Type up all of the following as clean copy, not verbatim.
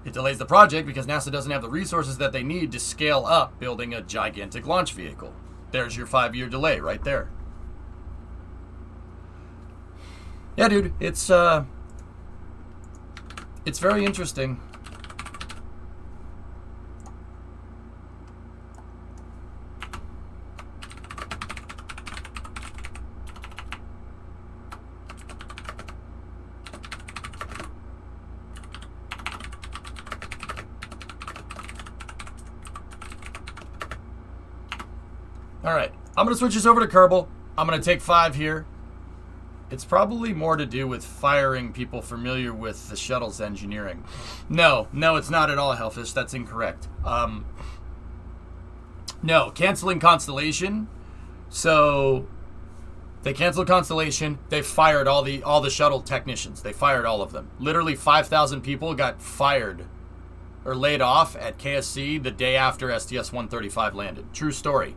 It delays the project because NASA doesn't have the resources that they need to scale up building a gigantic launch vehicle. There's your 5-year delay right there. Yeah, dude, it's very interesting. All right, I'm going to switch this over to Kerbal. I'm going to take 5 here. It's probably more to do with firing people familiar with the shuttle's engineering. No, it's not at all, Hellfish. That's incorrect. No, canceling Constellation. So they canceled Constellation. They fired all the shuttle technicians. They fired all of them. Literally 5,000 people got fired or laid off at KSC the day after STS-135 landed. True story.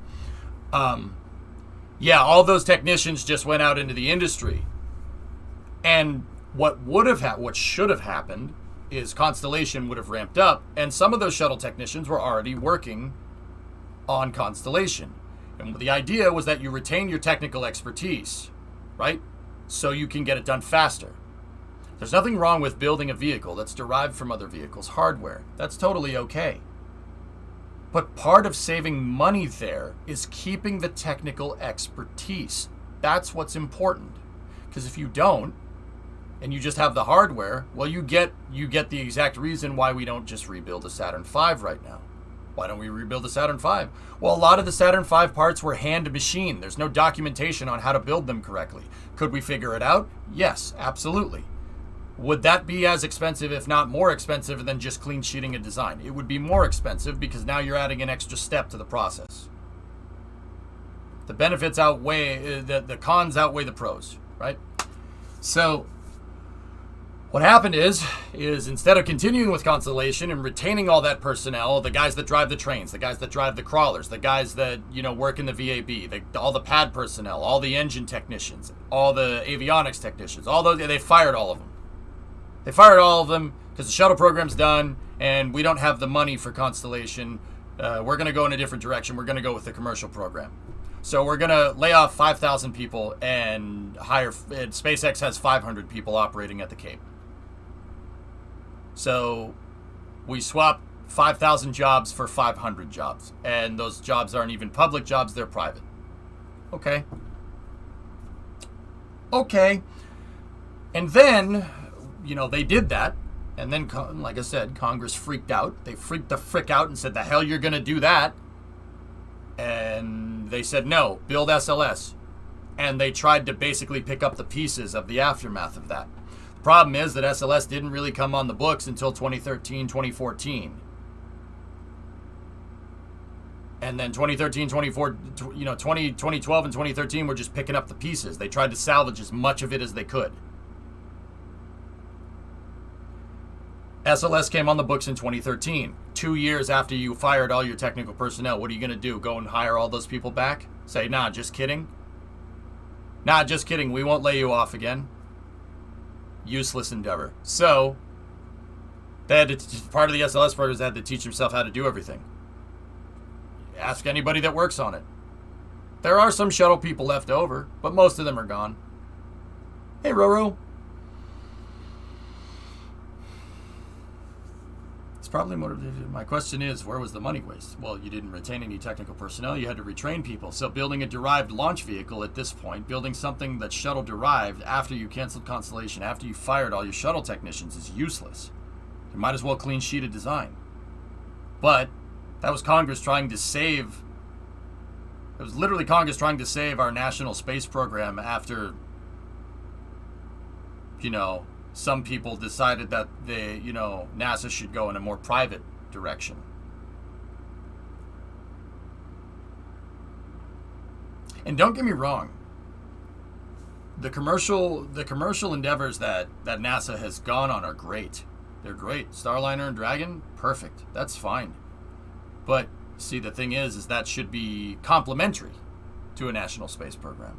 Yeah, all those technicians just went out into the industry. And what should have happened is Constellation would have ramped up, and some of those shuttle technicians were already working on Constellation. And the idea was that you retain your technical expertise, right? So you can get it done faster. There's nothing wrong with building a vehicle that's derived from other vehicles' hardware. That's totally okay. But part of saving money there is keeping the technical expertise. That's what's important. Because if you don't, and you just have the hardware, well, you get the exact reason why we don't just rebuild the Saturn V right now. Why don't we rebuild the Saturn V? Well, a lot of the Saturn V parts were hand machined. There's no documentation on how to build them correctly. Could we figure it out? Yes, absolutely. Would that be as expensive, if not more expensive, than just clean sheeting a design? It would be more expensive because now you're adding an extra step to the process. The benefits outweigh, the cons outweigh the pros, right? So what happened is instead of continuing with Constellation and retaining all that personnel, the guys that drive the trains, the guys that drive the crawlers, the guys that, work in the VAB, all the pad personnel, all the engine technicians, all the avionics technicians, all those, they fired all of them. They fired all of them because the shuttle program's done and we don't have the money for Constellation. We're going to go in a different direction. We're going to go with the commercial program. So we're going to lay off 5,000 people and SpaceX has 500 people operating at the Cape. So we swap 5,000 jobs for 500 jobs. And those jobs aren't even public jobs, they're private. Okay. And then, they did that. And then, like I said, Congress freaked out. They freaked the frick out and said, the hell you're going to do that? And they said, no, build SLS. And they tried to basically pick up the pieces of the aftermath of that. The problem is that SLS didn't really come on the books until 2013, 2014. And then 2013, 2012 and 2013 were just picking up the pieces. They tried to salvage as much of it as they could. SLS came on the books in 2013. 2 years after you fired all your technical personnel, what are you going to do? Go and hire all those people back? Say, nah, just kidding? Nah, just kidding. We won't lay you off again. Useless endeavor. So, they had to, part of the SLS programs, they had to teach themselves how to do everything. Ask anybody that works on it. There are some shuttle people left over, but most of them are gone. Hey, Roro. Probably motivated. My question is, where was the money waste? Well, you didn't retain any technical personnel. You had to retrain people. So building a derived launch vehicle at this point, building something that's shuttle derived after you canceled Constellation, after you fired all your shuttle technicians, is useless. You might as well clean sheet a design. But that was Congress trying to save. It was literally Congress trying to save our national space program after, some people decided that NASA should go in a more private direction. And don't get me wrong, the commercial endeavors that NASA has gone on are great. They're great. Starliner and Dragon, perfect. That's fine. But see, the thing is that should be complementary to a national space program.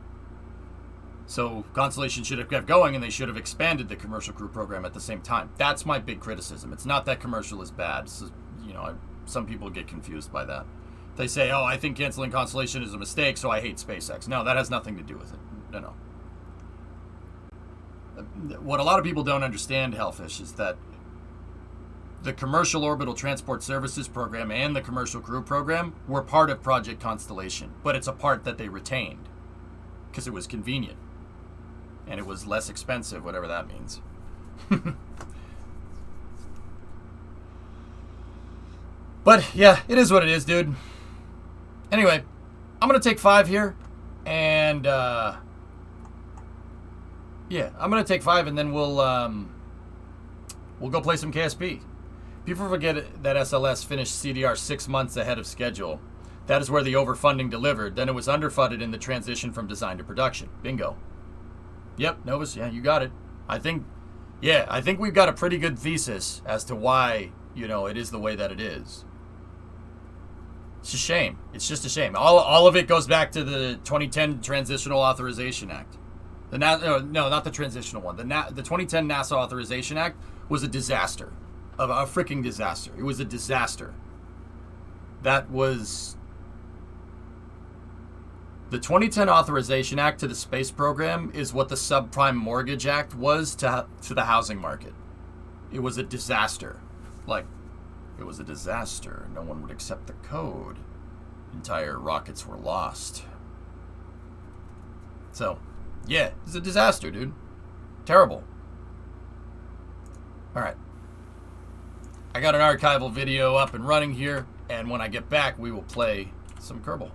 So Constellation should have kept going, and they should have expanded the commercial crew program at the same time. That's my big criticism. It's not that commercial is bad. So, some people get confused by that. They say, "Oh, I think canceling Constellation is a mistake, so I hate SpaceX." No, that has nothing to do with it. No. What a lot of people don't understand, Hellfish, is that the Commercial Orbital Transport Services program and the Commercial Crew program were part of Project Constellation, but it's a part that they retained because it was convenient and it was less expensive, whatever that means. But yeah, it is what it is, dude. Anyway, I'm gonna take 5 here, and I'm gonna take 5, and then we'll go play some KSP. People forget that SLS finished CDR 6 months ahead of schedule. That is where the overfunding delivered. Then it was underfunded in the transition from design to production. Bingo. Yep, Novus, yeah, you got it. I think we've got a pretty good thesis as to why, it is the way that it is. It's a shame. It's just a shame. All of it goes back to the 2010 Transitional Authorization Act. No, not the transitional one. The 2010 NASA Authorization Act was a disaster. A freaking disaster. It was a disaster. That was... The 2010 Authorization Act to the space program is what the Subprime Mortgage Act was to the housing market. It was a disaster. It was a disaster. No one would accept the code. Entire rockets were lost. So, yeah, it's a disaster, dude. Terrible. Alright. I got an archival video up and running here, and when I get back, we will play some Kerbal.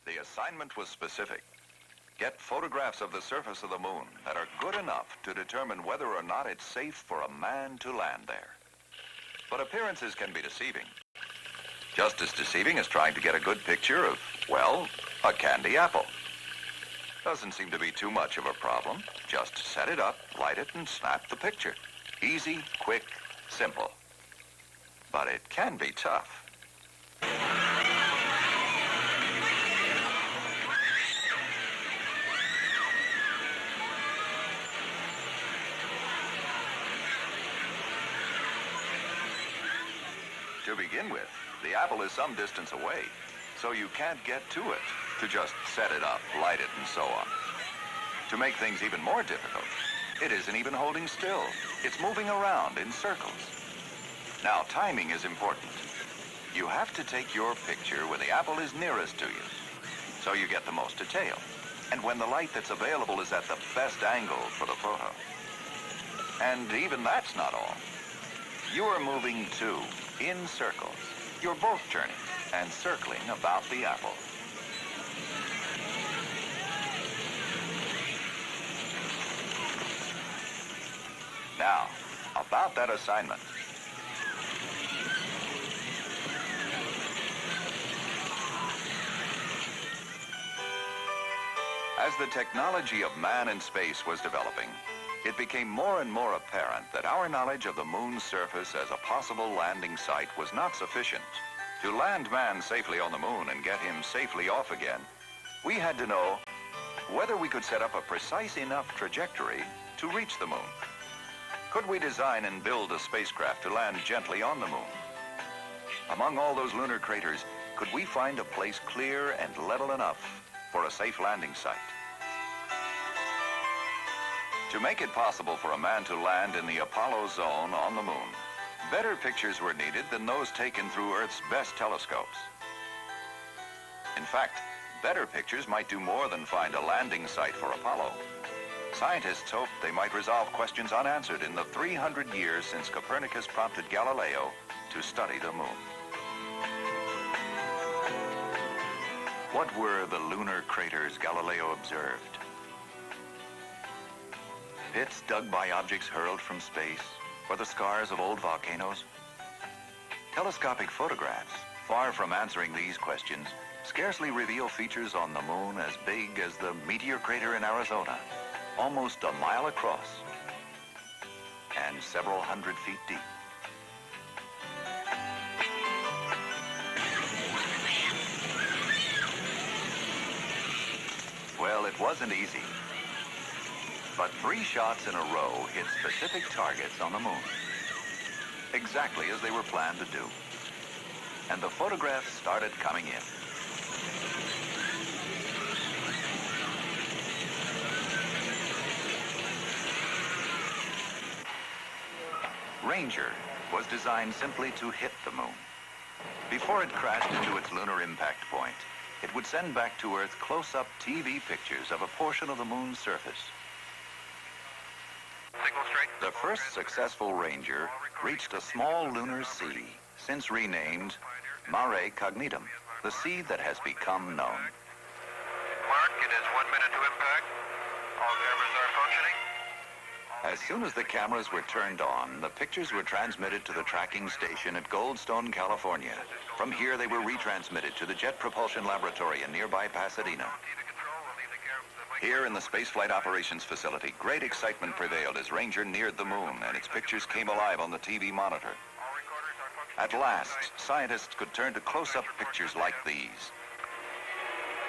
The assignment was specific. Get photographs of the surface of the moon that are good enough to determine whether or not it's safe for a man to land there. But appearances can be deceiving. Just as deceiving as trying to get a good picture of, well, a candy apple. Doesn't seem to be too much of a problem. Just set it up, light it, and snap the picture. Easy, quick, simple. But it can be tough. To begin with, the apple is some distance away, so you can't get to it to just set it up, light it, and so on. To make things even more difficult, it isn't even holding still. It's moving around in circles. Now, timing is important. You have to take your picture when the apple is nearest to you, so you get the most detail, and when the light that's available is at the best angle for the photo. And even that's not all. You are moving too, in circles. You're both turning and circling about the apple. Now, about that assignment. As the technology of man in space was developing, it became more and more apparent that our knowledge of the moon's surface as a possible landing site was not sufficient. To land man safely on the moon and get him safely off again, we had to know whether we could set up a precise enough trajectory to reach the moon. Could we design and build a spacecraft to land gently on the moon? Among all those lunar craters, could we find a place clear and level enough for a safe landing site? To make it possible for a man to land in the Apollo zone on the moon, better pictures were needed than those taken through Earth's best telescopes. In fact, better pictures might do more than find a landing site for Apollo. Scientists hoped they might resolve questions unanswered in the 300 years since Copernicus prompted Galileo to study the moon. What were the lunar craters Galileo observed? Pits dug by objects hurled from space, or the scars of old volcanoes? Telescopic photographs, far from answering these questions, scarcely reveal features on the moon as big as the meteor crater in Arizona, almost a mile across and several hundred feet deep. Well, it wasn't easy. But 3 shots in a row hit specific targets on the moon, exactly as they were planned to do. And the photographs started coming in. Ranger was designed simply to hit the moon. Before it crashed into its lunar impact point, it would send back to Earth close-up TV pictures of a portion of the moon's surface. The first successful Ranger reached a small lunar sea, since renamed Mare Cognitum, the sea that has become known. Mark, it is 1 minute to impact. All cameras are functioning. As soon as the cameras were turned on, the pictures were transmitted to the tracking station at Goldstone, California. From here, they were retransmitted to the Jet Propulsion Laboratory in nearby Pasadena. Here in the Spaceflight Operations Facility, great excitement prevailed as Ranger neared the moon and its pictures came alive on the TV monitor. At last, scientists could turn to close-up pictures like these.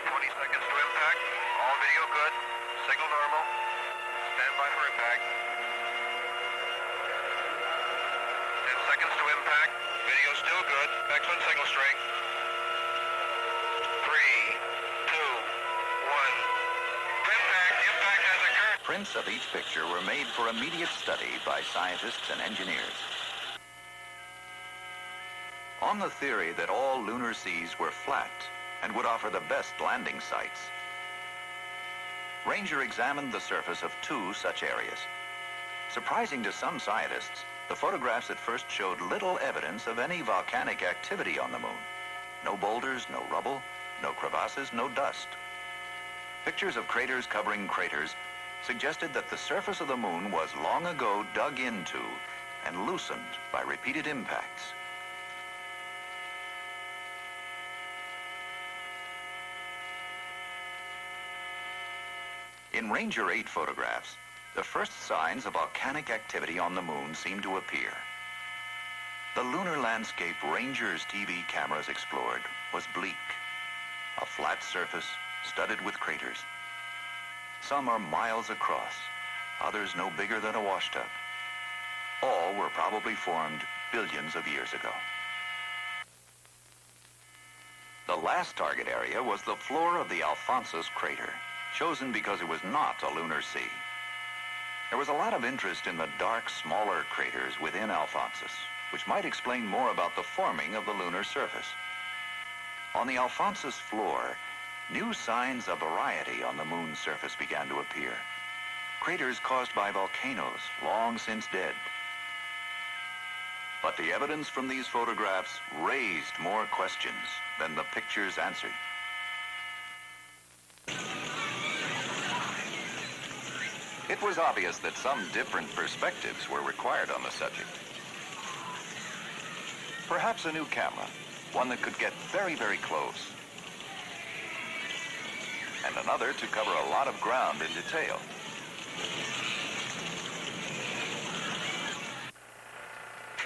20 seconds to impact. All video good. Signal normal. Stand by for impact. 10 seconds to impact. Video still good. Excellent signal strength. 3, 2, 1. Impact. Impact has occurred. Prints of each picture were made for immediate study by scientists and engineers. On the theory that all lunar seas were flat and would offer the best landing sites, Ranger examined the surface of 2 such areas. Surprising to some scientists, the photographs at first showed little evidence of any volcanic activity on the moon. No boulders, no rubble, no crevasses, no dust. Pictures of craters covering craters suggested that the surface of the moon was long ago dug into and loosened by repeated impacts. In Ranger 8 photographs, the first signs of volcanic activity on the moon seemed to appear. The lunar landscape Ranger's TV cameras explored was bleak, a flat surface studded with craters. Some are miles across, others no bigger than a washtub. All were probably formed billions of years ago. The last target area was the floor of the Alphonsus crater, chosen because it was not a lunar sea. There was a lot of interest in the dark, smaller craters within Alphonsus, which might explain more about the forming of the lunar surface. On the Alphonsus floor, new signs of variety on the moon's surface began to appear. Craters caused by volcanoes, long since dead. But the evidence from these photographs raised more questions than the pictures answered. It was obvious that some different perspectives were required on the subject. Perhaps a new camera, one that could get very, very close. And another to cover a lot of ground in detail.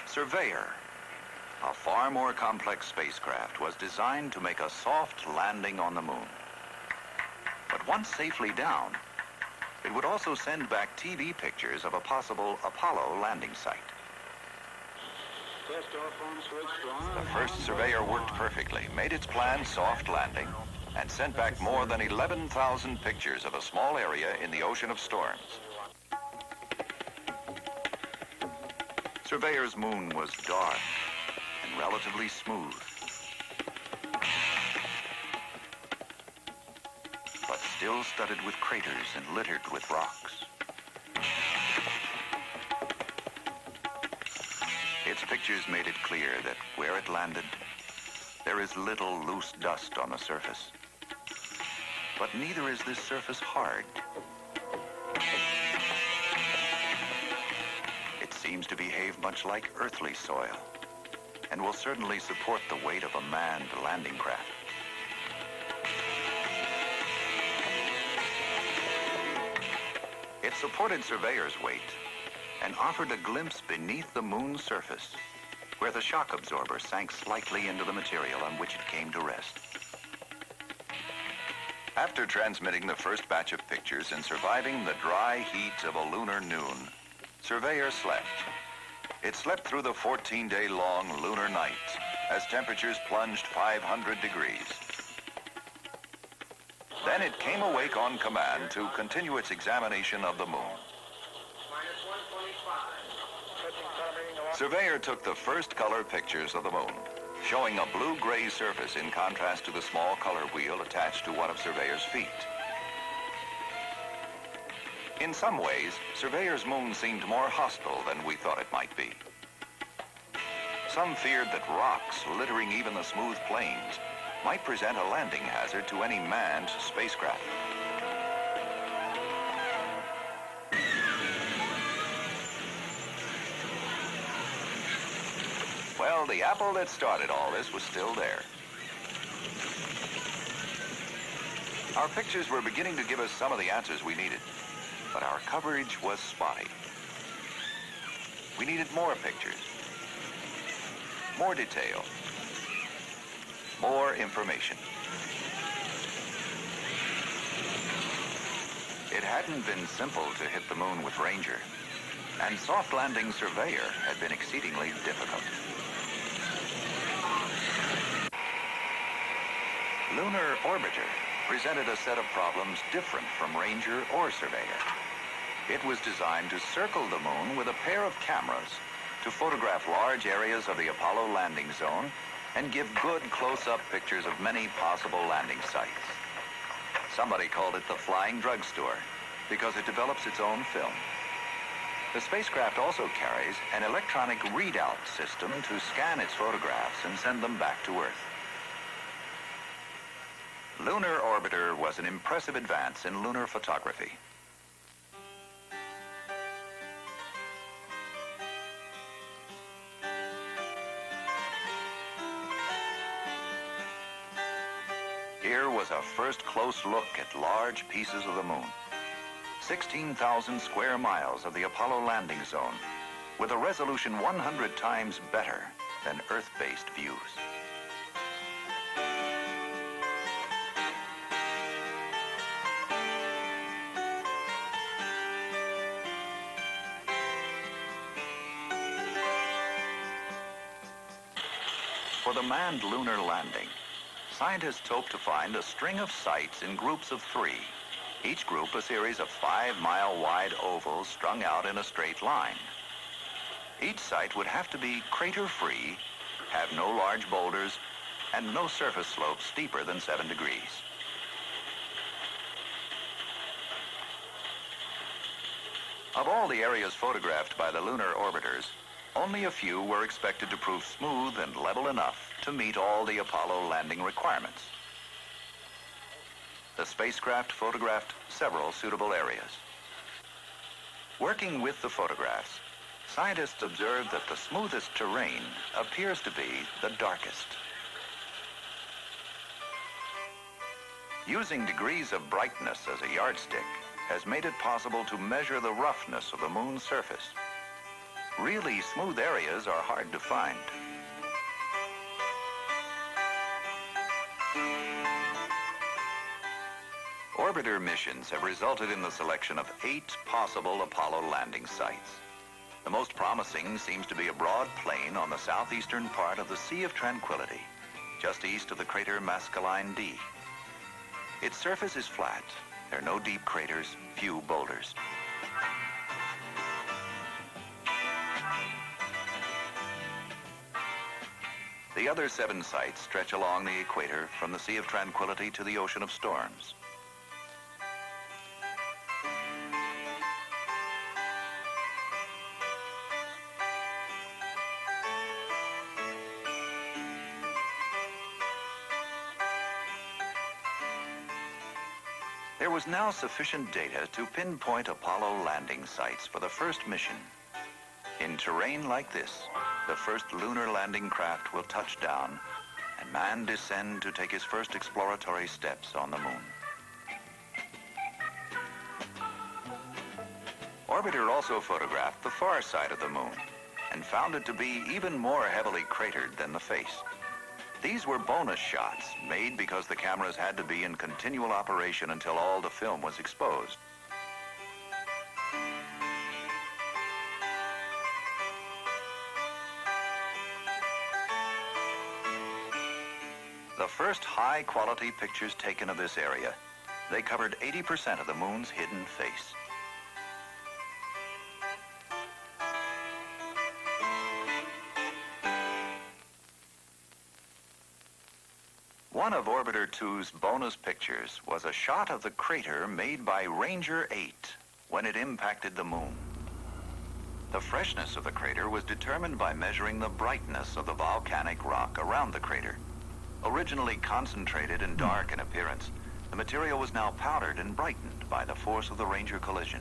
Surveyor, a far more complex spacecraft, was designed to make a soft landing on the moon. But once safely down, it would also send back TV pictures of a possible Apollo landing site. The first Surveyor worked perfectly, made its planned soft landing, and sent back more than 11,000 pictures of a small area in the ocean of storms. Surveyor's moon was dark and relatively smooth, but still studded with craters and littered with rocks. Its pictures made it clear that where it landed, there is little loose dust on the surface. But neither is this surface hard. It seems to behave much like earthly soil, and will certainly support the weight of a manned landing craft. It supported surveyors' weight and offered a glimpse beneath the moon's surface, where the shock absorber sank slightly into the material on which it came to rest. After transmitting the first batch of pictures and surviving the dry heat of a lunar noon, Surveyor slept. It slept through the 14-day-long lunar night as temperatures plunged 500 degrees. Then it came awake on command to continue its examination of the moon. Surveyor took the first color pictures of the moon, showing a blue-gray surface in contrast to the small color wheel attached to one of Surveyor's feet. In some ways, Surveyor's moon seemed more hostile than we thought it might be. Some feared that rocks littering even the smooth plains might present a landing hazard to any manned spacecraft. Well, the apple that started all this was still there. Our pictures were beginning to give us some of the answers we needed, but our coverage was spotty. We needed more pictures, more detail, more information. It hadn't been simple to hit the moon with Ranger, and soft landing Surveyor had been exceedingly difficult. Lunar Orbiter presented a set of problems different from Ranger or Surveyor. It was designed to circle the moon with a pair of cameras to photograph large areas of the Apollo landing zone and give good close-up pictures of many possible landing sites. Somebody called it the flying drugstore because it develops its own film. The spacecraft also carries an electronic readout system to scan its photographs and send them back to Earth. Lunar Orbiter was an impressive advance in lunar photography. Here was a first close look at large pieces of the moon. 16,000 square miles of the Apollo landing zone, with a resolution 100 times better than Earth-based views. For the manned lunar landing, scientists hope to find a string of sites in groups of 3, each group a series of 5-mile-wide ovals strung out in a straight line. Each site would have to be crater-free, have no large boulders, and no surface slopes steeper than 7 degrees. Of all the areas photographed by the lunar orbiters, only a few were expected to prove smooth and level enough to meet all the Apollo landing requirements. The spacecraft photographed several suitable areas. Working with the photographs, scientists observed that the smoothest terrain appears to be the darkest. Using degrees of brightness as a yardstick has made it possible to measure the roughness of the moon's surface. Really smooth areas are hard to find. Orbiter missions have resulted in the selection of 8 possible Apollo landing sites. The most promising seems to be a broad plain on the southeastern part of the Sea of Tranquility, just east of the crater Maskelyne D. Its surface is flat. There are no deep craters, few boulders. The other 7 sites stretch along the equator from the Sea of Tranquility to the Ocean of Storms. There was now sufficient data to pinpoint Apollo landing sites for the first mission. In terrain like this, the first lunar landing craft will touch down and man descend to take his first exploratory steps on the moon. Orbiter also photographed the far side of the moon and found it to be even more heavily cratered than the face. These were bonus shots made because the cameras had to be in continual operation until all the film was exposed. The first high-quality pictures taken of this area, they covered 80% of the moon's hidden face. One of Orbiter 2's bonus pictures was a shot of the crater made by Ranger 8 when it impacted the moon. The freshness of the crater was determined by measuring the brightness of the volcanic rock around the crater. Originally concentrated and dark in appearance, the material was now powdered and brightened by the force of the Ranger collision.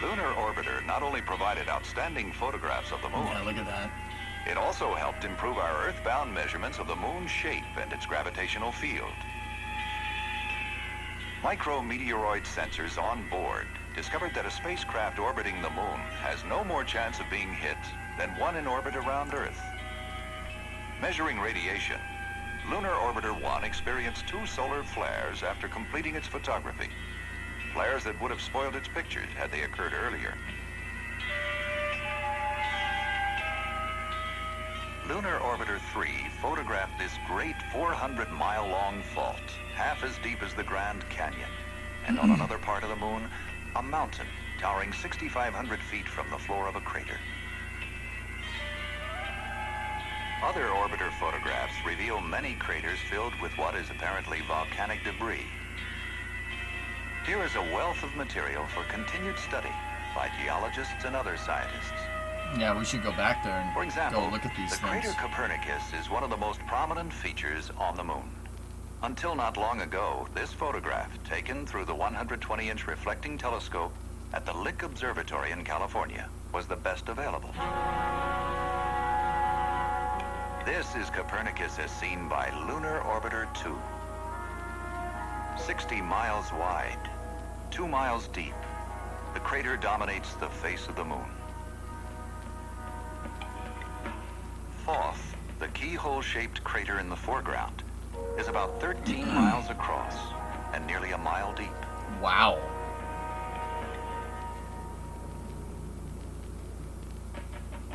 Lunar Orbiter not only provided outstanding photographs of the moon, Yeah, look at that. it also helped improve our earthbound measurements of the moon's shape and its gravitational field. Micrometeoroid sensors on board discovered that a spacecraft orbiting the moon has no more chance of being hit than one in orbit around Earth. Measuring radiation, Lunar Orbiter 1 experienced 2 solar flares after completing its photography. Flares that would have spoiled its pictures had they occurred earlier. Lunar Orbiter 3 photographed this great 400-mile-long fault, half as deep as the Grand Canyon, and on another part of the moon, a mountain towering 6,500 feet from the floor of a crater. Other orbiter photographs reveal many craters filled with what is apparently volcanic debris. Here is a wealth of material for continued study by geologists and other scientists. Yeah, we should go back there and For example, go look at these the things. crater Copernicus is one of the most prominent features on the moon. Until not long ago, this photograph, taken through the 120-inch reflecting telescope at the Lick Observatory in California, was the best available. This is Copernicus as seen by Lunar Orbiter 2. 60 miles wide, 2 miles deep, the crater dominates the face of the moon. Thoth, the keyhole-shaped crater in the foreground, is about 13 miles across and nearly a mile deep. Wow.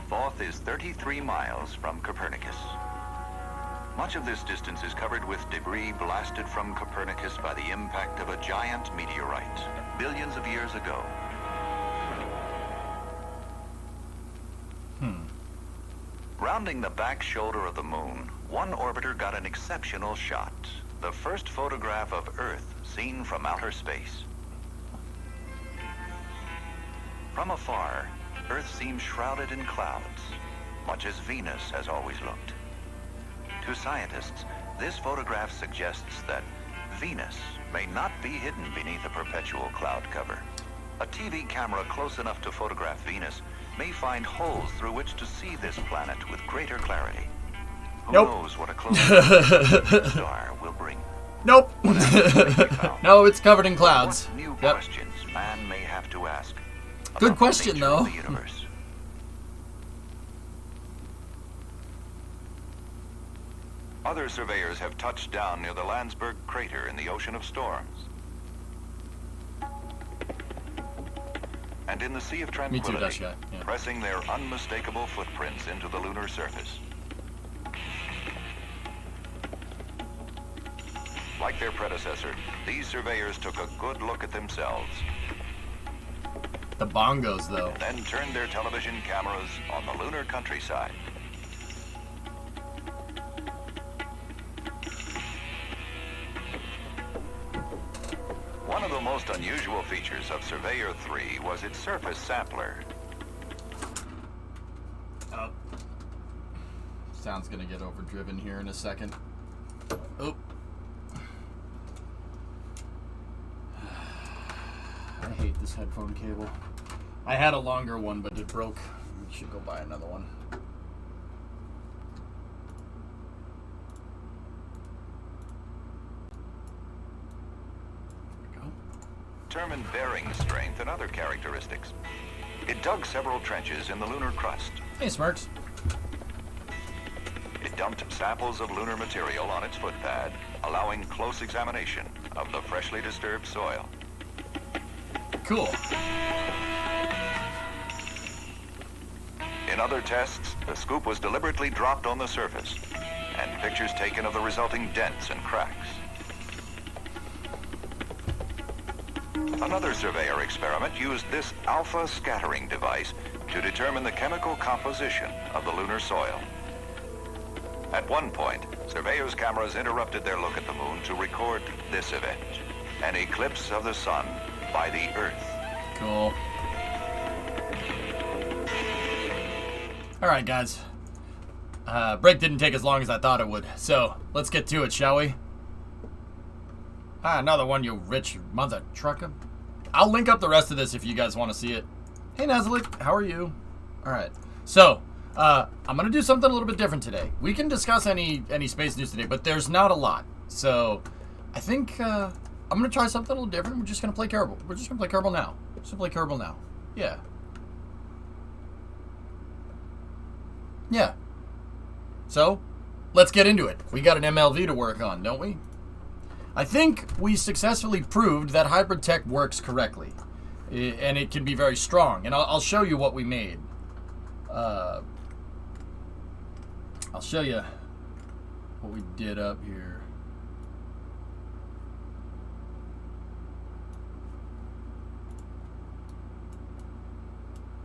Thoth is 33 miles from Copernicus. Much of this distance is covered with debris blasted from Copernicus by the impact of a giant meteorite, billions of years ago. Rounding the back shoulder of the moon, one orbiter got an exceptional shot, the first photograph of Earth seen from outer space. From afar, Earth seems shrouded in clouds, much as Venus has always looked. To scientists, this photograph suggests that Venus may not be hidden beneath a perpetual cloud cover. A TV camera close enough to photograph Venus may find holes through which to see this planet with greater clarity. Who knows what a close star will bring? Nope. No, it's covered in clouds. What new questions man may have to ask? Good question, nature of though. the universe. Other surveyors have touched down near the Landsberg crater in the Ocean of Storms. And in the Sea of Me too, Tranquility, Dash Guy. Yeah. pressing their unmistakable footprints into the lunar surface. Like their predecessor, these surveyors took a good look at themselves, The bongos, though. then turned their television cameras on the lunar countryside. One of the most unusual features of Surveyor 3 was its surface sampler. Oh. Sound's gonna get overdriven here in a second. Oh. I hate this headphone cable. I had a longer one, but it broke. We should go buy another one. There we go. Determined bearing strength and other characteristics. It dug several trenches in the lunar crust. Hey, Smirks. It dumped samples of lunar material on its footpad, allowing close examination of the freshly disturbed soil. Cool. In other tests, the scoop was deliberately dropped on the surface, and pictures taken of the resulting dents and cracks. Another surveyor experiment used this alpha scattering device to determine the chemical composition of the lunar soil. At one point, surveyors' cameras interrupted their look at the moon to record this event, an eclipse of the sun by the Earth. Cool. Alright, guys. Break didn't take as long as I thought it would, so let's get to it, shall we? Another one, you rich mother trucker. I'll link up the rest of this if you guys want to see it. Hey, Nazalik, how are you? Alright, so, I'm going to do something a little bit different today. We can discuss any space news today, but there's not a lot. So, I think, I'm going to try something a little different. We're just going to play Kerbal. We're just going to play Kerbal now. Just play Kerbal now. Yeah. Yeah. So, let's get into it. We got an MLV to work on, don't we? I think we successfully proved that hybrid tech works correctly. And it can be very strong. And I'll show you what we made. I'll show you what we did up here.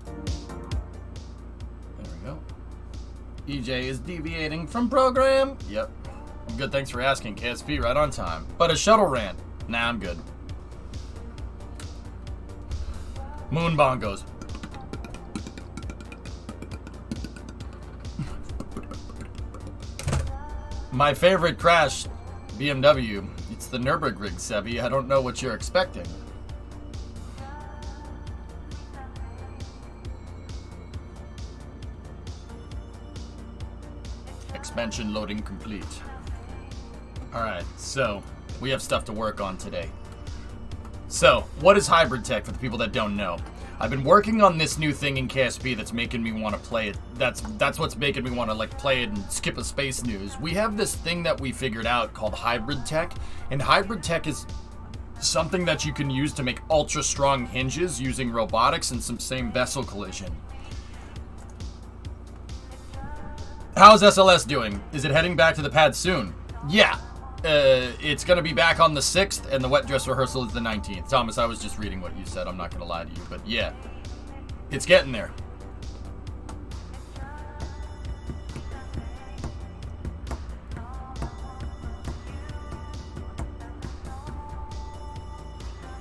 There we go. EJ is deviating from program. Yep. I'm good, thanks for asking. KSP, right on time. But a shuttle rant. Nah, I'm good. Moon bongos. My favorite crash, BMW. It's the Nürburgring, Sebi. I don't know what you're expecting. Expansion loading complete. Alright, so we have stuff to work on today. So, what is hybrid tech for the people that don't know? I've been working on this new thing in KSP that's making me want to play it. That's what's making me want to like play it and skip a space news. We have this thing that we figured out called hybrid tech, and hybrid tech is something that you can use to make ultra strong hinges using robotics and some same vessel collision. How's SLS doing? Is it heading back to the pad soon? Yeah. It's going to be back on the 6th, and the wet dress rehearsal is the 19th. Thomas, I was just reading what you said. I'm not going to lie to you, but yeah. It's getting there.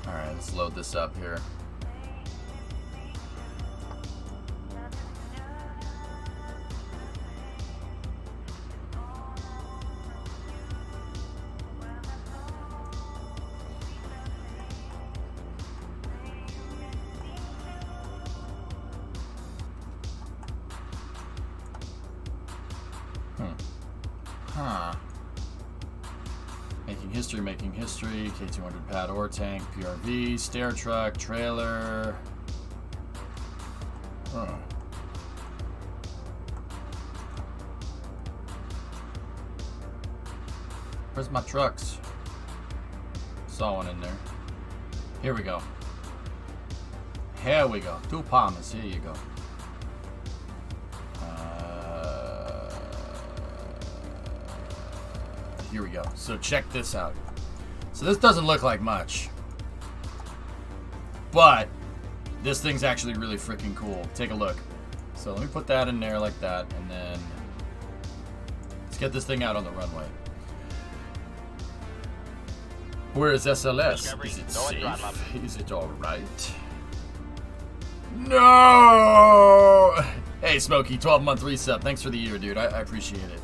Alright, let's load this up here. Making history, K200 pad or tank, PRV, stair truck, trailer. Oh. Where's my trucks? Saw one in there. Here we go. Here we go. 2 palms. Here you go. Here we go. So check this out. So this doesn't look like much, but this thing's actually really freaking cool. Take a look. So let me put that in there like that, and then let's get this thing out on the runway. Where is SLS? Is it safe? Is it alright? No! Hey Smokey, 12-month resub. Thanks for the year, dude. I appreciate it.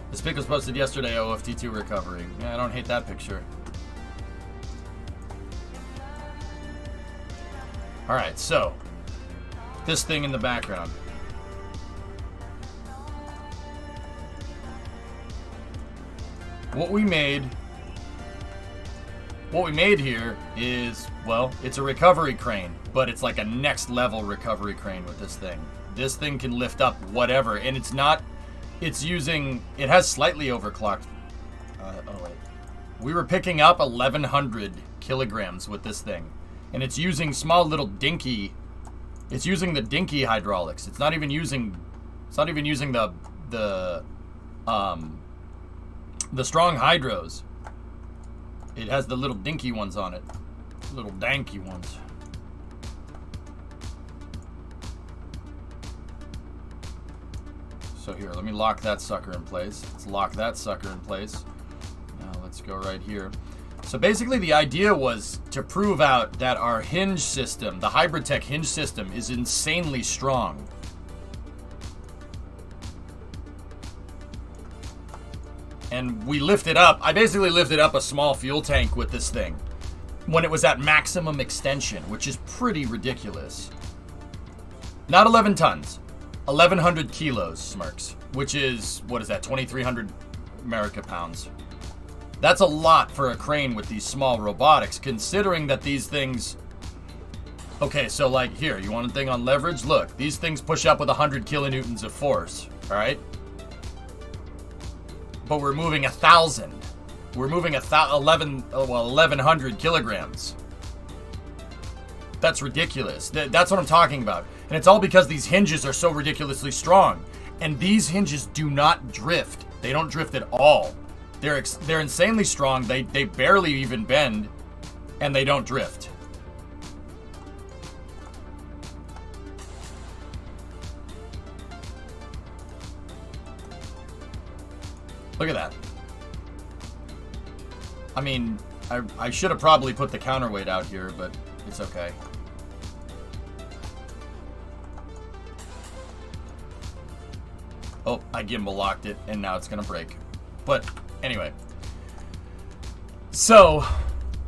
This pic was posted yesterday, OFT2 recovering. Yeah, I don't hate that picture. Alright, so this thing in the background. What we made here is, well, it's a recovery crane, but it's like a next level recovery crane with this thing. This thing can lift up whatever, and it has slightly overclocked. Oh wait. We were picking up 1,100 kilograms with this thing, and it's using small little dinky, it's using the dinky hydraulics. It's not even using the strong hydros. It has the little dinky ones on it. Little danky ones. So here, let me lock that sucker in place. Let's lock that sucker in place. Now let's go right here. So basically the idea was to prove out that our hinge system, the Hybrid-Tech hinge system, is insanely strong. And we lifted up, I basically lifted up a small fuel tank with this thing when it was at maximum extension, which is pretty ridiculous. Not 11 tons, 1,100 kilos, Smirks, which is, what is that, 2,300 America pounds. That's a lot for a crane with these small robotics, considering that these things... Okay, so like here, you want a thing on leverage? Look, these things push up with 100 kilonewtons of force, all right? But we're moving 1,000. We're moving 1,100 kilograms. That's ridiculous. That's what I'm talking about. And it's all because these hinges are so ridiculously strong. And these hinges do not drift. They don't drift at all. They're insanely strong. They barely even bend, and they don't drift. Look at that. I mean, I should have probably put the counterweight out here, but it's okay. Oh, I gimbal locked it, and now it's gonna break. But anyway. So,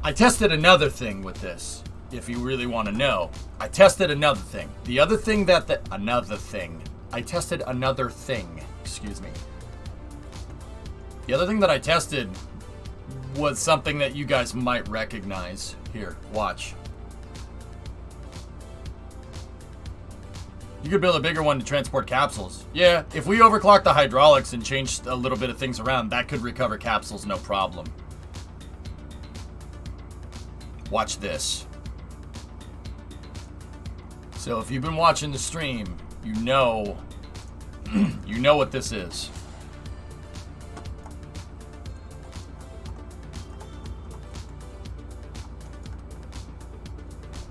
I tested another thing with this, if you really want to know. I tested another thing. The other thing I tested another thing. Excuse me. The other thing that I tested was something that you guys might recognize. Here, watch. You could build a bigger one to transport capsules. Yeah, if we overclock the hydraulics and change a little bit of things around, that could recover capsules, no problem. Watch this. So if you've been watching the stream, you know what this is.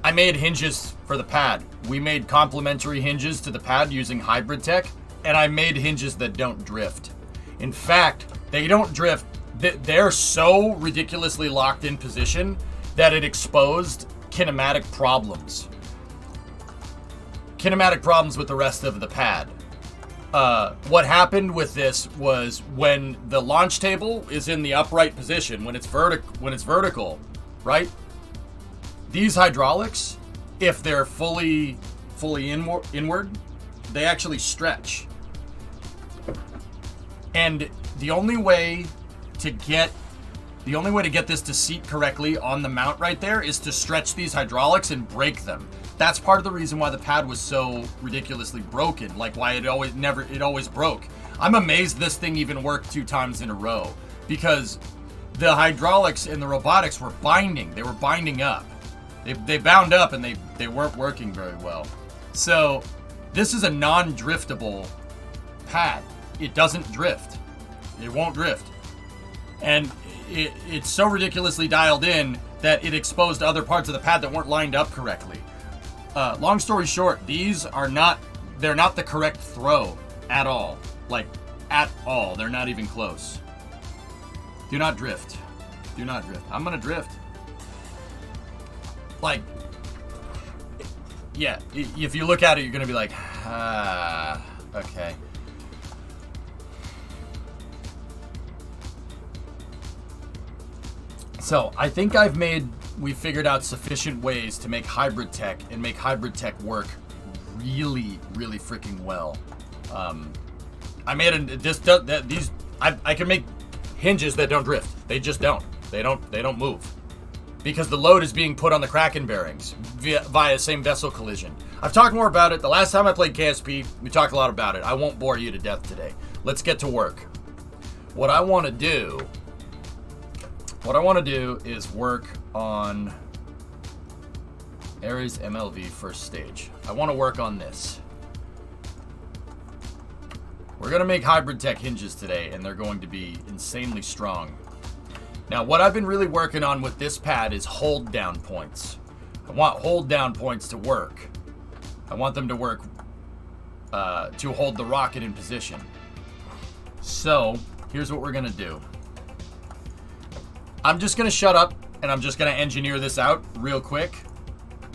I made hinges for the pad. We made complementary hinges to the pad using Hybrid-Tech, and I made hinges that don't drift. In fact, they don't drift. They're so ridiculously locked in position that it exposed kinematic problems. Kinematic problems with the rest of the pad. What happened with this was when the launch table is in the upright position, when it's vertical, right? These hydraulics, if they're fully inward, they actually stretch. And the only way to get this to seat correctly on the mount right there is to stretch these hydraulics and break them. That's part of the reason why the pad was so ridiculously broken, like why it always broke. I'm amazed this thing even worked 2 times in a row, because the hydraulics and the robotics were binding. They were binding up. They bound up and they weren't working very well. So this is a non-driftable pad. It doesn't drift. It won't drift. And it's so ridiculously dialed in that it exposed other parts of the pad that weren't lined up correctly. Long story short, they're not the correct throw at all. Like, at all. They're not even close. Do not drift. Do not drift. I'm gonna drift. Like, yeah, if you look at it, you're gonna be like, okay. So I think I've made we figured out sufficient ways to make hybrid tech and make hybrid tech work really, really freaking well. I made I can make hinges that don't drift. They just don't. They don't move. Because the load is being put on the Kraken bearings via same vessel collision. I've talked more about it. The last time I played KSP, we talked a lot about it. I won't bore you to death today. Let's get to work. What I want to do is work on Ares MLV first stage. I want to work on this. We're going to make hybrid tech hinges today, and they're going to be insanely strong. Now, what I've been really working on with this pad is hold down points. I want hold down points to work. I want them to work to hold the rocket in position. So, here's what we're going to do. I'm just going to shut up, and I'm just going to engineer this out real quick.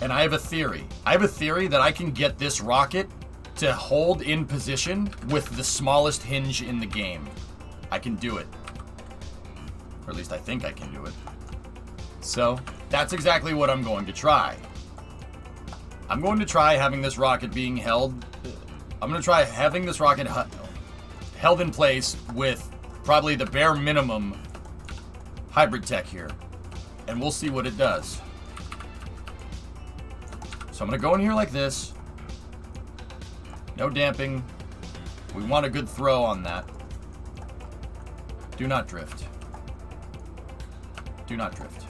And I have a theory. I have a theory that I can get this rocket to hold in position with the smallest hinge in the game. I can do it. Or at least I think I can do it. So, that's exactly what I'm going to try. I'm going to try having this rocket being held... I'm going to try having this rocket held in place with probably the bare minimum hybrid tech here. And we'll see what it does. So I'm going to go in here like this. No damping. We want a good throw on that. Do not drift. Do not drift.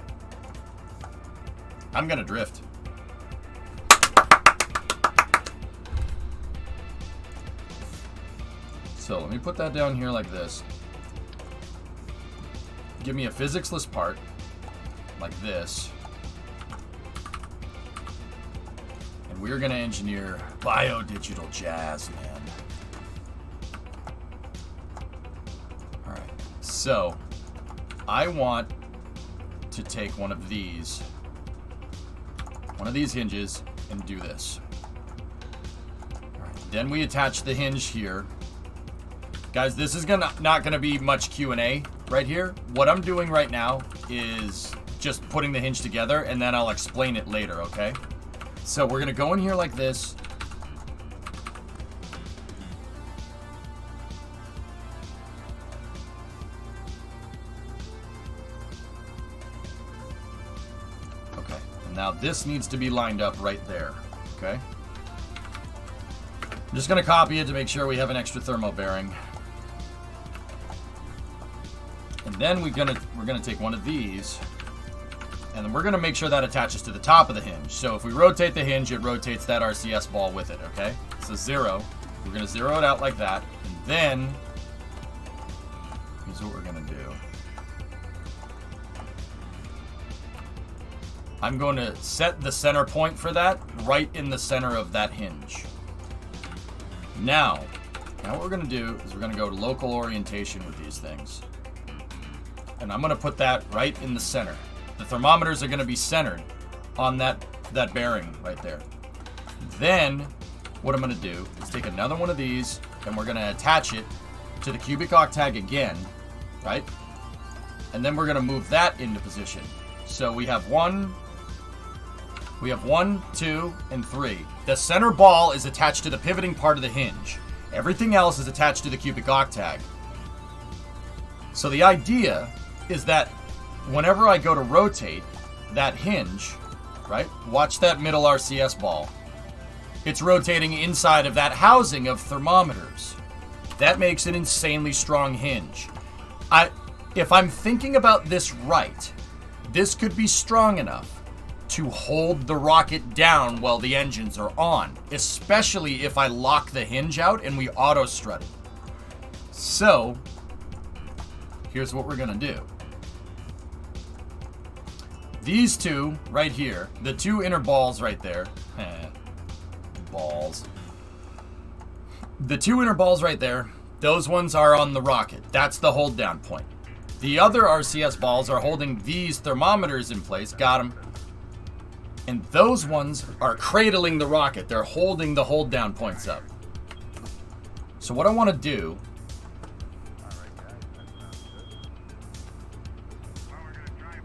I'm going to drift. So let me put that down here like this. Give me a physics-less part like this. And we're going to engineer biodigital jazz, man. Alright, so I want to take one of these hinges and do this. Alright, then we attach the hinge here. Guys, this is not gonna be much Q&A right here. What I'm doing right now is just putting the hinge together, and then I'll explain it later, okay? So we're gonna go in here like this. Okay, and now this needs to be lined up right there, okay? I'm just gonna copy it to make sure we have an extra thermal bearing. And then we're gonna take one of these, and then we're gonna make sure that attaches to the top of the hinge. So if we rotate the hinge, it rotates that RCS ball with it, okay? So 0. We're gonna 0 it out like that, and then here's what we're gonna do. I'm going to set the center point for that right in the center of that hinge. Now what we're gonna do is we're gonna go to local orientation with these things. And I'm going to put that right in the center. The thermometers are going to be centered on that bearing right there. Then, what I'm going to do is take another one of these, and we're going to attach it to the cubic octag again, right? And then we're going to move that into position. So we have 1, 2, and 3. The center ball is attached to the pivoting part of the hinge. Everything else is attached to the cubic octag. So the idea is that whenever I go to rotate that hinge, right? Watch that middle RCS ball. It's rotating inside of that housing of thermometers. That makes an insanely strong hinge. If I'm thinking about this right, this could be strong enough to hold the rocket down while the engines are on, especially if I lock the hinge out and we auto strut it. So, here's what we're gonna do. These two right here, the two inner balls right there, balls. The two inner balls right there, those ones are on the rocket. That's the hold down point. The other RCS balls are holding these thermometers in place. Got them. And those ones are cradling the rocket. They're holding the hold down points up. So what I want to do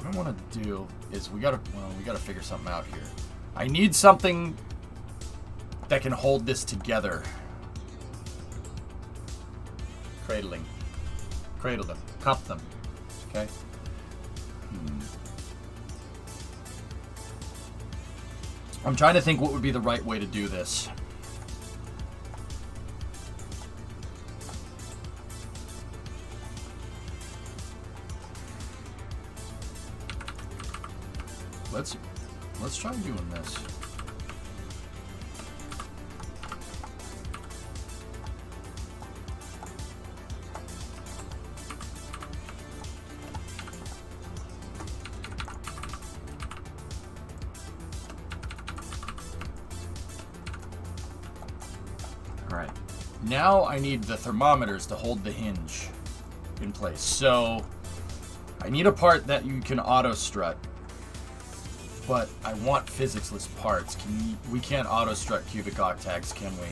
What I want to do is we gotta figure something out here. I need something that can hold this together. Cradling. Cradle them. Cup them. Okay? I'm trying to think what would be the right way to do this. Let's try doing this. All right. Now I need the thermometers to hold the hinge in place. So I need a part that you can auto strut. But I want physics-less parts. We can't auto-strut cubic octags, can we?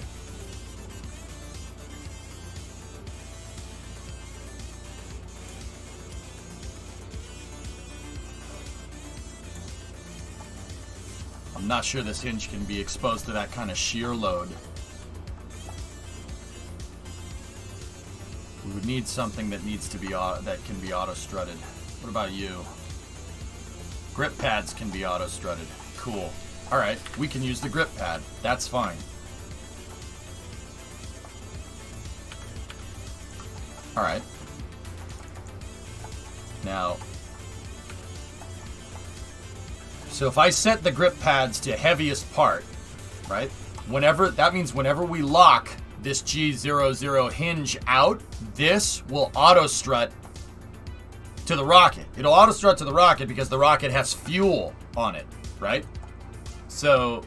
I'm not sure this hinge can be exposed to that kind of shear load. We would need something that needs to be that can be auto-strutted. What about you? Grip pads can be auto-strutted. Cool. Alright, we can use the grip pad. That's fine. Alright. Now, so if I set the grip pads to heaviest part, right? That means whenever we lock this G00 hinge out, this will auto-strut to the rocket. It'll auto-strut to the rocket because the rocket has fuel on it, right? So,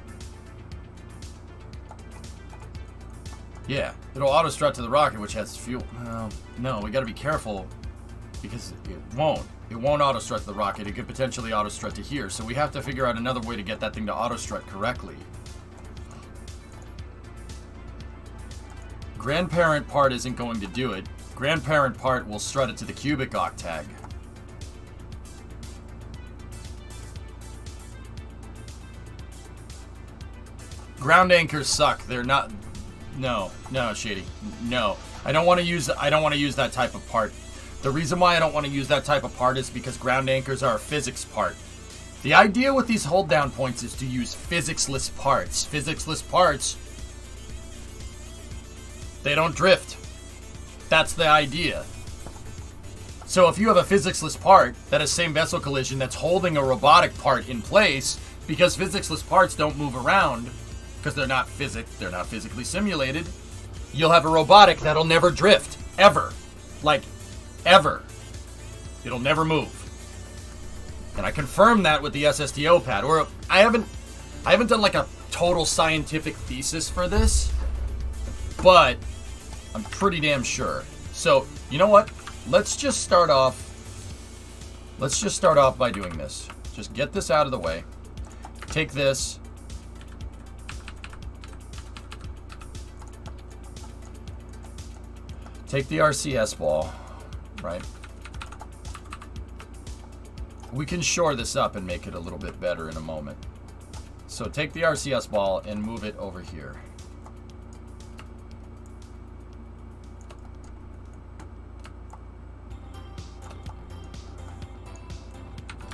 yeah, it'll auto-strut to the rocket, which has fuel. No, we gotta be careful because it won't. It won't auto-strut to the rocket. It could potentially auto-strut to here. So we have to figure out another way to get that thing to auto-strut correctly. Grandparent part isn't going to do it. Grandparent part will strut it to the cubic octag. Ground anchors suck. They're not. No, Shady. No, I don't want to use that type of part. The reason why I don't want to use that type of part is because ground anchors are a physics part. The idea with these hold down points is to use physics-less parts. Physics-less parts, they don't drift. That's the idea. So if you have a physics-less part that has same vessel collision that's holding a robotic part in place, because physics-less parts don't move around, because they're not physically simulated, you'll have a robotic that'll never drift. Ever. Like, ever. It'll never move. And I confirmed that with the SSTO pad. Or I haven't done like a total scientific thesis for this, but I'm pretty damn sure. So, you know what? Let's just start off by doing this. Just get this out of the way. Take this. Take the RCS ball, right? We can shore this up and make it a little bit better in a moment. So take the RCS ball and move it over here.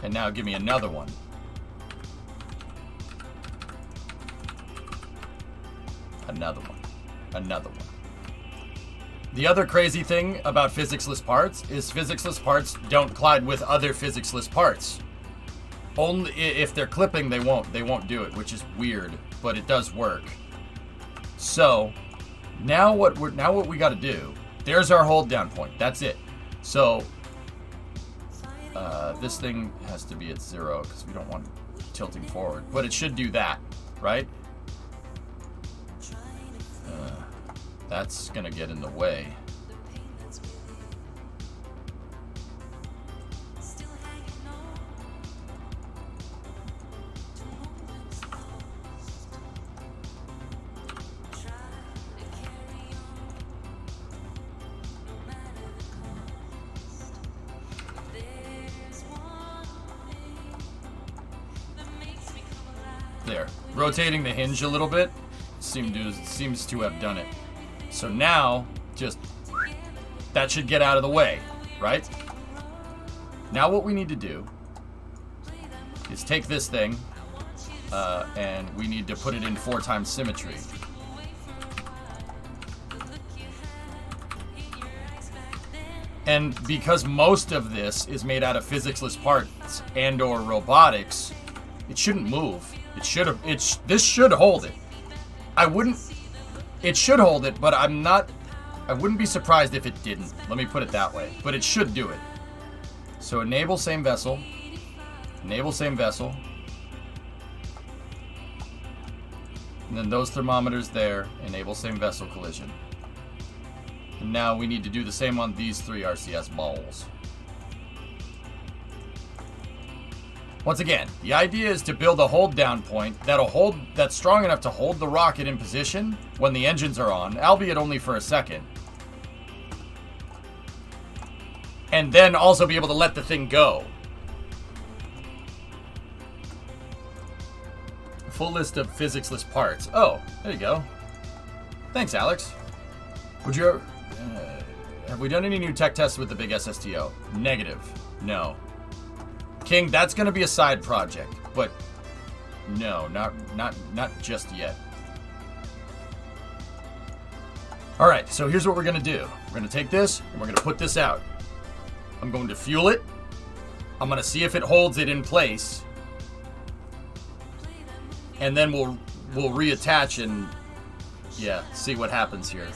And now give me another one. Another one. Another one. The other crazy thing about physics-less parts is physics-less parts don't collide with other physics-less parts. Only if they're clipping, they won't do it, which is weird, but it does work. So now what we got to do? There's our hold down point. That's it. So this thing has to be at 0 because we don't want tilting forward, but it should do that, right? That's gonna get in the way. There. Rotating the hinge a little bit seems to have done it. So now, just, that should get out of the way, right? Now what we need to do is take this thing, and we need to put it in 4x symmetry. And because most of this is made out of physics-less parts and or robotics, it shouldn't move. This should hold it. It should hold it, but I wouldn't be surprised if it didn't. Let me put it that way. But it should do it. So enable same vessel. Enable same vessel. And then those thermometers there, enable same vessel collision. And now we need to do the same on these 3 RCS balls. Once again, the idea is to build a hold down point that's strong enough to hold the rocket in position when the engines are on, albeit only for a second. And then also be able to let the thing go. Full list of physics-less parts. Oh, there you go. Thanks, Alex. Would you have we done any new tech tests with the big SSTO? Negative. No. King, that's going to be a side project, but no, not just yet. All right, so here's what we're going to do. We're going to take this and we're going to put this out. I'm going to fuel it. I'm going to see if it holds it in place. And then we'll reattach and yeah, see what happens here.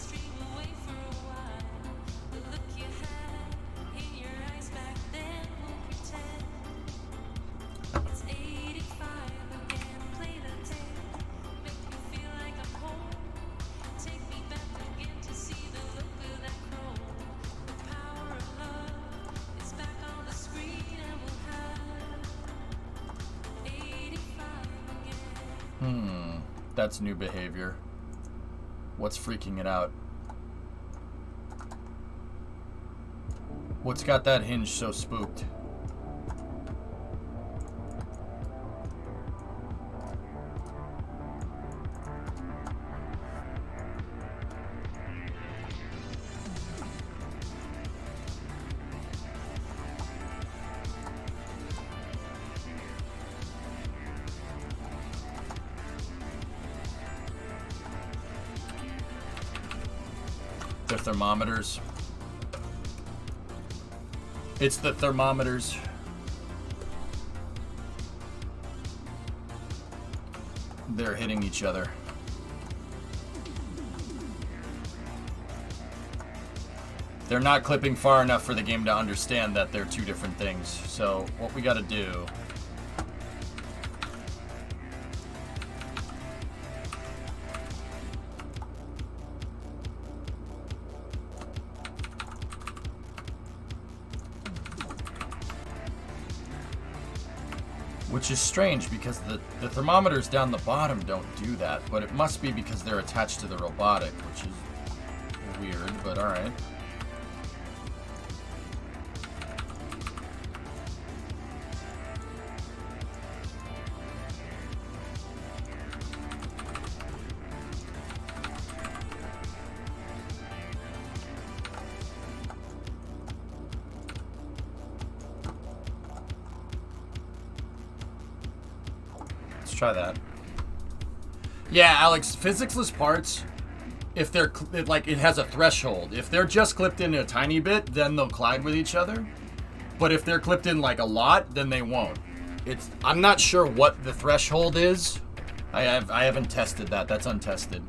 That's new behavior. What's freaking it out? What's got that hinge so spooked? The thermometers. It's the thermometers. They're hitting each other. They're not clipping far enough for the game to understand that they're two different things. So what we got to do... Which is strange because the thermometers down the bottom don't do that, but it must be because they're attached to the robotic, which is weird, but alright. Try that. Yeah, Alex, physics-less parts, if they're like, it has a threshold. If they're just clipped in a tiny bit, then they'll collide with each other. But if they're clipped in like a lot, then they won't. I'm not sure what the threshold is. I haven't tested that. That's untested.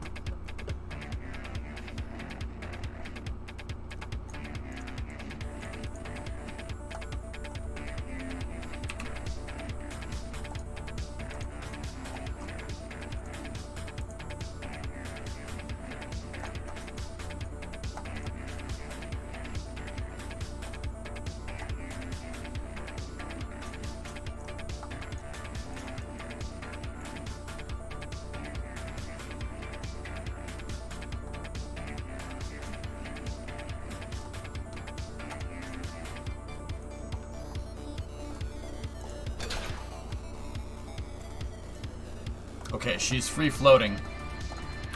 Okay, she's free floating.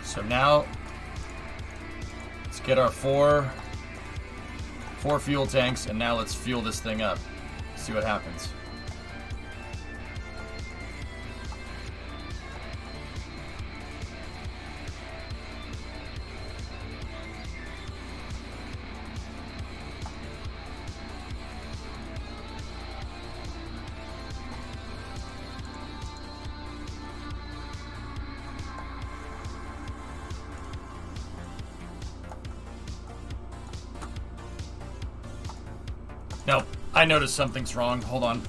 So now, let's get our four fuel tanks, and now let's fuel this thing up. See what happens. Nope, I noticed something's wrong. Hold on.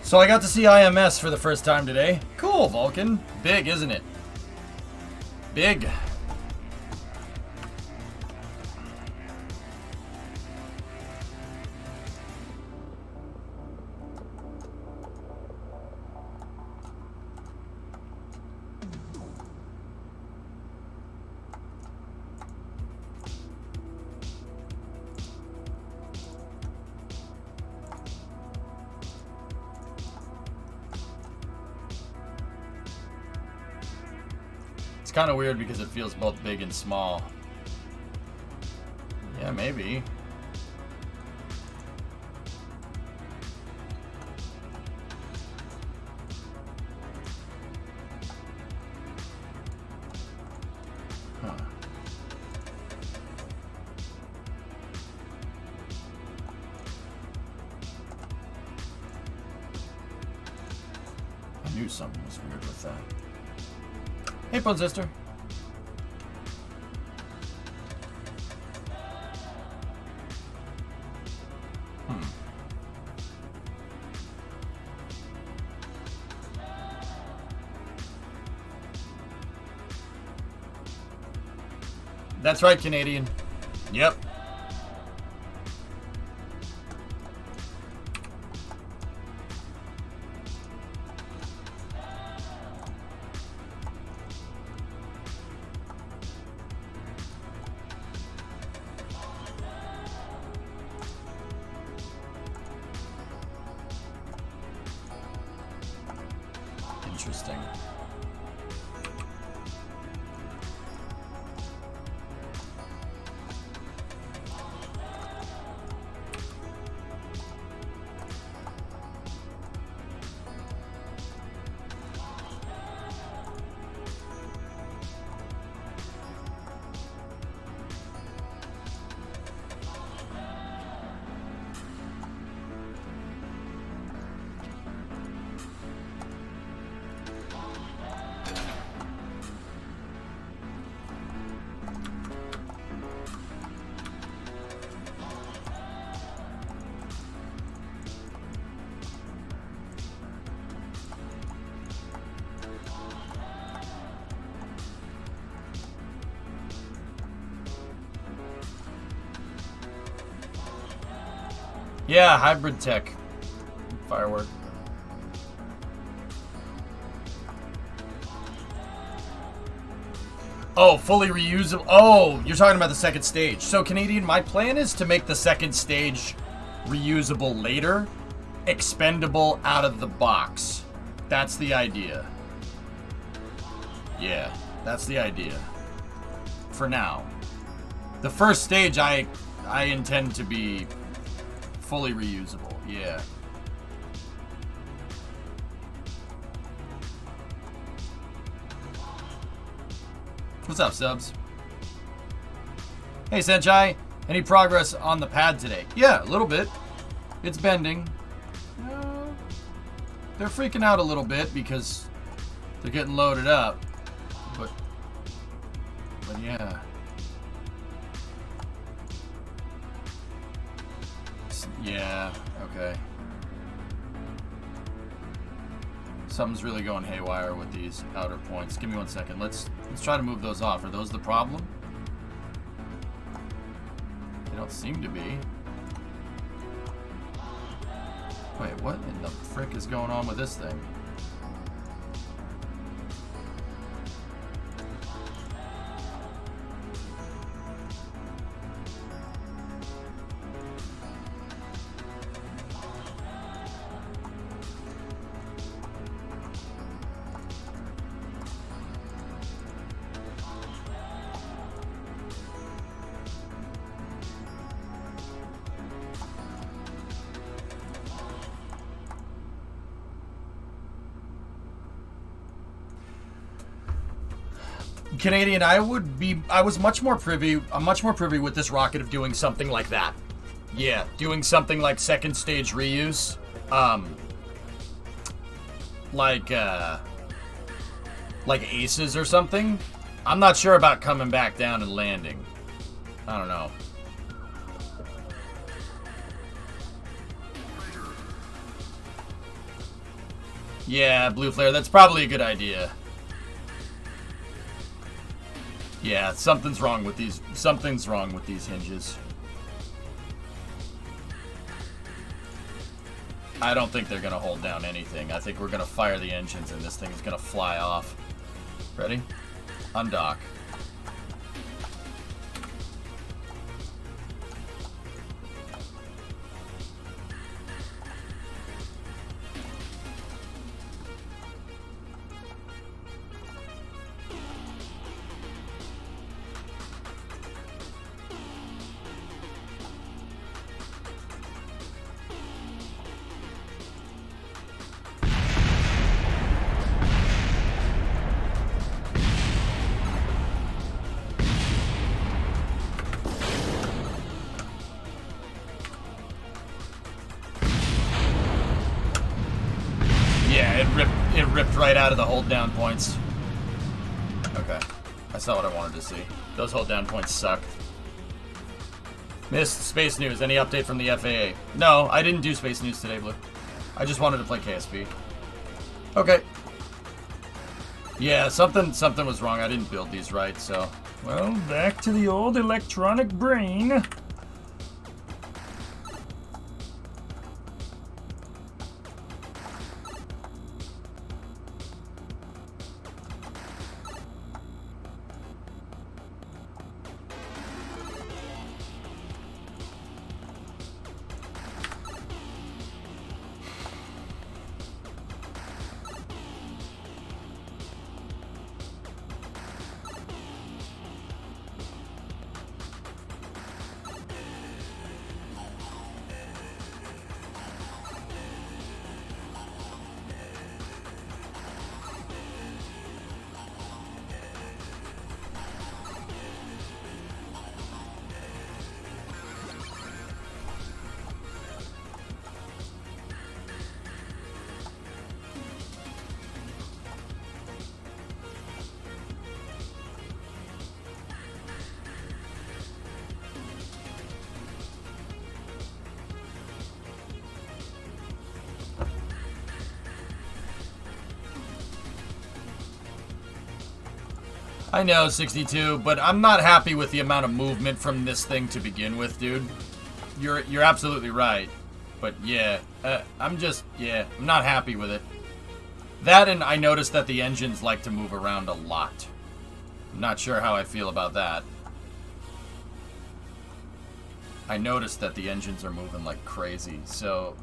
So I got to see IMS for the first time today. Cool, Vulcan. Big, isn't it? Big. Kind of weird because it feels both big and small. Yeah, maybe. Huh. I knew something was weird with that. Hey, Bone Sister. That's right, Canadian. Yep. Interesting. Yeah, hybrid tech. Firework. Oh, fully reusable. Oh, you're talking about the second stage. So, Canadian, my plan is to make the second stage reusable later, expendable out of the box. That's the idea. Yeah, that's the idea. For now. The first stage I intend to be fully reusable, yeah. What's up, subs? Hey, Senchai. Any progress on the pad today? Yeah, a little bit. It's bending. They're freaking out a little bit because they're getting loaded up. But yeah. Yeah, okay. Something's really going haywire with these outer points. Give me 1 second. Let's try to move those off. Are those the problem? They don't seem to be. Wait, what in the frick is going on with this thing? Canadian, I was much more privy. I'm much more privy with this rocket of doing something like that. Yeah, doing something like second stage reuse. Like aces or something. I'm not sure about coming back down and landing. I don't know. Yeah, Blue Flare, that's probably a good idea. Yeah, something's wrong with these hinges. I don't think they're gonna hold down anything. I think we're gonna fire the engines and this thing is gonna fly off. Ready? Undock. It ripped right out of the hold down points. Okay. I saw what I wanted to see. Those hold down points sucked. Missed Space News. Any update from the FAA? No, I didn't do Space News today, Blue. I just wanted to play KSP. Okay. Yeah, something was wrong. I didn't build these right, so... Well, back to the old electronic brain. I know, 62, but I'm not happy with the amount of movement from this thing to begin with, dude. You're absolutely right. But yeah, I'm not happy with it. That, and I noticed that the engines like to move around a lot. I'm not sure how I feel about that. I noticed that the engines are moving like crazy, so...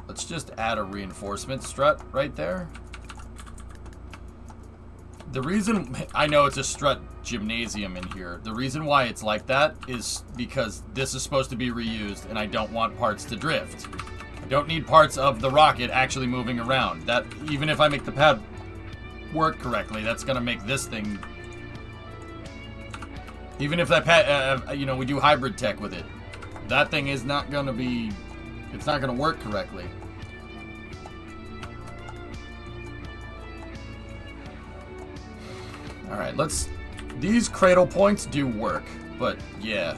Let's just add a reinforcement strut right there. The reason, I know it's a strut gymnasium in here. The reason why it's like that is because this is supposed to be reused and I don't want parts to drift. I don't need parts of the rocket actually moving around. That, even if I make the pad work correctly, that's gonna make this thing... Even if that pad, we do hybrid tech with it, that thing is not gonna be... It's not gonna work correctly. Alright, these cradle points do work, but yeah.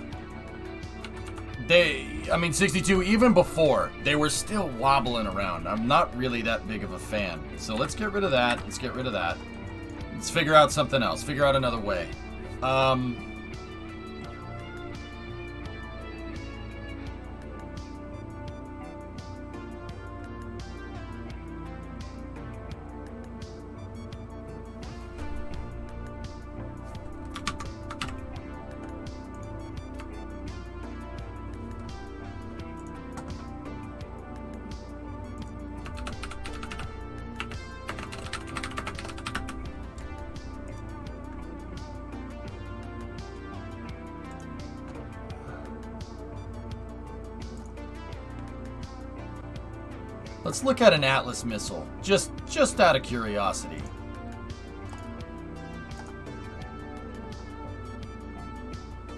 62, even before, they were still wobbling around. I'm not really that big of a fan. So let's get rid of that. Let's figure out something else. Figure out another way. Let's look at an Atlas missile, just out of curiosity.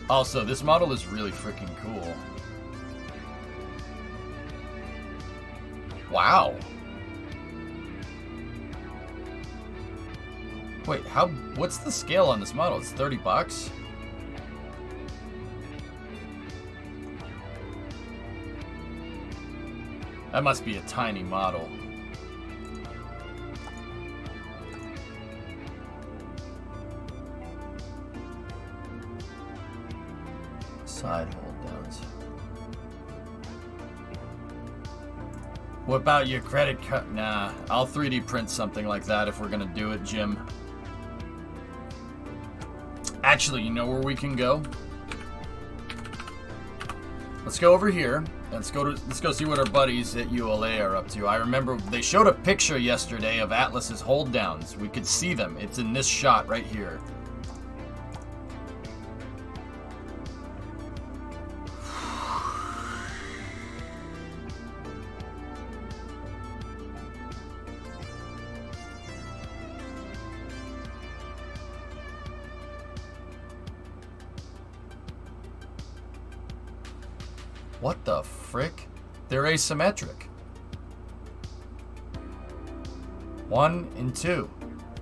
Also, this model is really freaking cool. Wow. Wait, what's the scale on this model? It's 30 bucks? That must be a tiny model. Side hold downs. What about your credit card? Nah, I'll 3D print something like that if we're gonna do it, Jim. Actually, you know where we can go? Let's go over here. Let's go see what our buddies at ULA are up to. I remember they showed a picture yesterday of Atlas's hold downs. We could see them. It's in this shot right here. What the frick? They're asymmetric. 1 and 2.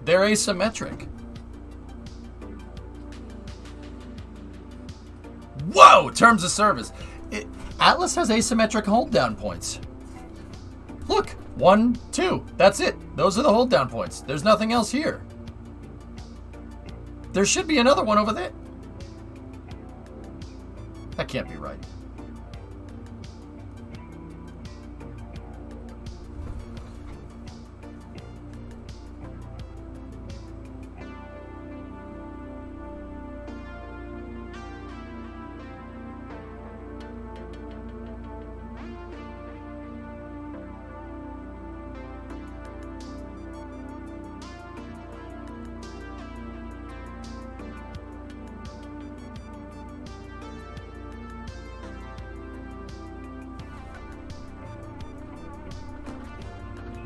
They're asymmetric. Whoa! Terms of service. Atlas has asymmetric hold down points. Look, 1, 2. That's it. Those are the hold down points. There's nothing else here. There should be another one over there. That can't be right.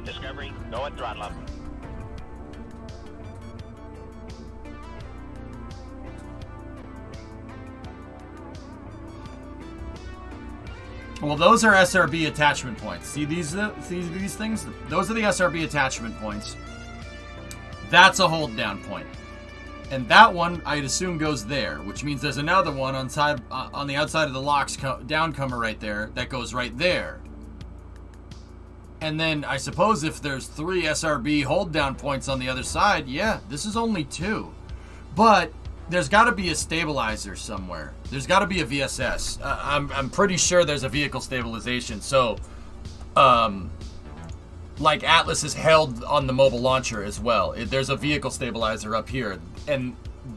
Discovery, go at throttle up. Well, those are SRB attachment points. See these things? Those are the SRB attachment points. That's a hold down point. And that one, I'd assume, goes there, which means there's another one on the outside of the LOX downcomer right there that goes right there. And then I suppose if there's 3 SRB hold down points on the other side, yeah, this is only 2. But there's got to be a stabilizer somewhere. There's got to be a VSS. I'm pretty sure there's a vehicle stabilization. So, like Atlas is held on the mobile launcher as well. There's a vehicle stabilizer up here, and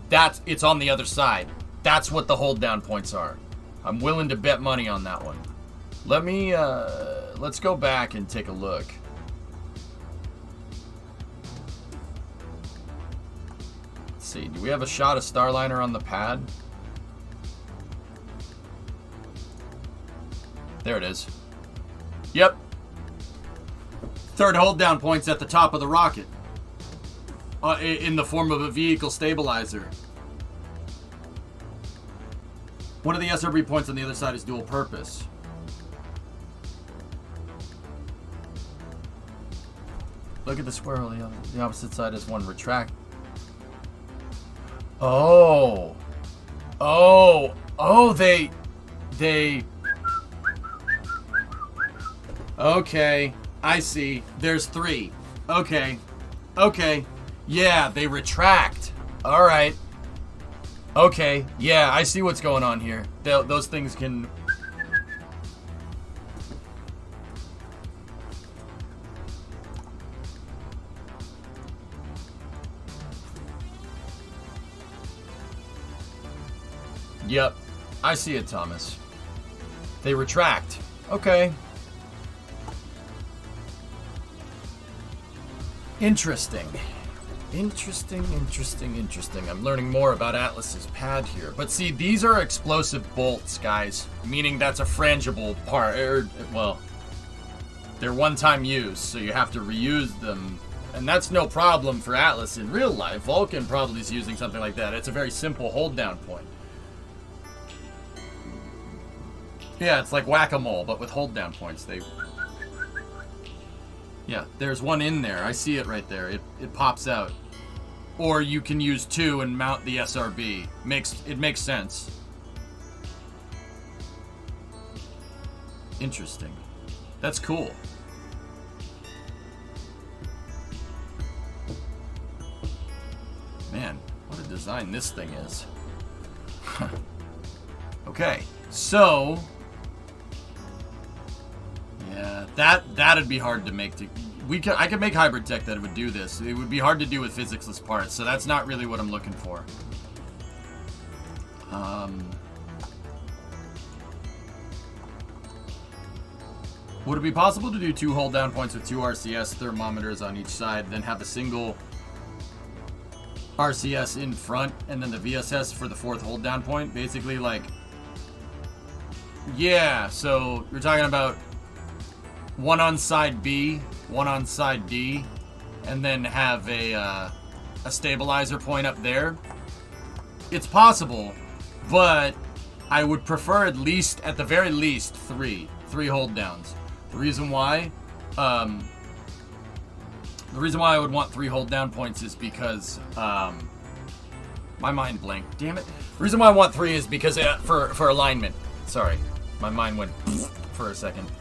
it's on the other side. That's what the hold down points are. I'm willing to bet money on that one. Let's go back and take a look. Let's see, do we have a shot of Starliner on the pad? There it is. Yep. 3rd hold down points at the top of the rocket. In the form of a vehicle stabilizer. One of the SRB points on the other side is dual purpose. Look at the squirrel. The opposite side is one retract. Oh. They. Okay, I see. There's 3. Okay. Yeah, they retract. All right. Okay, yeah, I see what's going on here. Those things can... Yep, I see it, Thomas. They retract. Okay. Interesting. I'm learning more about Atlas's pad here. But see, these are explosive bolts, guys. Meaning that's a frangible part. Well, They're one-time use, so you have to reuse them. And that's no problem for Atlas in real life. Vulcan probably is using something like that. It's a very simple hold-down point. Yeah, it's like whack-a-mole, but with hold-down points. Yeah, there's one in there. I see it right there. It pops out. Or you can use 2 and mount the SRB. It makes sense. Interesting. That's cool. Man, what a design this thing is. Okay, so yeah, that'd be hard to make. I could make hybrid tech that would do this. It would be hard to do with physicsless parts, so that's not really what I'm looking for. Would it be possible to do 2 hold down points with 2 RCS thermometers on each side, then have a single RCS in front and then the VSS for the 4th hold down point? Basically, like, yeah, so you're talking about 1 on side B, 1 on side D, and then have a stabilizer point up there. It's possible, but I would prefer at the very least, 3 hold downs. The reason why I would want 3 hold down points is because my mind blanked. Damn it! The reason why I want 3 is because for alignment. Sorry, my mind went for a second.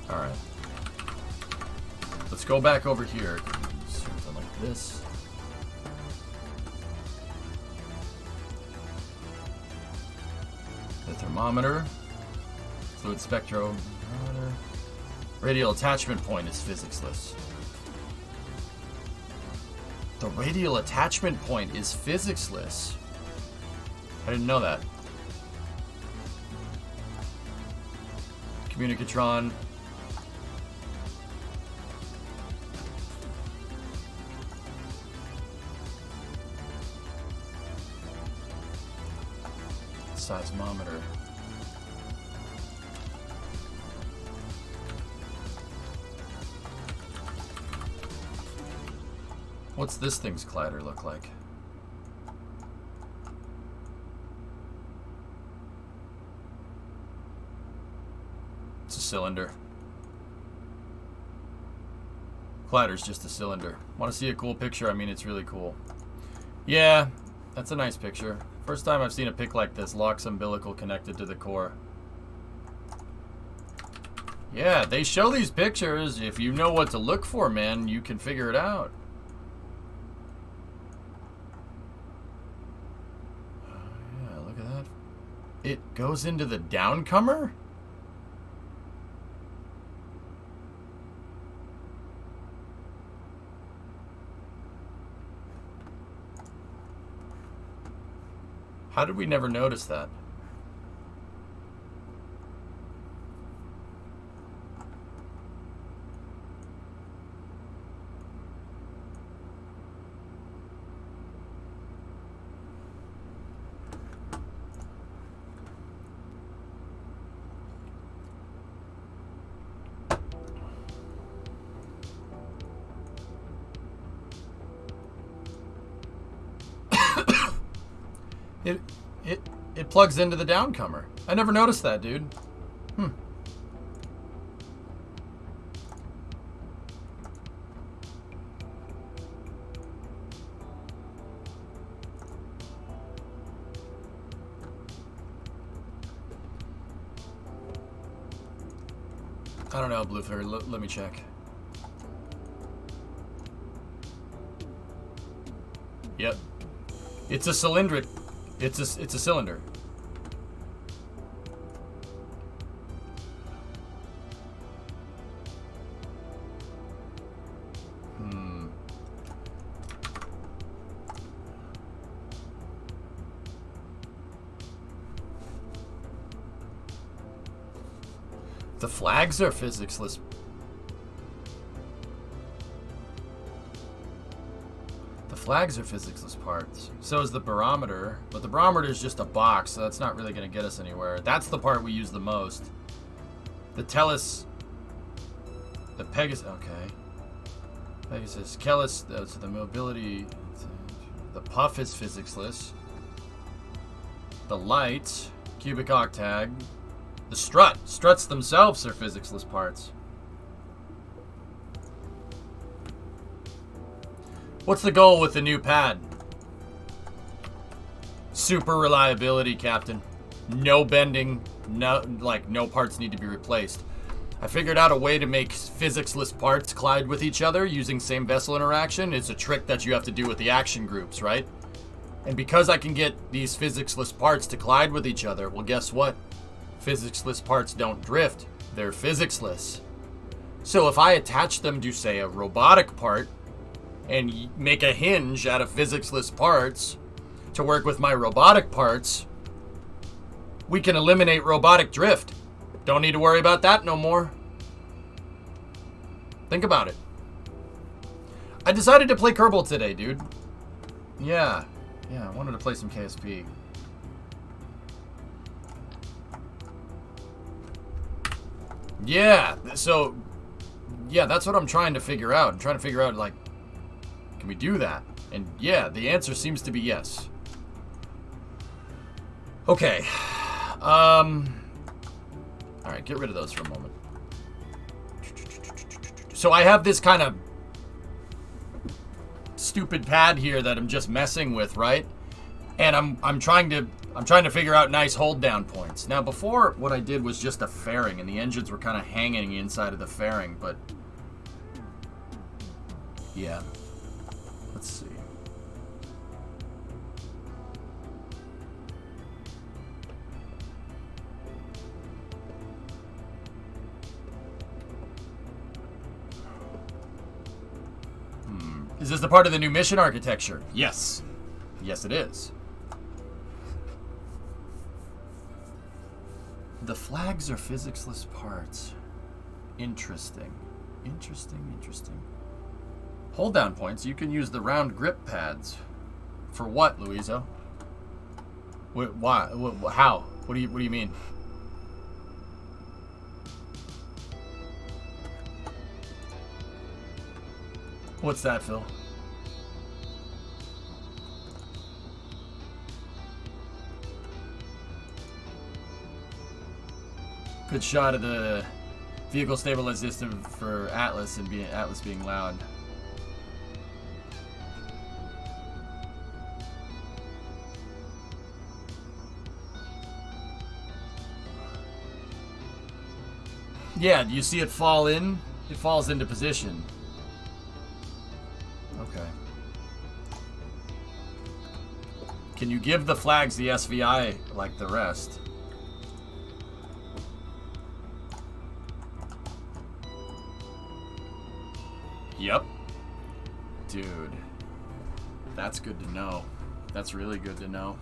All right, let's go back over here. Something like this. The thermometer, fluid spectrometer, radial attachment point is physicsless. The radial attachment point is physicsless. I didn't know that. Communicatron. Seismometer. What's this thing's collider look like? It's a cylinder. Collider's just a cylinder. Want to see a cool picture? I mean, it's really cool. Yeah, that's a nice picture. First time I've seen a pic like this. LOX umbilical connected to the core. Yeah, they show these pictures. If you know what to look for, man, you can figure it out. Yeah, look at that. It goes into the downcomer? How did we never notice that? It plugs into the downcomer. I never noticed that, dude. I don't know, Blue Fairy. Let me check. Yep. It's a cylindric. It's a cylinder. The flags are physicsless. The The flags are physics-less parts. So is the barometer. But the barometer is just a box, so that's not really going to get us anywhere. That's the part we use the most. The Tellus... The Pegasus... Okay. Pegasus. Kellis... So the mobility... The puff is physics-less. The light... Cubic octag. The strut. Struts themselves are physics-less parts. What's the goal with the new pad? Super reliability, Captain. No bending. No parts need to be replaced. I figured out a way to make physics-less parts collide with each other using same vessel interaction. It's a trick that you have to do with the action groups, right? And because I can get these physics-less parts to collide with each other, well, guess what? Physics-less parts don't drift. They're physics-less. So if I attach them to, say, a robotic part, and make a hinge out of physics-less parts to work with my robotic parts, we can eliminate robotic drift. Don't need to worry about that no more. Think about it. I decided to play Kerbal today, dude. Yeah, I wanted to play some KSP. Yeah, so, yeah, that's what I'm trying to figure out. I'm trying to figure out, like, can we do that? And yeah, the answer seems to be yes. Okay. Alright, get rid of those for a moment. So I have this kind of stupid pad here that I'm just messing with, right? And I'm trying to figure out nice hold down points. Now before, what I did was just a fairing, and the engines were kind of hanging inside of the fairing, but yeah. Let's see. Is this the part of the new mission architecture? Yes. Yes, it is. The flags are physics-less parts. Interesting. Interesting. Hold down points. You can use the round grip pads. For what, Luizo? Why? How? What do you mean? What's that, Phil? Good shot of the vehicle stabilization system for Atlas and Atlas being loud. Yeah, do you see it fall in? It falls into position. Okay. Can you give the flags the SVI like the rest? Yep. Dude. That's good to know. That's really good to know.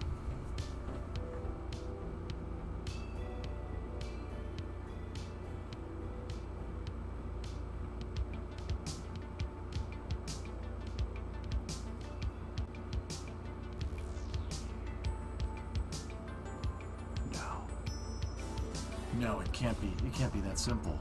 No, it can't be. It can't be that simple.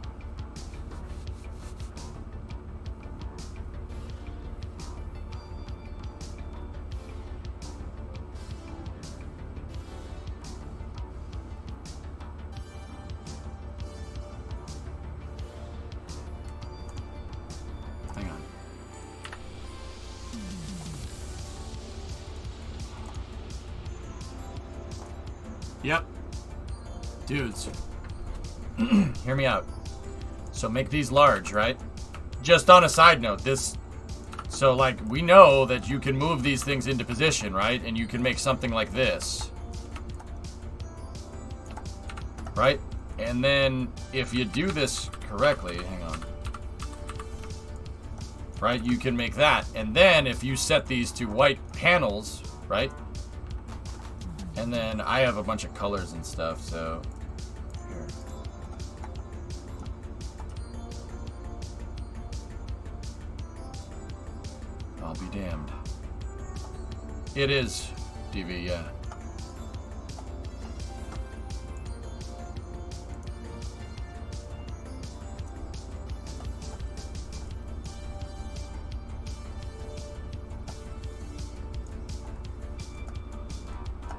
Hang on. Yep. Dudes. Hear me out. So make these large, right? Just on a side note, so like we know that you can move these things into position, right? And you can make something like this. Right? And then if you do this correctly, hang on. Right? You can make that. And then if you set these to white panels, right? And then I have a bunch of colors and stuff, so here. I'll be damned. It is, DV, yeah.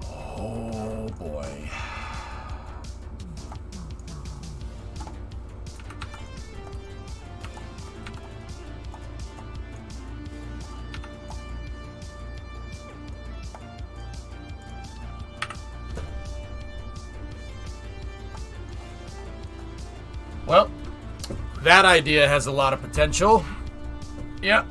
Oh boy. Well, that idea has a lot of potential. Yep.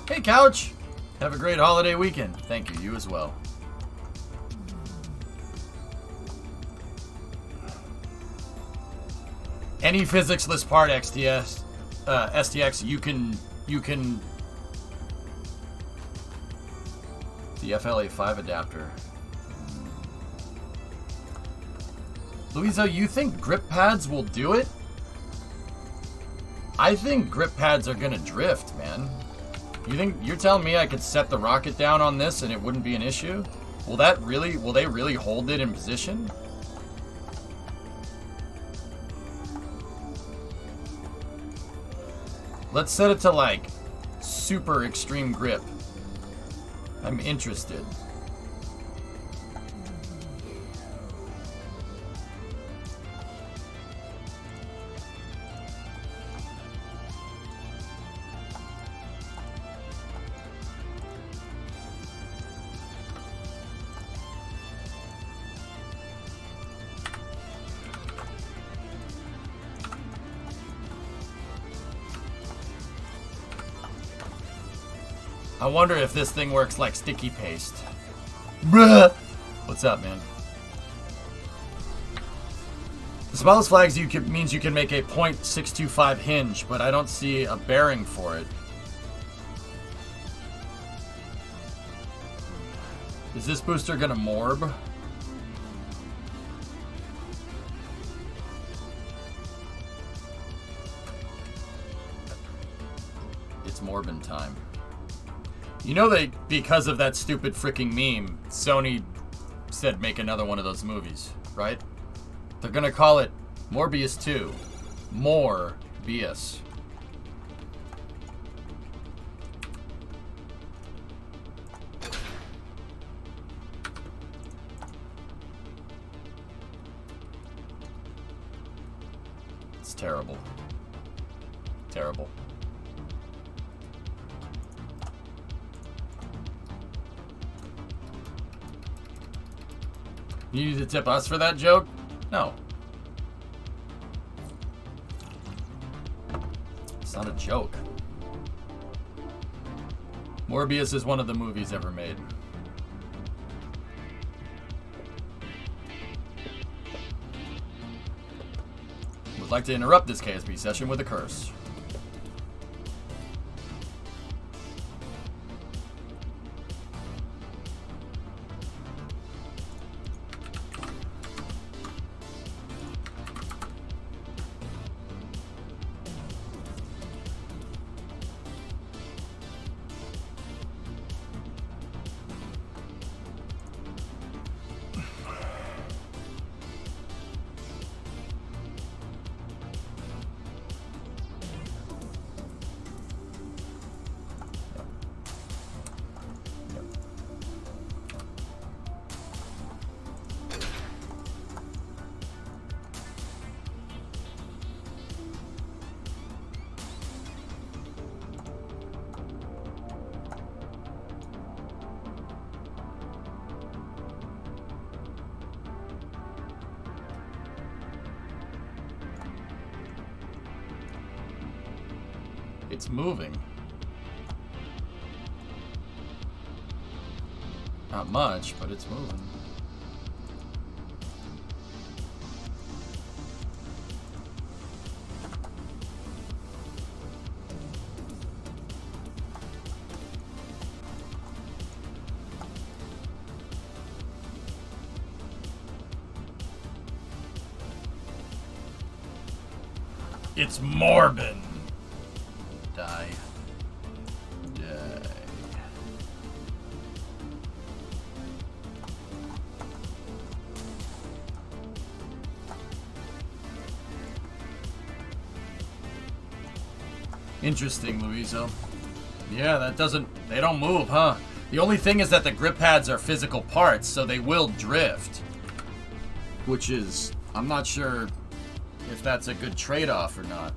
Hey, Couch. Have a great holiday weekend. Thank you. You as well. Any physics-less part STX, you can the FLA5 adapter. Louisa, you think grip pads will do it? I think grip pads are gonna drift, man. You're telling me I could set the rocket down on this and it wouldn't be an issue? Will they really hold it in position? Let's set it to like super extreme grip. I'm interested. I wonder if this thing works like sticky paste. Bruh! What's up, man? The smallest flags means you can make a .625 hinge, but I don't see a bearing for it. Is this booster gonna morb? It's morbin time. You know because of that stupid freaking meme, Sony said make another one of those movies, right? They're gonna call it Morbius 2. More BS. It's terrible. Terrible. You need to tip us for that joke? No. It's not a joke. Morbius is one of the movies ever made. Would like to interrupt this KSP session with a curse. It's moving. Not much, but it's moving. It's Morbin. Die. Interesting, Luizo. Yeah, that doesn't... They don't move, huh? The only thing is that the grip pads are physical parts, so they will drift. Which is... I'm not sure if that's a good trade-off or not.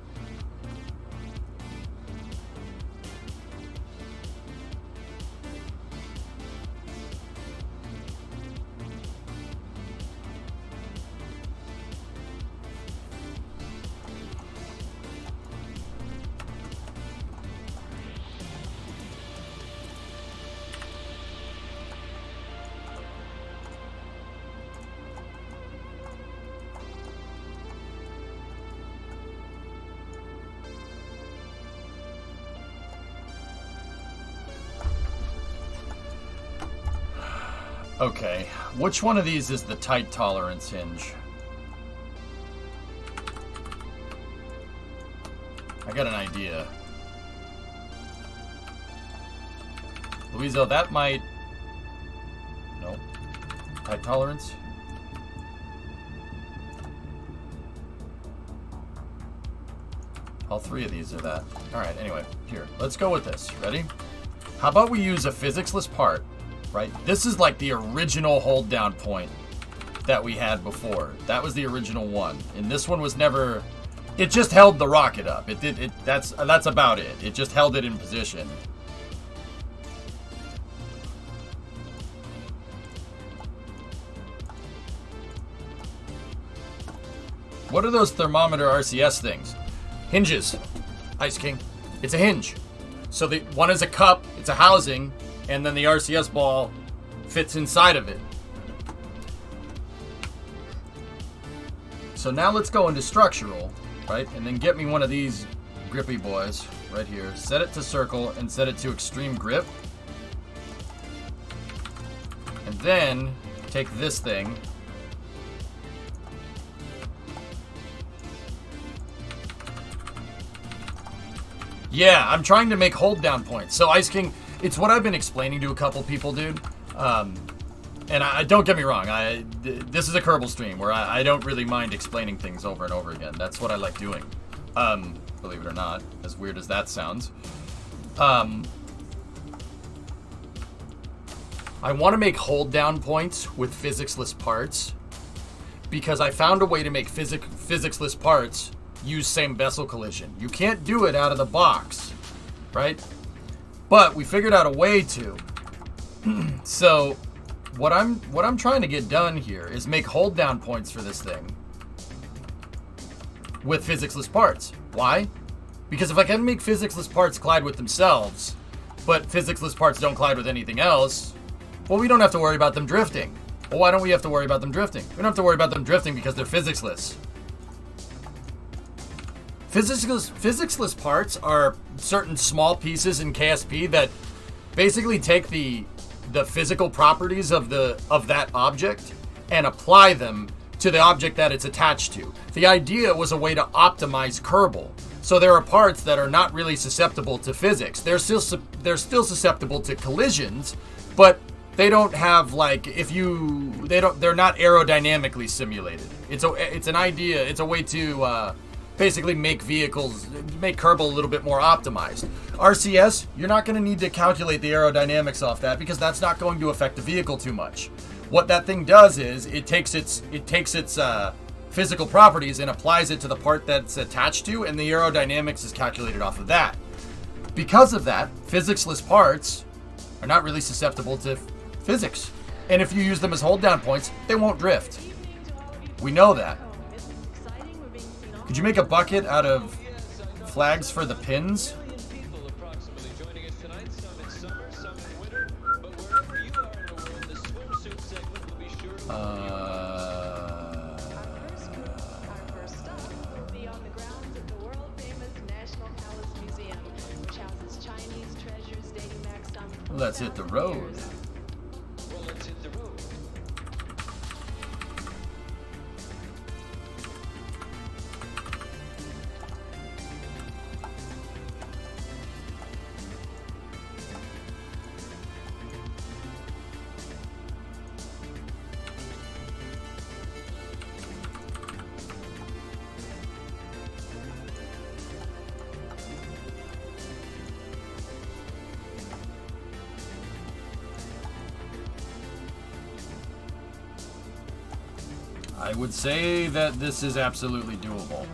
Okay, which one of these is the tight tolerance hinge? I got an idea. Luizo, that might... No. Tight tolerance? All three of these are that. Alright, anyway, here. Let's go with this. Ready? How about we use a physics-less part? Right? This is like the original hold down point that we had before. That was the original one. And this one was never... It just held the rocket up. That's about it. It just held it in position. What are those thermometer RCS things? Hinges. Ice King. It's a hinge. So the one is a cup, it's a housing, and then the RCS ball fits inside of it. So now let's go into structural, right? And then get me one of these grippy boys right here. Set it to circle and set it to extreme grip. And then take this thing. Yeah, I'm trying to make hold down points. So Ice King, it's what I've been explaining to a couple people, dude. And I don't get me wrong. This is a Kerbal stream where I don't really mind explaining things over and over again. That's what I like doing. Believe it or not, as weird as that sounds. I want to make hold down points with physics-less parts because I found a way to make physics-less parts use same vessel collision. You can't do it out of the box, right? But we figured out a way to. So what I'm trying to get done here is make hold down points for this thing with physics-less parts. Why? Because if I can make physics-less parts collide with themselves, but physics-less parts don't collide with anything else, well, we don't have to worry about them drifting. Well, why don't we have to worry about them drifting? We don't have to worry about them drifting because they're physics-less. Physics-less parts are certain small pieces in KSP that basically take the physical properties of that object and apply them to the object that it's attached to. The idea was a way to optimize Kerbal. So there are parts that are not really susceptible to physics. They're still susceptible to collisions, but they don't have they're not aerodynamically simulated. It's an idea. It's a way to basically make Kerbal a little bit more optimized. RCS, you're not going to need to calculate the aerodynamics off that because that's not going to affect the vehicle too much. What that thing does is it takes its physical properties and applies it to the part that's attached to, and the aerodynamics is calculated off of that. Because of that, physics-less parts are not really susceptible to physics. And if you use them as hold down points, they won't drift. We know that. Could you make a bucket out of flags for the pins? Our first stop will be on the grounds of the world-famous National Palace Museum, which houses Chinese treasures dating back some 4,000 Let's hit the road. years. Well, let's hit the road. I would say that this is absolutely doable.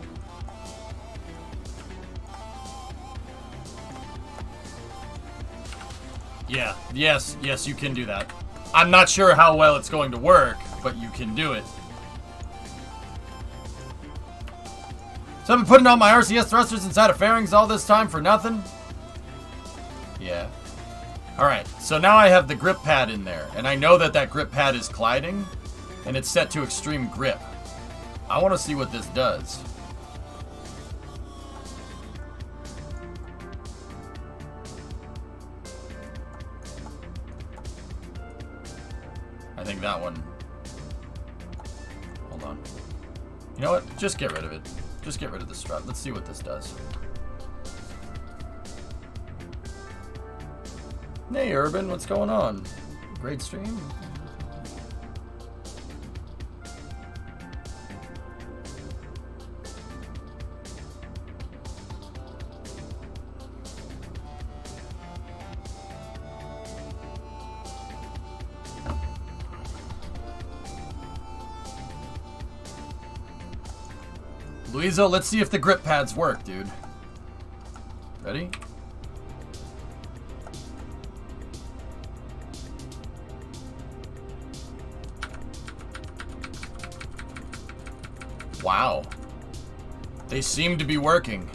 Yeah, yes, you can do that. I'm not sure how well it's going to work, but you can do it. So I've been putting all my RCS thrusters inside of fairings all this time for nothing? Yeah. Alright, so now I have the grip pad in there, and I know that that grip pad is gliding, and it's set to extreme grip. I want to see what this does. I think that one. Hold on. You know what? Just get rid of it. Just get rid of the strut. Let's see what this does. Hey, Urban, what's going on? Great stream. Louisa, let's see if the grip pads work, dude. Ready? Wow. They seem to be working.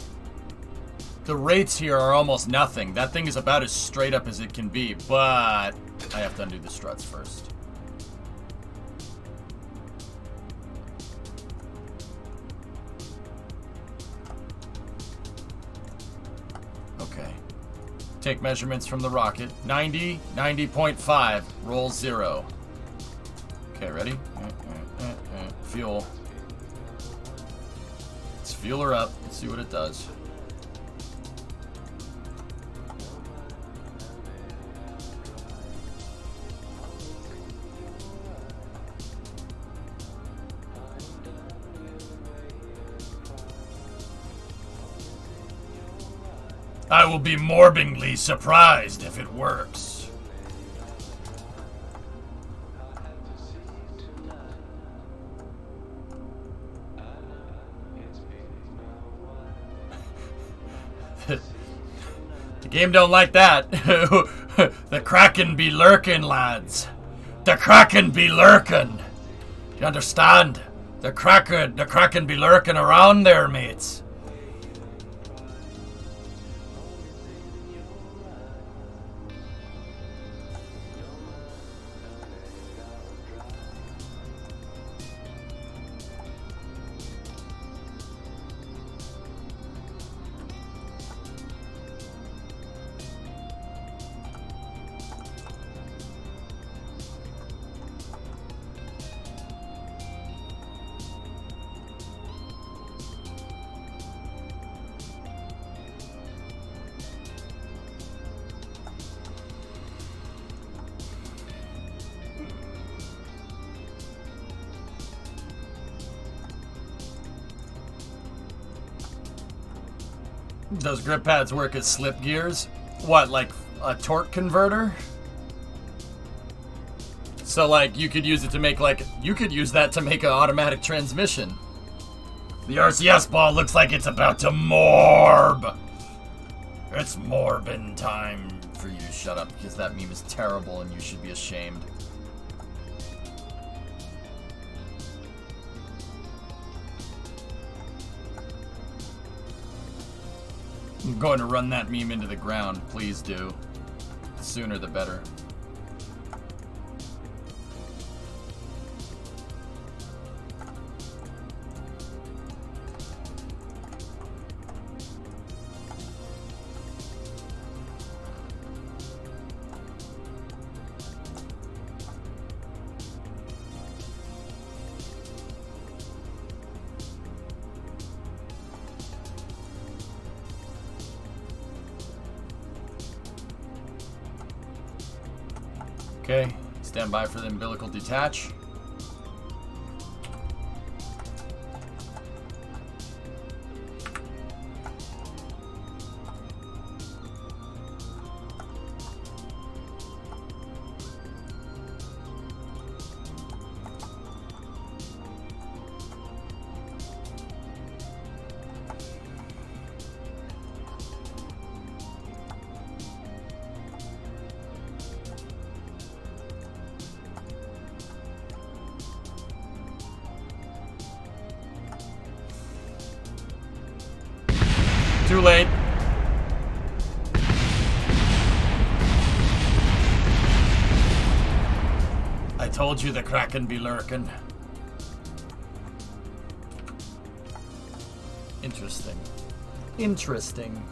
The rates here are almost nothing. That thing is about as straight up as it can be, but I have to undo the struts first. Okay. Take measurements from the rocket. 90, 90.5, roll 0. Okay, ready? Fuel. Let's fuel her up. Let's see what it does. I will be morbidly surprised if it works. The game don't like that. The Kraken be lurking, lads. The Kraken be lurking. You understand? The Kraken be lurking around there, mates. Does grip pads work as slip gears? What, like a torque converter? So like you could use it to make you could use that to make an automatic transmission. The RCS ball looks like it's about to morb. It's morbin time for you to shut up because that meme is terrible and you should be ashamed. I'm going to run that meme into the ground. Please do. The sooner the better. Okay, stand by for the umbilical detach. Too late. I told you the Kraken be lurking. Interesting. Interesting.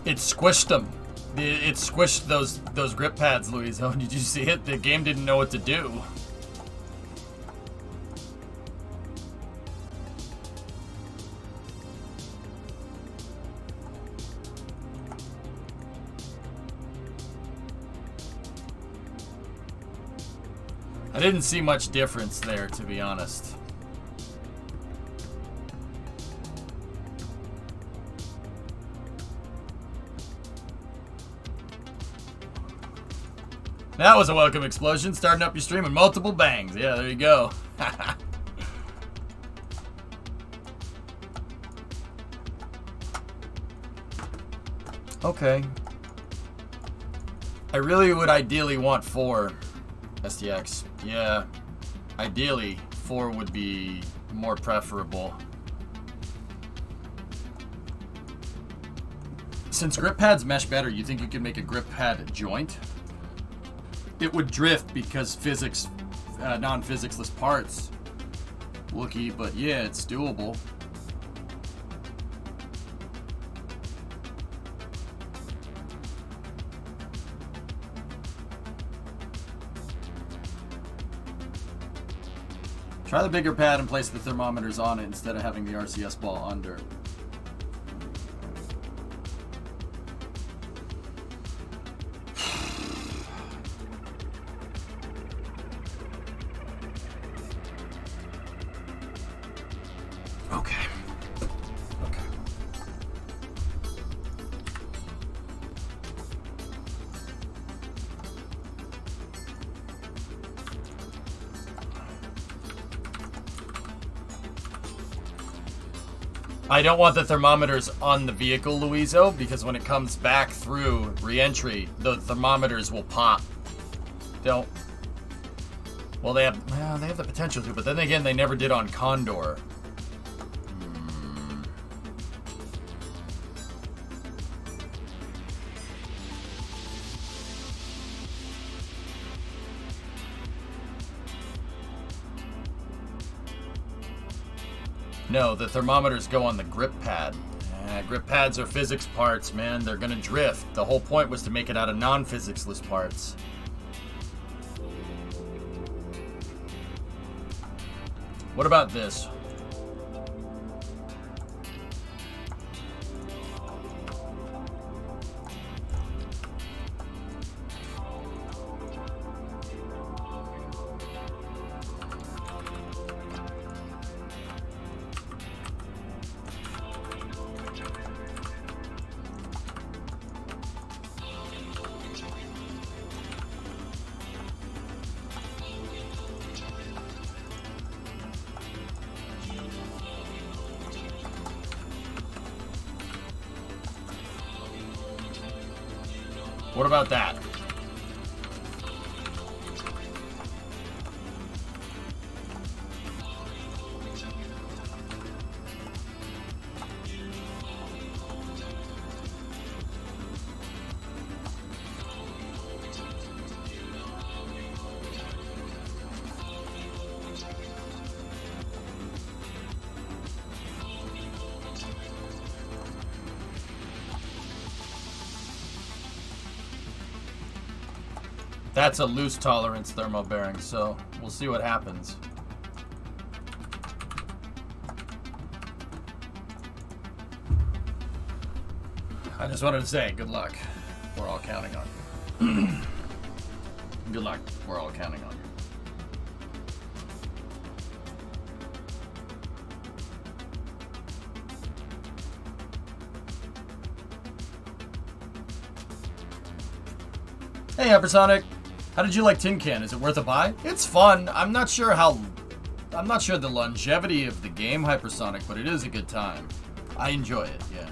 It squished them. It squished those grip pads, Luis. Oh, did you see it? The game didn't know what to do. I didn't see much difference there, to be honest. That was a welcome explosion, starting up your stream with multiple bangs. Yeah, there you go. Okay. I really would ideally want 4 STX. Yeah. Ideally, 4 would be more preferable. Since grip pads mesh better, you think you could make a grip pad joint? It would drift because physics, non-physicsless parts. Wookie, but yeah, it's doable. Try the bigger pad and place the thermometers on it instead of having the RCS ball under. I don't want the thermometers on the vehicle, Luizo, because when it comes back through re-entry, the thermometers will pop. Don't. Well, they have the potential to, but then again, they never did on Condor. No, the thermometers go on the grip pad. Grip pads are physics parts, man. They're gonna drift. The whole point was to make it out of non-physicsless parts. What about this? What about that? That's a loose tolerance thermal bearing, so we'll see what happens. I just wanted to say, good luck. We're all counting on you. Good luck. We're all counting on you. Hey, Hypersonic. How did you like Tin Can? Is it worth a buy? It's fun. I'm not sure the longevity of the game, Hypersonic, but it is a good time. I enjoy it, yeah.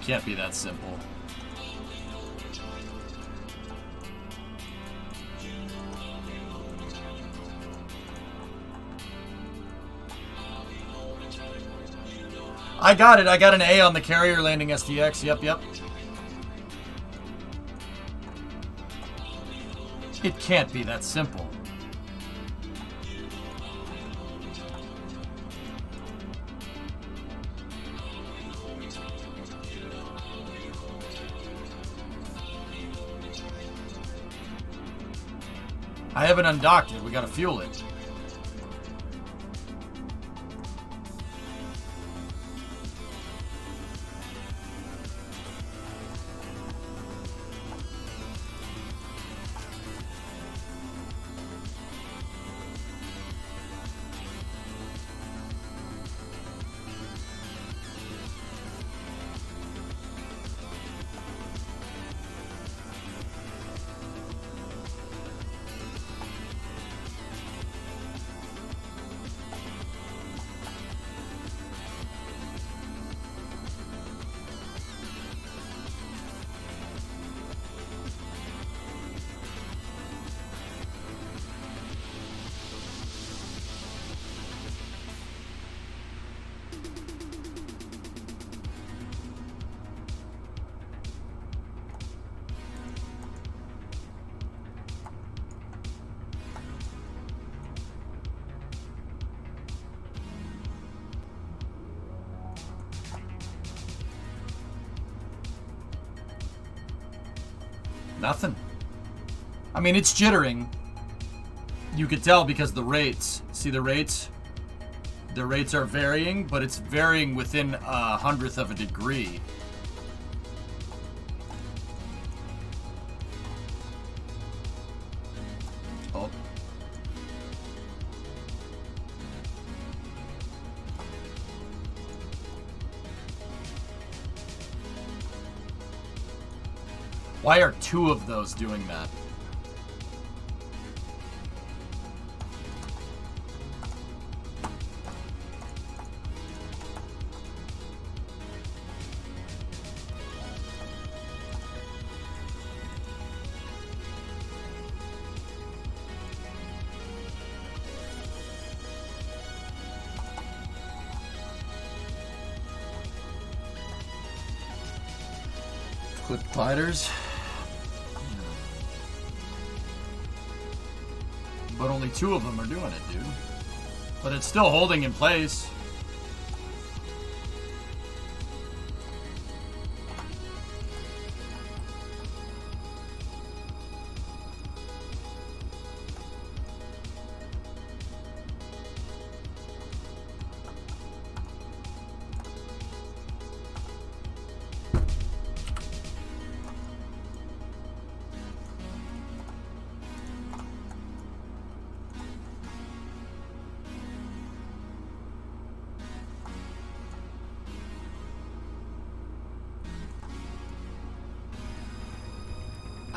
Can't be that simple. I got it. I got an A on the carrier landing SDX. Yep. It can't be that simple. I haven't undocked it. We gotta fuel it. Nothing. I mean, it's jittering. You could tell because the rates. See the rates? The rates are varying, but it's varying within a hundredth of a degree. Oh. Why are two of those doing that? Clip gliders. But only two of them are doing it, dude. But it's still holding in place.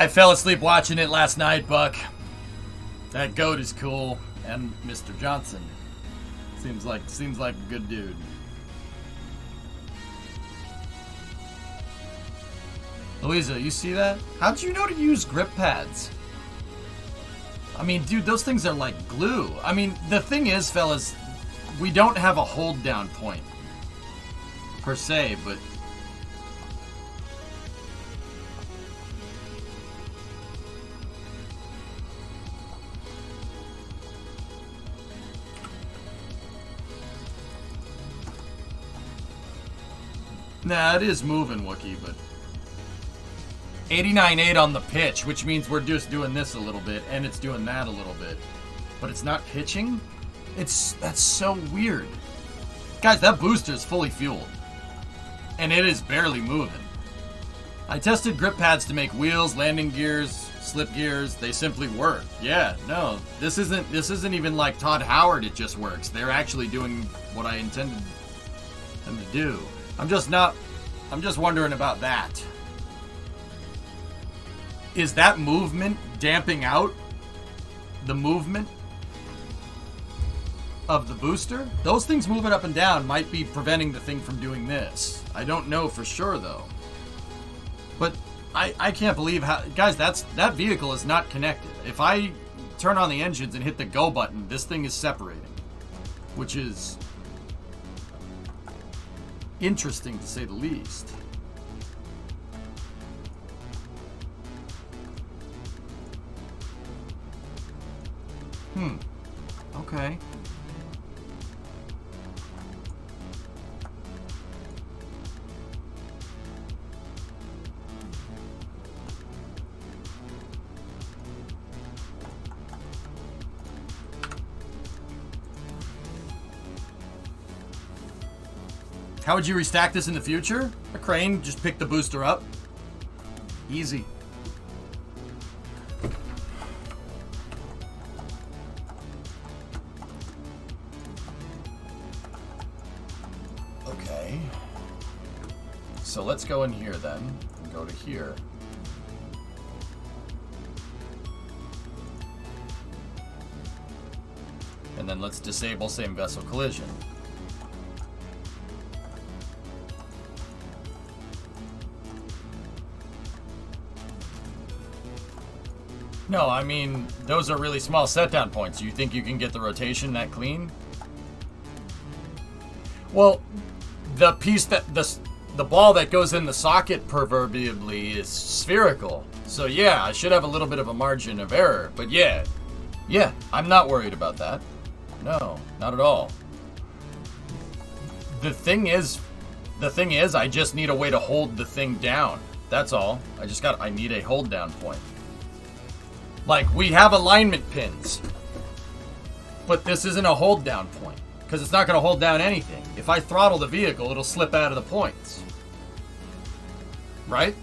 I fell asleep watching it last night, Buck. That goat is cool, and Mr. Johnson seems like a good dude. Louisa, you see that? How'd you know to use grip pads? I mean, dude, those things are like glue. I mean, the thing is, fellas, we don't have a hold down point per se, but Nah, it is moving, Wookie, but 89.8 on the pitch, which means we're just doing this a little bit, and it's doing that a little bit. But it's not pitching? That's so weird. Guys, that booster is fully fueled. And it is barely moving. I tested grip pads to make wheels, landing gears, slip gears. They simply work. Yeah, no. This isn't even like Todd Howard, it just works. They're actually doing what I intended them to do. I'm just wondering about that. Is that movement damping out the movement of the booster? Those things moving up and down might be preventing the thing from doing this. I don't know for sure though. But I can't believe how, guys, that vehicle is not connected. If I turn on the engines and hit the go button, this thing is separating, which is interesting to say the least. Okay. How would you restack this in the future? A crane, just pick the booster up. Easy. Okay. So let's go in here then, and go to here. And then let's disable same vessel collision. No, I mean, those are really small set down points. You think you can get the rotation that clean? Well, the piece that the ball that goes in the socket proverbially is spherical. So yeah, I should have a little bit of a margin of error. But yeah, I'm not worried about that. No, not at all. The thing is, I just need a way to hold the thing down. That's all. I need a hold down point. Like, we have alignment pins, but this isn't a hold down point, because it's not going to hold down anything. If I throttle the vehicle, it'll slip out of the points. Right?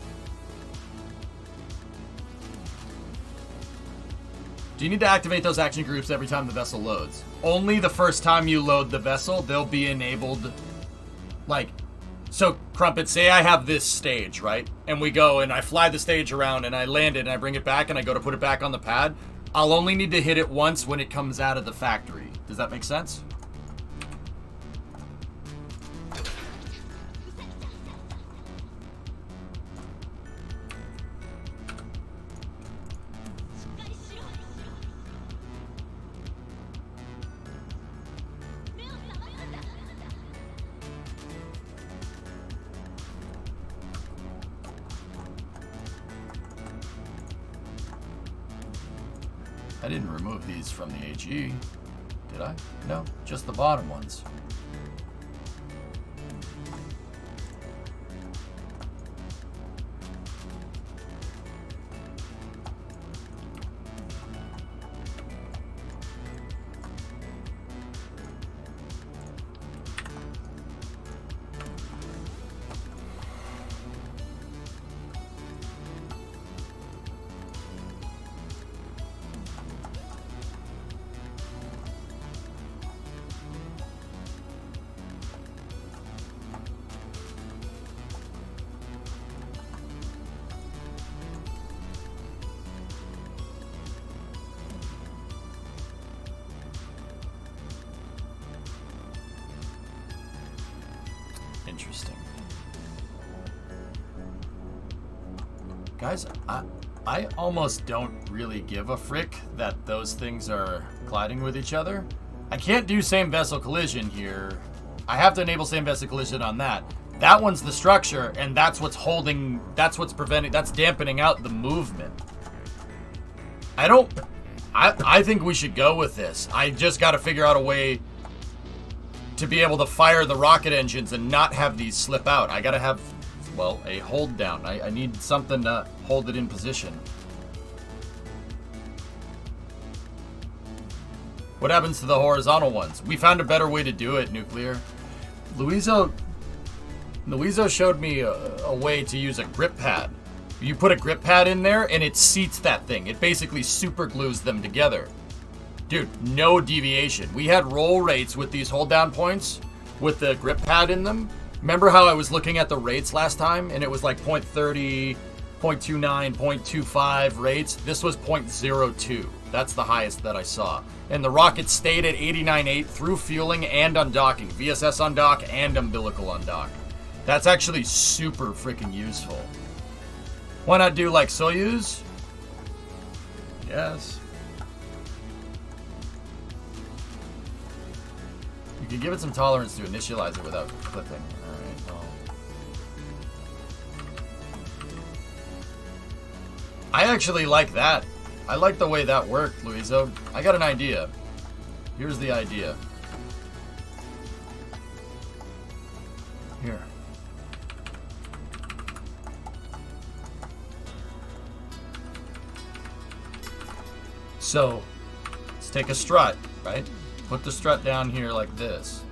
Do you need to activate those action groups every time the vessel loads? Only the first time you load the vessel, they'll be enabled. Like, so, Crumpet, say I have this stage, right? And we go and I fly the stage around and I land it and I bring it back and I go to put it back on the pad. I'll only need to hit it once when it comes out of the factory. Does that make sense? I didn't remove these from the AG, did I? No, just the bottom ones. Interesting. Guys, I almost don't really give a frick that those things are colliding with each other. I can't do same vessel collision here. I have to enable same vessel collision on that. That one's the structure, and that's what's holding, that's what's preventing, that's dampening out the movement. I think we should go with this. I just got to figure out a way to be able to fire the rocket engines and not have these slip out. I gotta have, well, a hold down. I need something to hold it in position. What happens to the horizontal ones? We found a better way to do it, Nuclear. Luizo showed me a way to use a grip pad. You put a grip pad in there and it seats that thing. It basically super glues them together. Dude, no deviation. We had roll rates with these hold down points with the grip pad in them. Remember how I was looking at the rates last time and it was like 0.30, 0.29, 0.25 rates? This was 0.02. That's the highest that I saw. And the rocket stayed at 89.8 through fueling and undocking. VSS undock and umbilical undock. That's actually super freaking useful. Why not do like Soyuz? Yes. You can give it some tolerance to initialize it without clipping. Alright, well. I actually like that. I like the way that worked, Luizo. I got an idea. Here's the idea. Here. So, let's take a strut, right? Put the strut down here like this.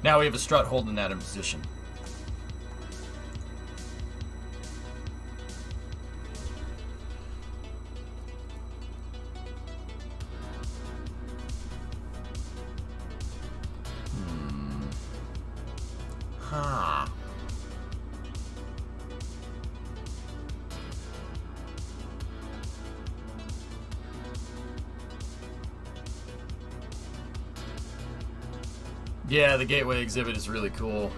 Now we have a strut holding that in position. Huh. Yeah, the gateway exhibit is really cool.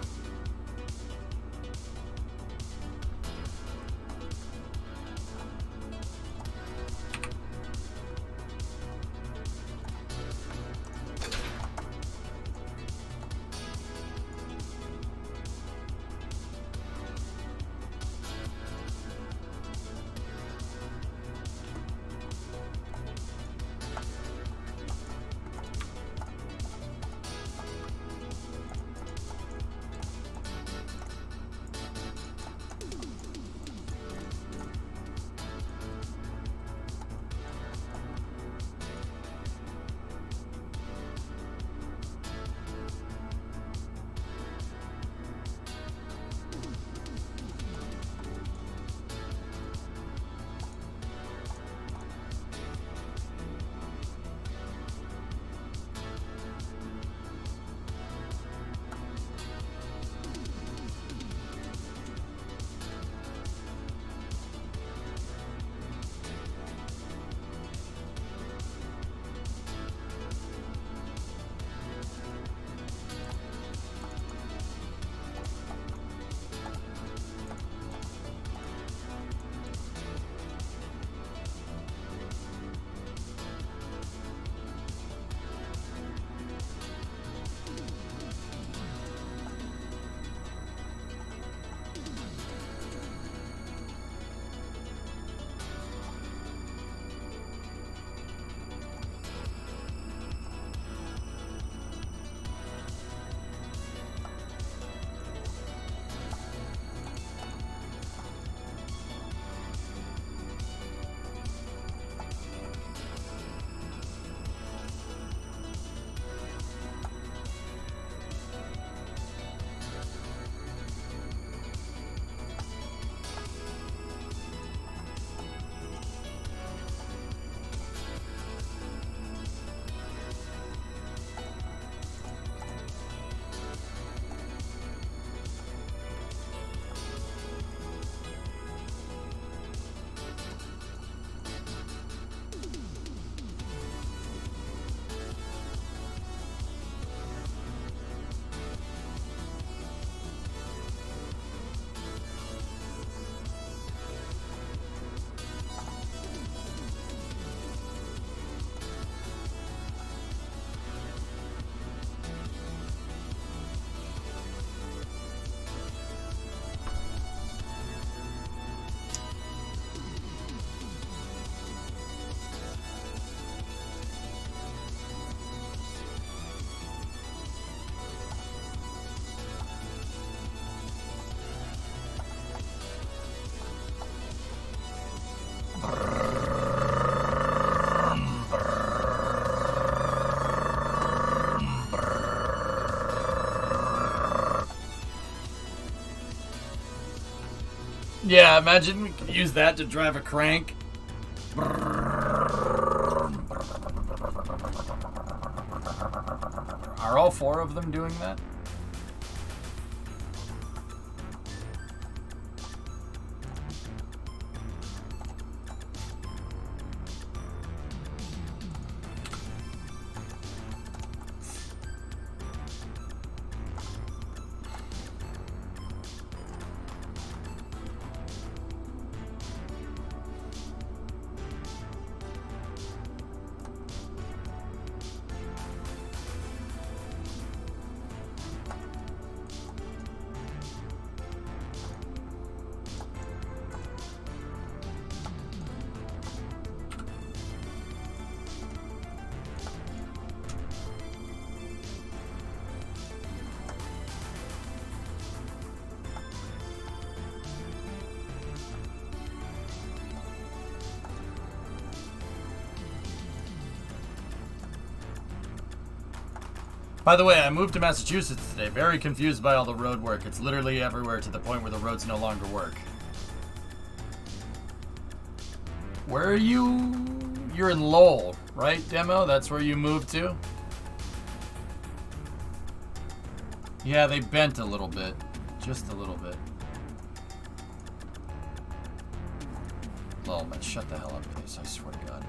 Yeah, imagine we could use that to drive a crank. Are all 4 of them doing that? By the way, I moved to Massachusetts today. Very confused by all the road work. It's literally everywhere to the point where the roads no longer work. Where are you? You're in Lowell, right, Demo? That's where you moved to? Yeah, they bent a little bit. Just a little bit. Lol, man, shut the hell up, please. I swear to God.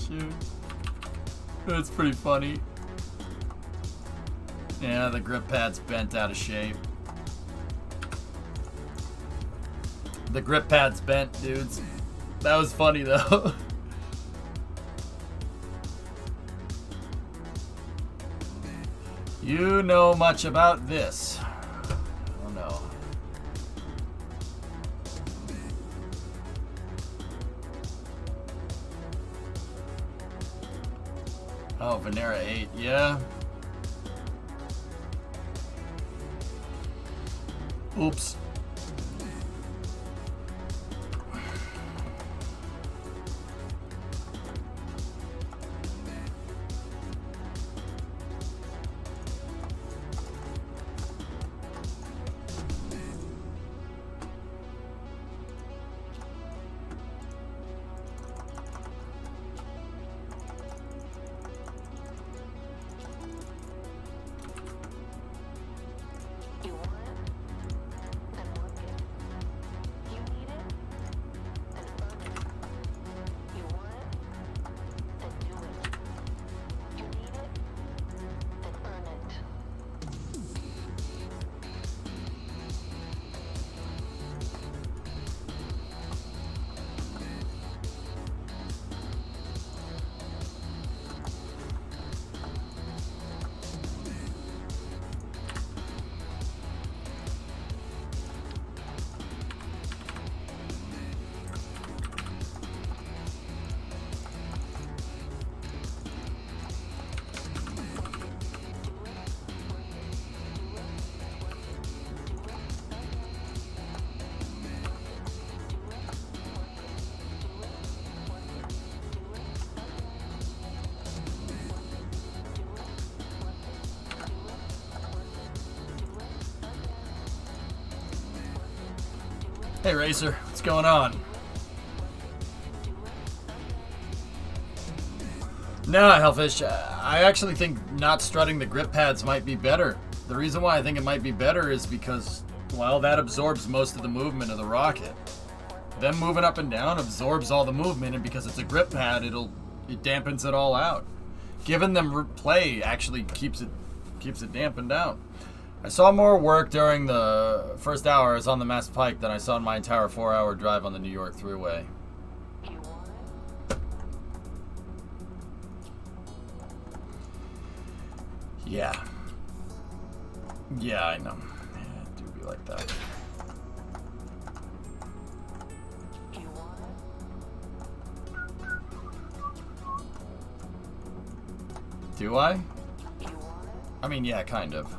Shoot. That's pretty funny. Yeah, the grip pad's bent out of shape. The grip pad's bent, dudes. That was funny, though. You know much about this. Oh, no. Oh, Venera 8, yeah. Oops. Hey, Racer, what's going on? No, Hellfish, I actually think not strutting the grip pads might be better. The reason why I think it might be better is because Well, that absorbs most of the movement of the rocket. Them moving up and down absorbs all the movement, and because it's a grip pad, it dampens it all out. Giving them play actually keeps it dampened down. I saw more work during the first hours on the Mass Pike than I saw in my entire 4-hour drive on the New York Thruway. Yeah. Yeah, I know. Yeah, it do be like that. Do I? I mean, yeah, kind of.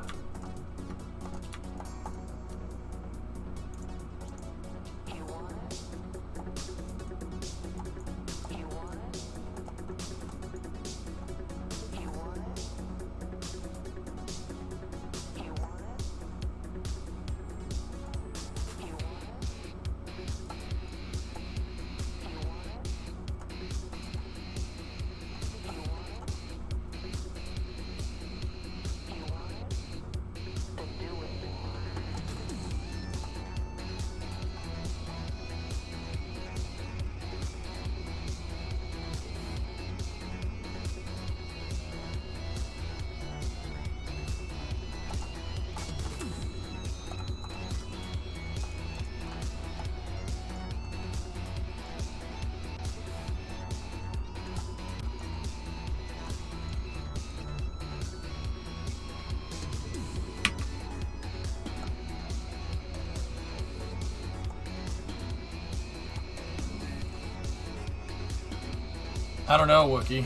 I don't know, Wookie.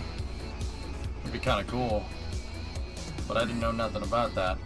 It'd be kind of cool. But I didn't know nothing about that.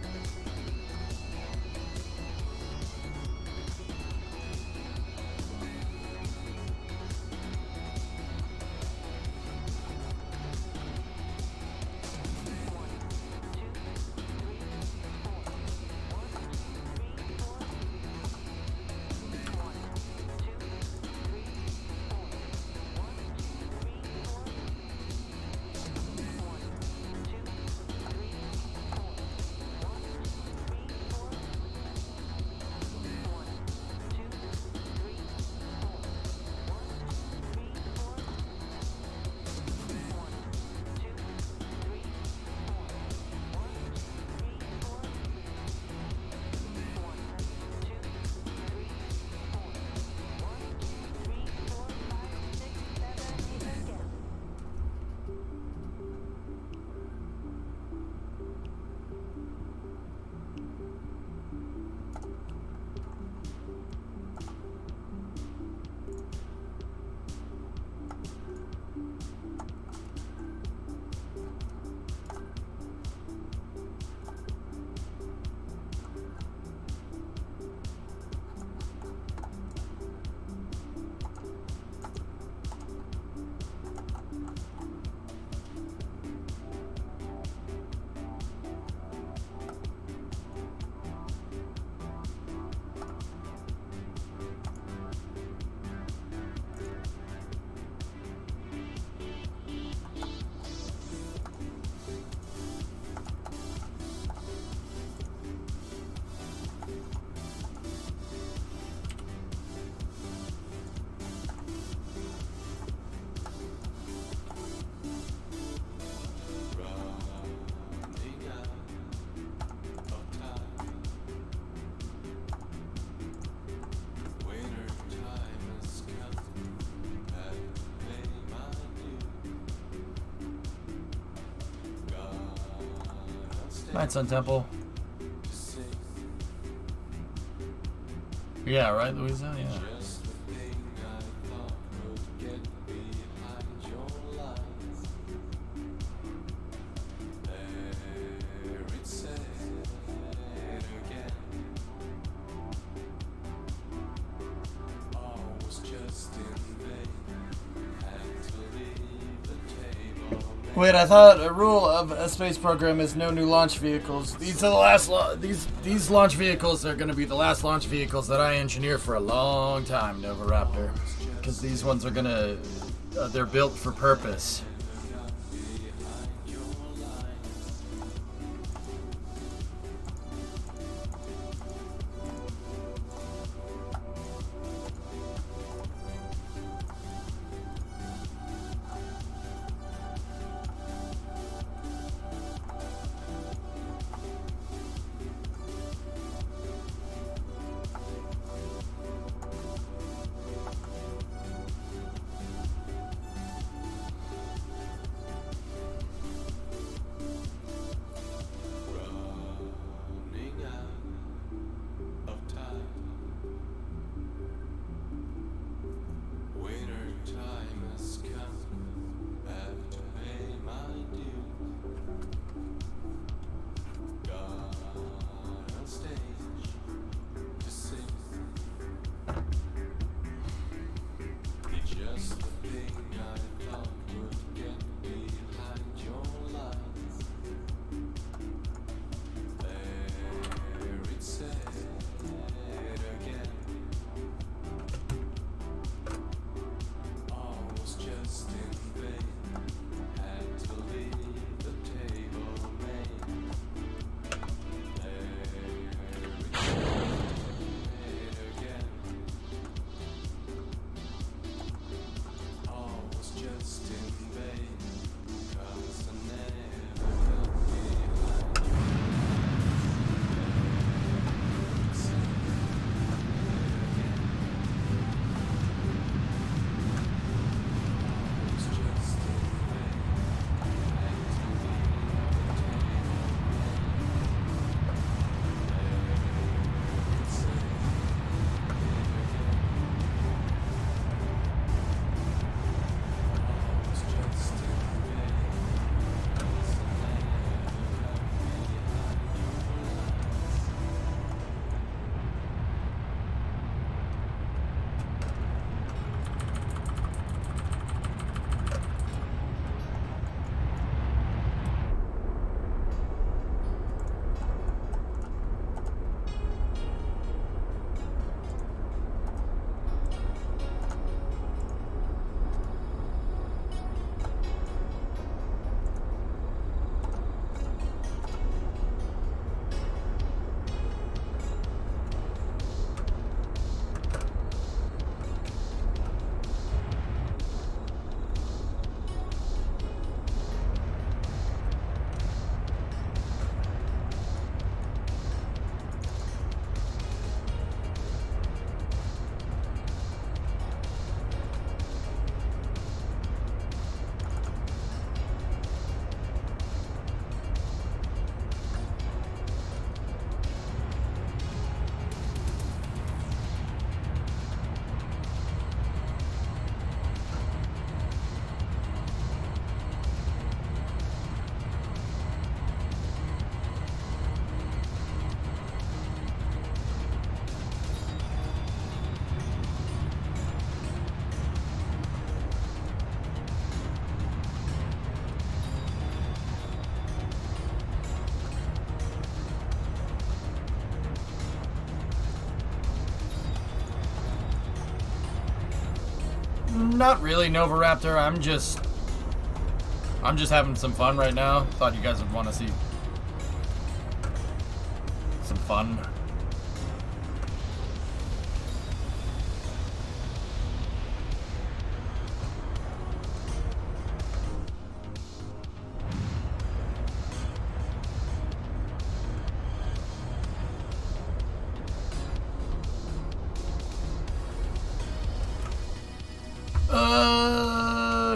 Night Sun Temple. Yeah, right, Louisa? Yeah. Wait, I thought a rule of a space program is no new launch vehicles. These are the last these launch vehicles are going to be the last launch vehicles that I engineer for a long time, Nova Raptor, because these ones are going to they're built for purpose. not really, Novaraptor. I'm just having some fun right now. Thought you guys would want to see some fun.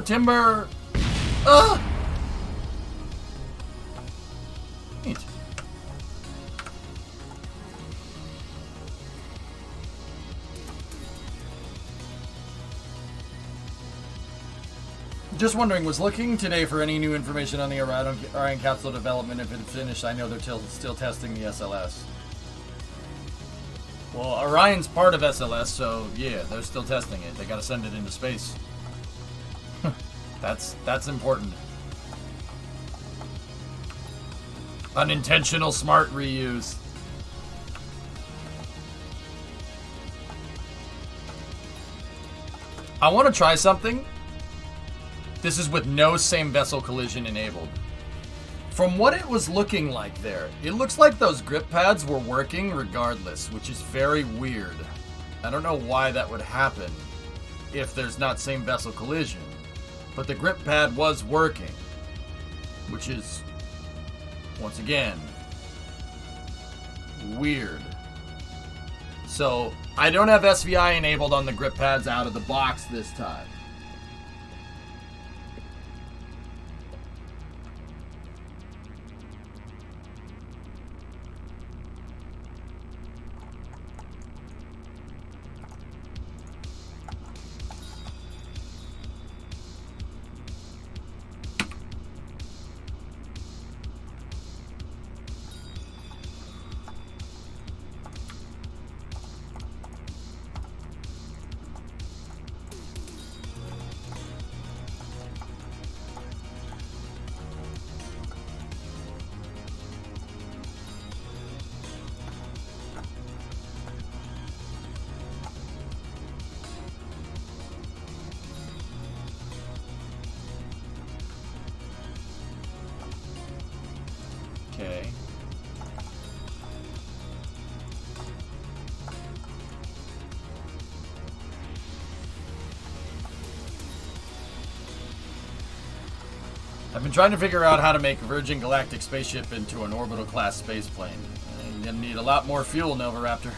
Timber. Neat. Just wondering, was looking today for any new information on the Orion capsule development if it's finished. I know they're still testing the SLS. Well, Orion's part of SLS, so yeah, they're still testing it. They gotta send it into space. That's important. Unintentional smart reuse. I want to try something. This is with no same vessel collision enabled. From what it was looking like there, it looks like those grip pads were working regardless, which is very weird. I don't know why that would happen if there's not same vessel collision. But the grip pad was working, which is, once again, weird. So, I don't have SVI enabled on the grip pads out of the box this time. Okay. I've been trying to figure out how to make a Virgin Galactic spaceship into an orbital class space plane. I'm gonna need a lot more fuel, Novaraptor.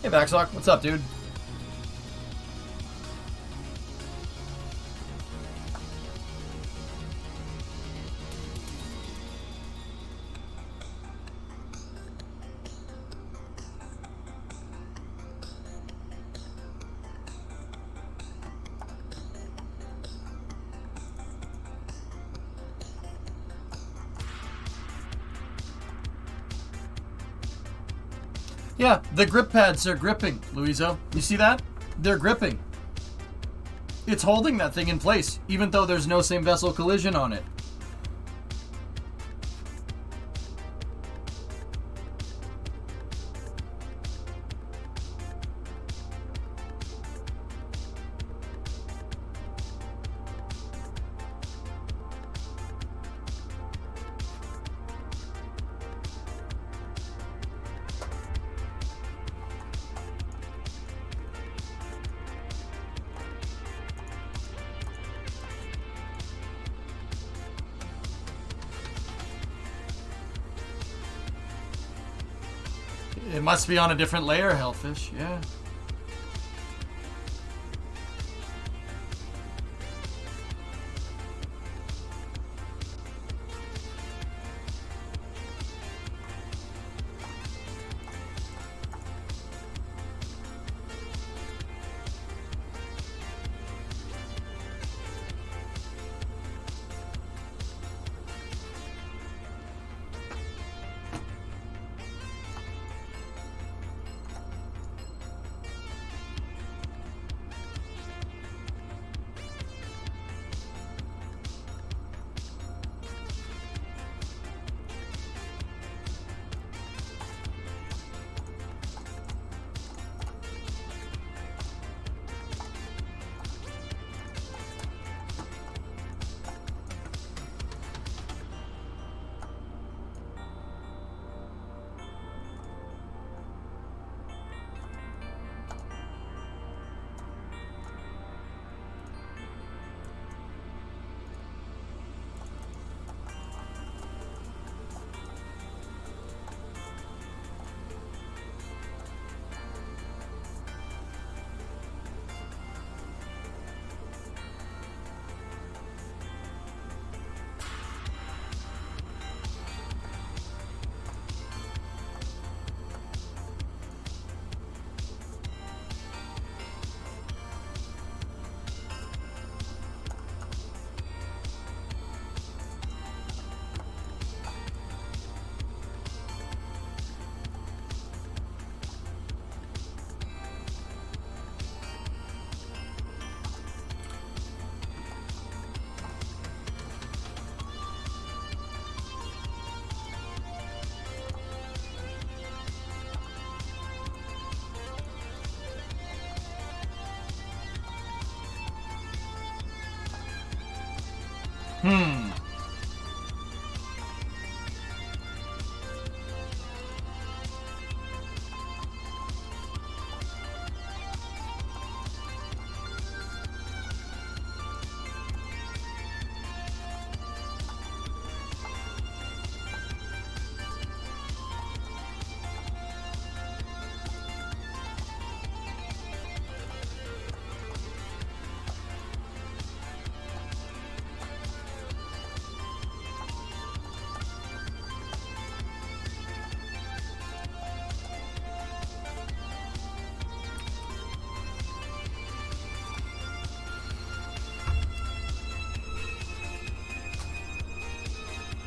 Hey Vaxlock, what's up, dude? Yeah, the grip pads are gripping, Luizo. You see that? They're gripping. It's holding that thing in place, even though there's no same vessel collision on it. It must be on a different layer, Hellfish, yeah.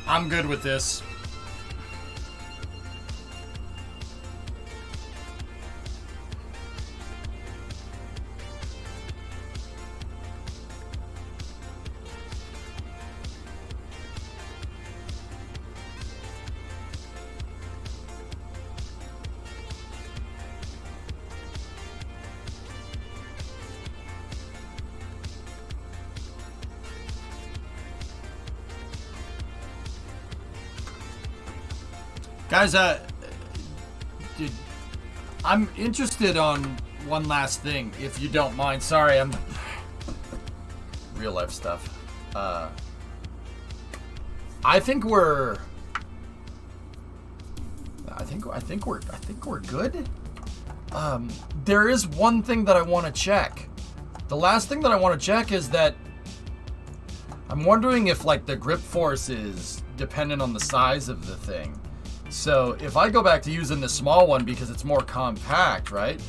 I'm good with this. Guys, dude, I'm interested on one last thing, if you don't mind. Sorry, I'm real life stuff. I think we're good. There is one thing that I want to check. The last thing that I want to check is that I'm wondering if like the grip force is dependent on the size of the thing. So if I go back to using the small one because it's more compact, right?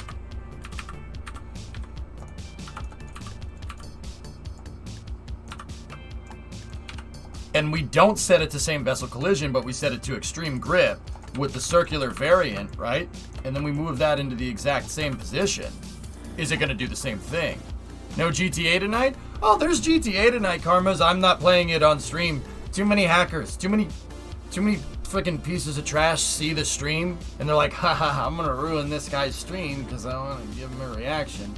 And we don't set it to same vessel collision, but we set it to extreme grip with the circular variant, right? And then we move that into the exact same position. Is it going to do the same thing? No GTA tonight? Oh, there's GTA tonight, Karmas. I'm not playing it on stream. Too many hackers. Too many freaking pieces of trash see the stream and they're like, haha, I'm gonna ruin this guy's stream because I want to give him a reaction.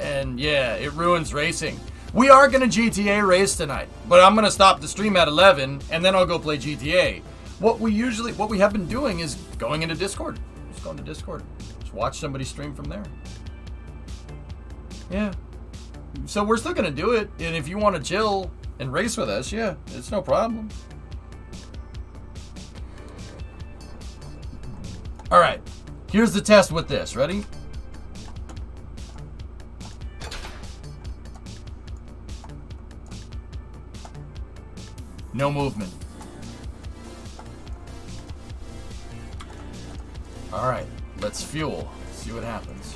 And yeah, it ruins racing. We are gonna GTA race tonight, but I'm gonna stop the stream at 11 and then I'll go play GTA. What we have been doing is going into Discord. Just going to Discord. Just watch somebody stream from there. Yeah. So we're still gonna do it, and if you want to chill and race with us, yeah, it's no problem. All right, here's the test with this. Ready? No movement. All right, let's fuel. See what happens.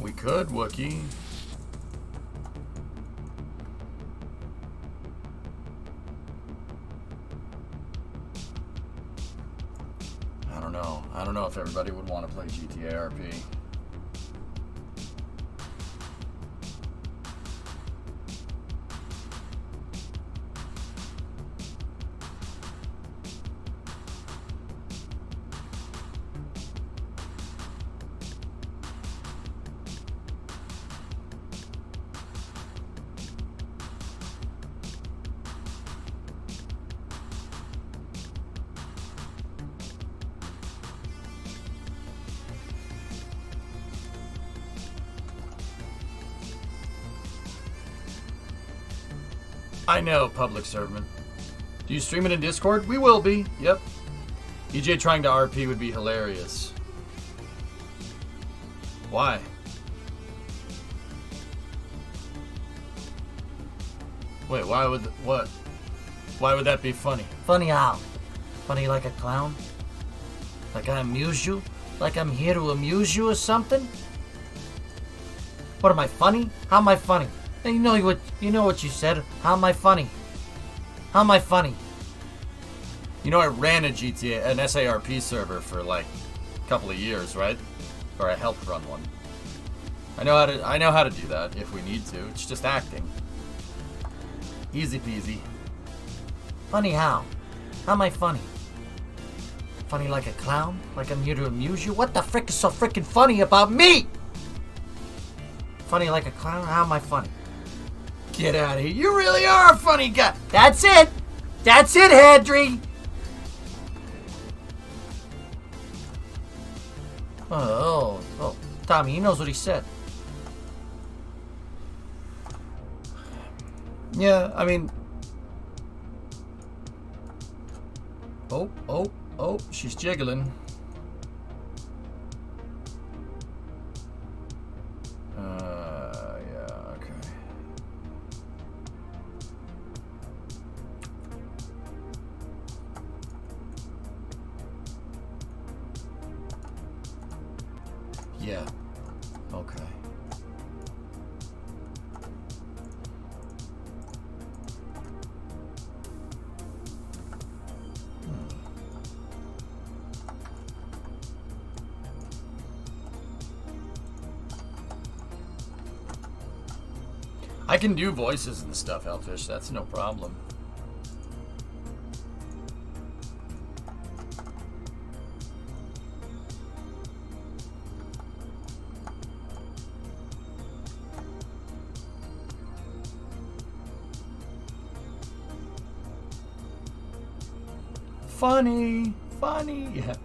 We could, Wookie. I don't know if everybody would want to play GTA RP. I know, public servant. Do you stream it in Discord? We will be. Yep. EJ trying to RP would be hilarious. Why? Wait, why would what? Why would that be funny? Funny how? Funny like a clown? Like I amuse you? Like I'm here to amuse you or something? What am I, funny? How am I funny? Hey, you know what you said. How am I funny? How am I funny? You know, I ran an SARP server for like a couple of years, right? Or I helped run one. I know how to do that if we need to. It's just acting. Easy peasy. Funny how? How am I funny? Funny like a clown? Like I'm here to amuse you? What the frick is so frickin' funny about me? Funny like a clown? How am I funny? Get out of here. You really are a funny guy. That's it. That's it, Hadri. Oh, Tommy, he knows what he said. Yeah, I mean... Oh, she's jiggling. Yeah. Okay. I can do voices and stuff, Elfish. That's no problem. Funny. Yeah.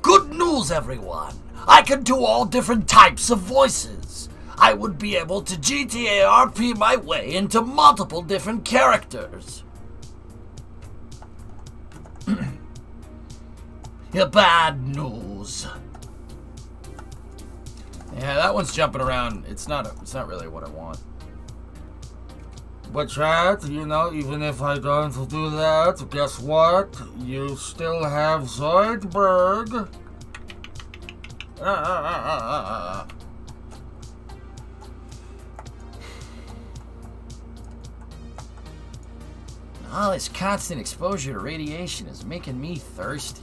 Good news, everyone! I can do all different types of voices. I would be able to GTA RP my way into multiple different characters. Yeah, bad news. Yeah, that one's jumping around. It's not really what I want. But chat, you know, even if I don't do that, guess what? You still have Zoidberg. All this constant exposure to radiation is making me thirsty.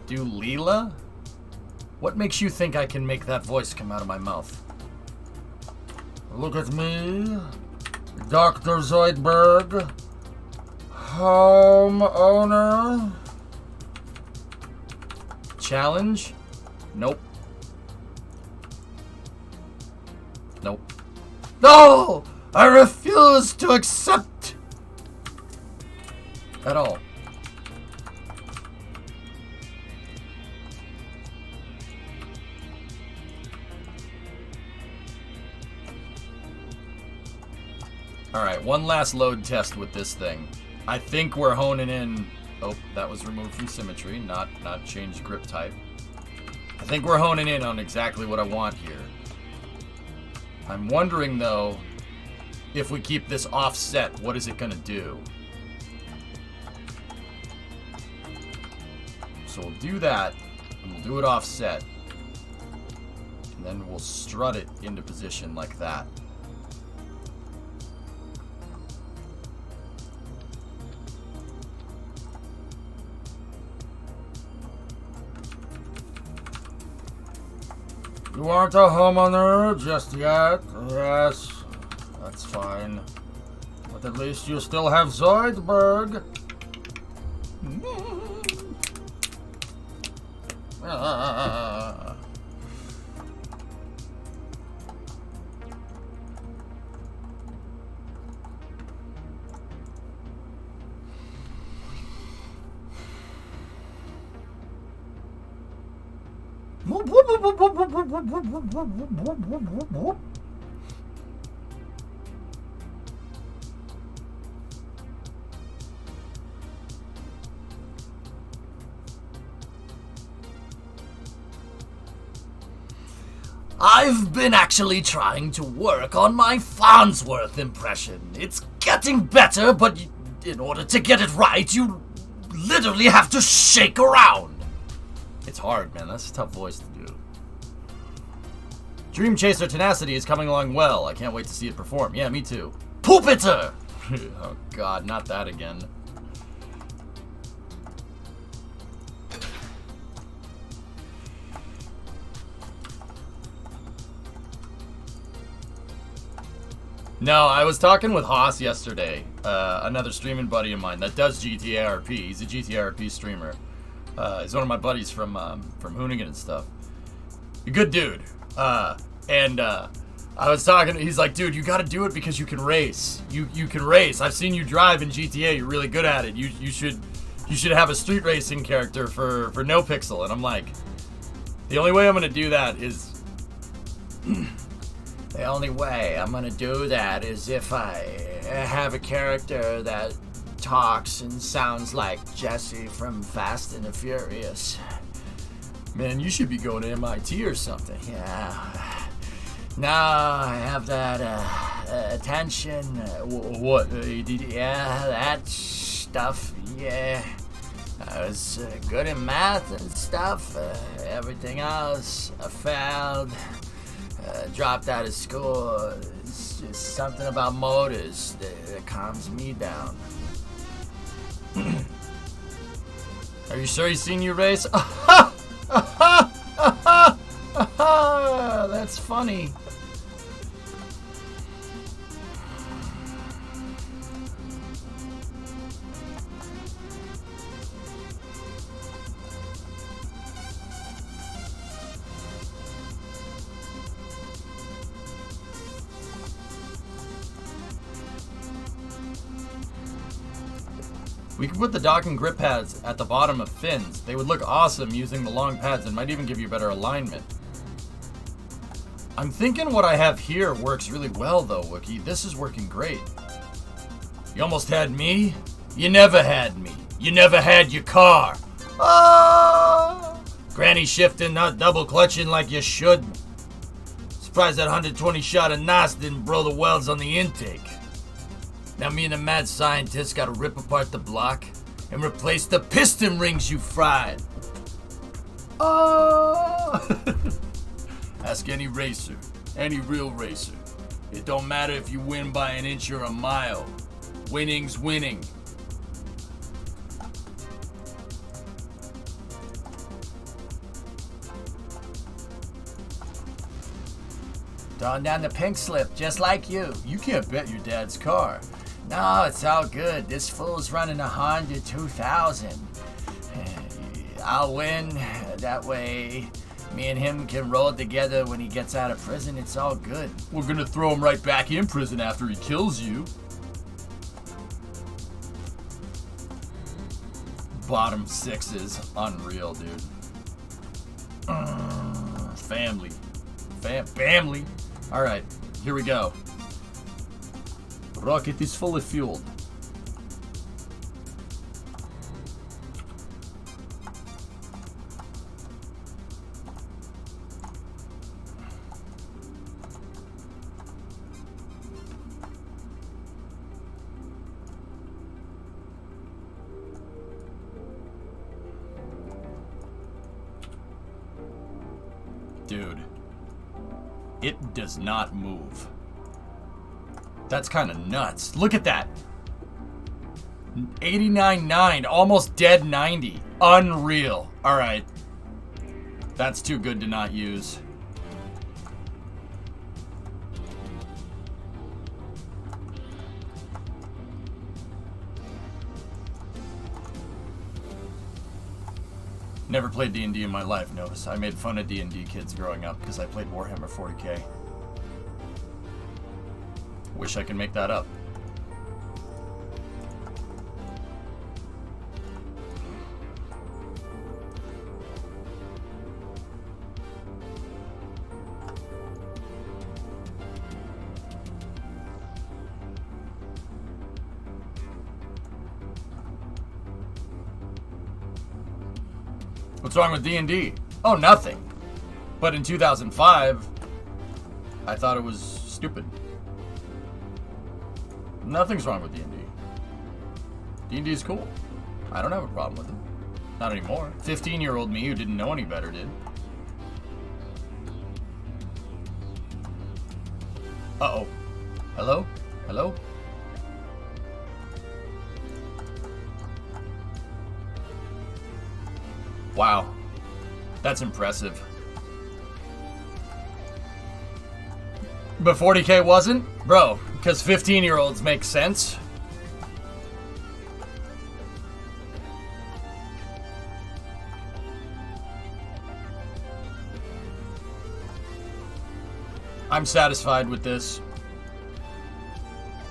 Do Leela? What makes you think I can make that voice come out of my mouth? Look at me, Dr. Zoidberg, homeowner. Challenge? Nope. No! I refuse to accept! At all. Alright, one last load test with this thing. I think we're honing in... Oh, that was removed from symmetry, not changed grip type. I think we're honing in on exactly what I want here. I'm wondering, though, if we keep this offset, what is it going to do? So we'll do that, and we'll do it offset. And then we'll strut it into position like that. You aren't a homeowner just yet. Yes, that's fine. But at least you still have Zoidberg. I've been actually trying to work on my Farnsworth impression. It's getting better, but in order to get it right, you literally have to shake around. It's hard, man. That's a tough voice to do. Dream Chaser Tenacity is coming along well. I can't wait to see it perform. Yeah, me too. Poopiter! Oh, God, not that again. No, I was talking with Haas yesterday, another streaming buddy of mine that does GTA RP. He's a GTA RP streamer. He's one of my buddies from Hoonigan and stuff. A good dude. I was talking, he's like, dude, you gotta do it because you can race. You can race. I've seen you drive in GTA. You're really good at it. You should have a street racing character for NoPixel. And I'm like, the only way I'm gonna do that is... The only way I'm gonna do that is if I have a character that talks and sounds like Jesse from Fast and the Furious. Man, you should be going to MIT or something. Yeah. Now I have that attention. What? Yeah, that stuff. Yeah. I was good in math and stuff. Everything else, I failed. Dropped out of school. It's just something about motors that calms me down. Are you sure he's seen you race? That's funny. We could put the docking grip pads at the bottom of fins. They would look awesome using the long pads and might even give you better alignment. I'm thinking what I have here works really well though, Wookie. This is working great. You almost had me? You never had me. You never had your car. Ah! Granny shifting, not double clutching like you should. Surprised that 120 shot of NOS didn't blow the welds on the intake. Now me and the mad scientist gotta rip apart the block and replace the piston rings you fried. Oh! Ask any racer, any real racer. It don't matter if you win by an inch or a mile. Winning's winning. Throwing down the pink slip, just like you. You can't bet your dad's car. No, it's all good. This fool's running a Honda 2000. I'll win. That way, me and him can roll together when he gets out of prison. It's all good. We're gonna throw him right back in prison after he kills you. Bottom sixes. Unreal, dude. Family. Family. Alright, here we go. Rocket is fully fueled. Dude. It does not move. That's kind of nuts. Look at that. 89.9, almost dead 90. Unreal. All right. That's too good to not use. Never played D&D in my life, notice. I made fun of D&D kids growing up because I played Warhammer 40k. Wish I could make that up. What's wrong with D&D? Oh, nothing. But in 2005, I thought it was stupid. Nothing's wrong with D&D. D&D is cool. I don't have a problem with it. Not anymore. 15-year-old me who didn't know any better did. Uh-oh. Hello? Hello? Wow. That's impressive. But 40k wasn't? Bro, because 15-year-olds make sense. I'm satisfied with this.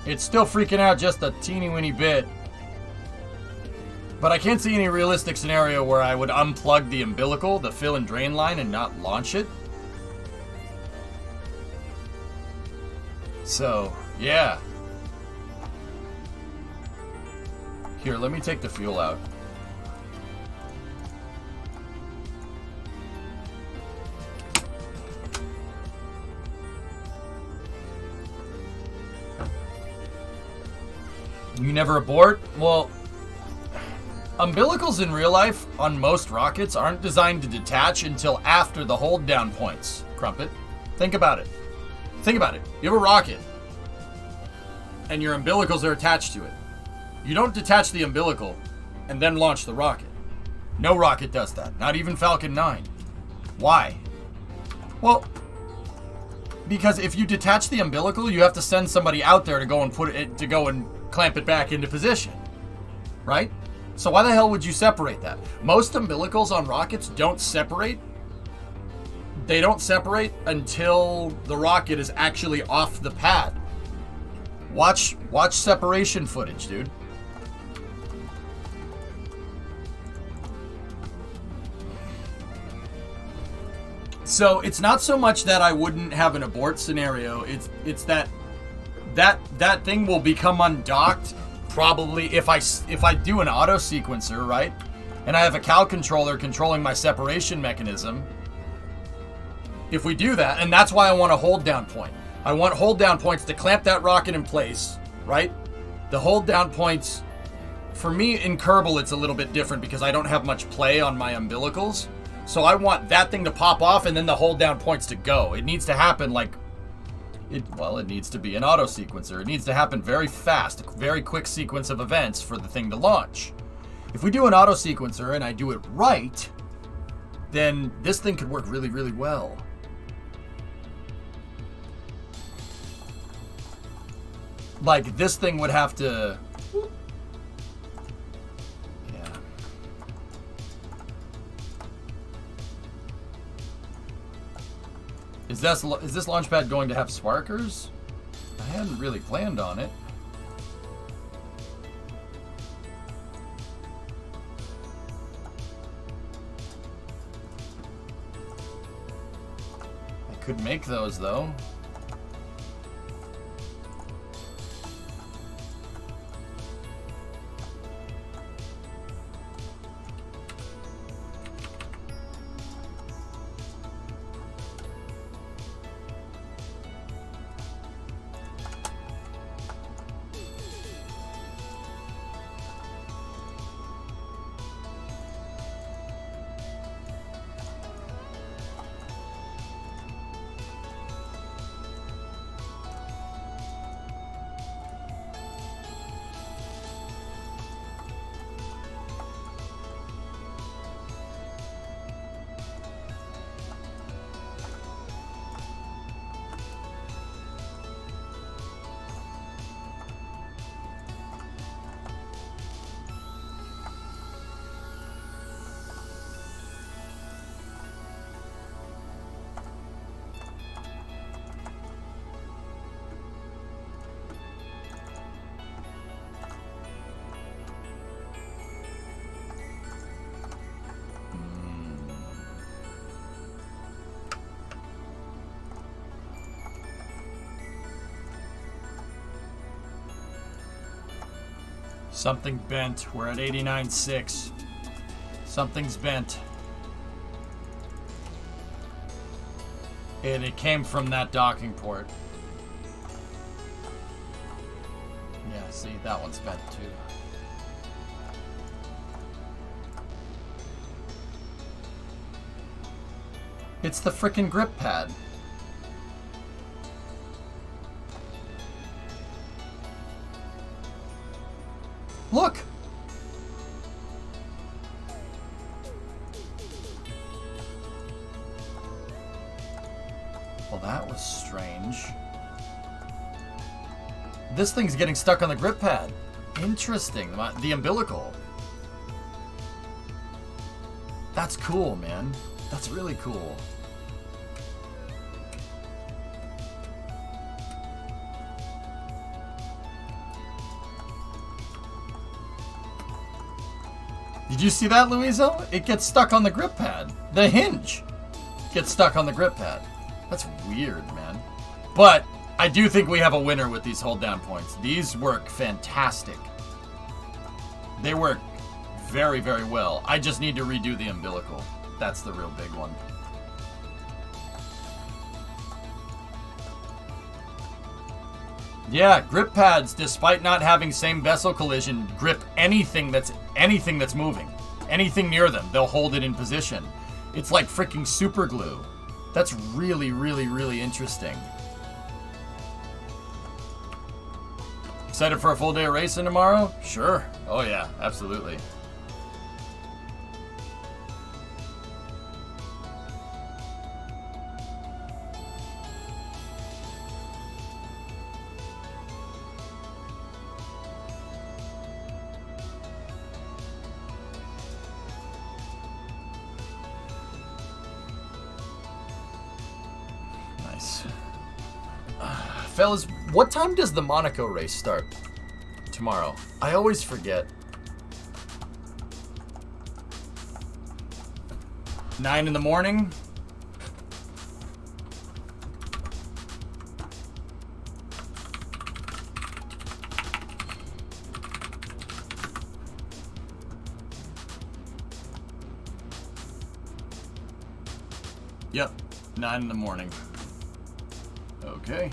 It's still freaking out just a teeny weeny bit. But I can't see any realistic scenario where I would unplug the umbilical, the fill and drain line, and not launch it. So, yeah. Here, let me take the fuel out. You never abort? Well, Umbilicals in real life on most rockets aren't designed to detach until after the hold down points, Crumpet. Think about it. Think about it. You have a rocket, and your umbilicals are attached to it. You don't detach the umbilical and then launch the rocket. No rocket does that, not even Falcon 9. Why? Well, because if you detach the umbilical, you have to send somebody out there to go and clamp it back into position, right? So why the hell would you separate that? Most umbilicals on rockets don't separate. They don't separate until the rocket is actually off the pad. Watch separation footage, dude. So it's not so much that I wouldn't have an abort scenario. It's that thing will become undocked probably if I do an auto sequencer, right? And I have a Cal controller controlling my separation mechanism. If we do that, and that's why I want a hold down point. I want hold down points to clamp that rocket in place, right? The hold down points, for me in Kerbal it's a little bit different because I don't have much play on my umbilicals. So I want that thing to pop off and then the hold down points to go. It needs to happen like, it needs to be an auto sequencer. It needs to happen very fast, a very quick sequence of events for the thing to launch. If we do an auto sequencer and I do it right, then this thing could work really, really well. Like, this thing would have to... Yeah. Is this launch pad going to have sparkers? I hadn't really planned on it. I could make those, though. Something bent. We're at 89.6. Something's bent. And it came from that docking port. Yeah, see, that one's bent too. It's the frickin' grip pad. Look! Well, that was strange. This thing's getting stuck on the grip pad. Interesting. The umbilical. That's cool, man. That's really cool. Did you see that, Louiso? It gets stuck on the grip pad. The hinge gets stuck on the grip pad. That's weird, man. But I do think we have a winner with these hold down points. These work fantastic. They work very, very well. I just need to redo the umbilical. That's the real big one. Yeah, grip pads, despite not having same vessel collision, grip anything that's anything that's moving. Anything near them, they'll hold it in position. It's like freaking super glue. That's really, really, really interesting. Excited for a full day of racing tomorrow? Sure. Oh yeah, absolutely. Nice. Fellas, what time does the Monaco race start tomorrow? I always forget. 9 in the morning? Yep, 9 in the morning. Okay.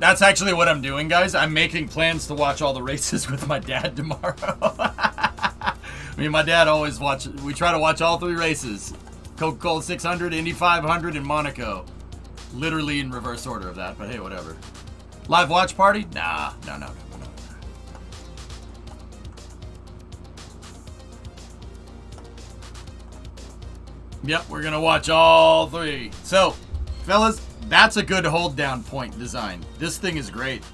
That's actually what I'm doing, guys. I'm making plans to watch all the races with my dad tomorrow. Me and my dad always we try to watch all 3 races. Coca-Cola 600, Indy 500, and Monaco. Literally in reverse order of that, but hey, whatever. Live watch party? Nah, no. Yep, we're gonna watch all 3. So, fellas, that's a good hold down point design. This thing is great.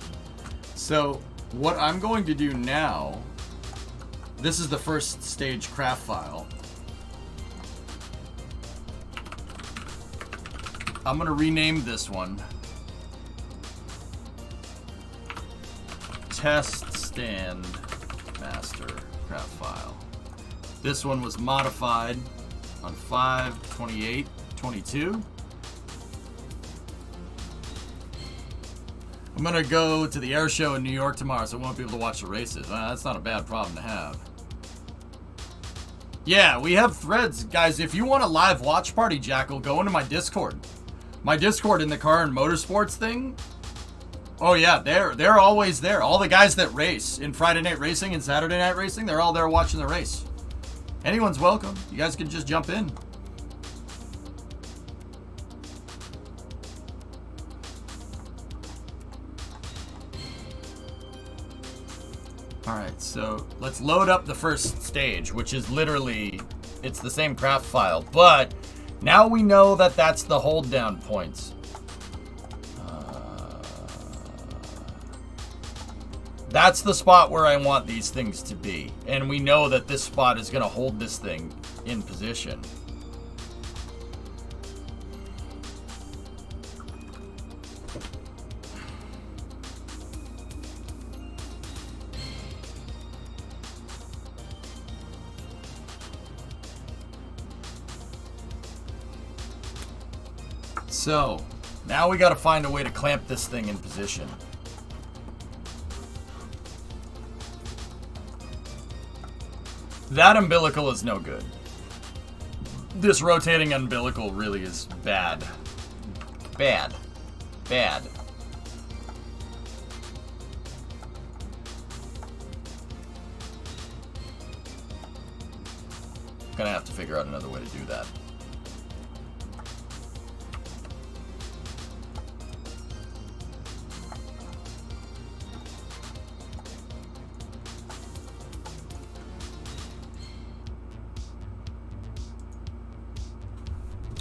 So, what I'm going to do now, this is the first stage craft file. I'm gonna rename this one Test Stand Master Craft File. This one was modified on 5/28/22. I'm gonna go to the air show in New York tomorrow, so I won't be able to watch the races. That's not a bad problem to have. Yeah, we have threads. Guys, if you want a live watch party, Jackal, go into my Discord. My Discord in the car and motorsports thing. Oh yeah, they're always there. All the guys that race in Friday Night Racing and Saturday Night Racing, they're all there watching the race. Anyone's welcome. You guys can just jump in. Alright, so let's load up the first stage, which is literally, it's the same craft file, but now we know that that's the hold down points. That's the spot where I want these things to be. And we know that this spot is going to hold this thing in position. So, now we got to find a way to clamp this thing in position. That umbilical is no good. This rotating umbilical really is bad. Bad. Gonna have to figure out another way to do that.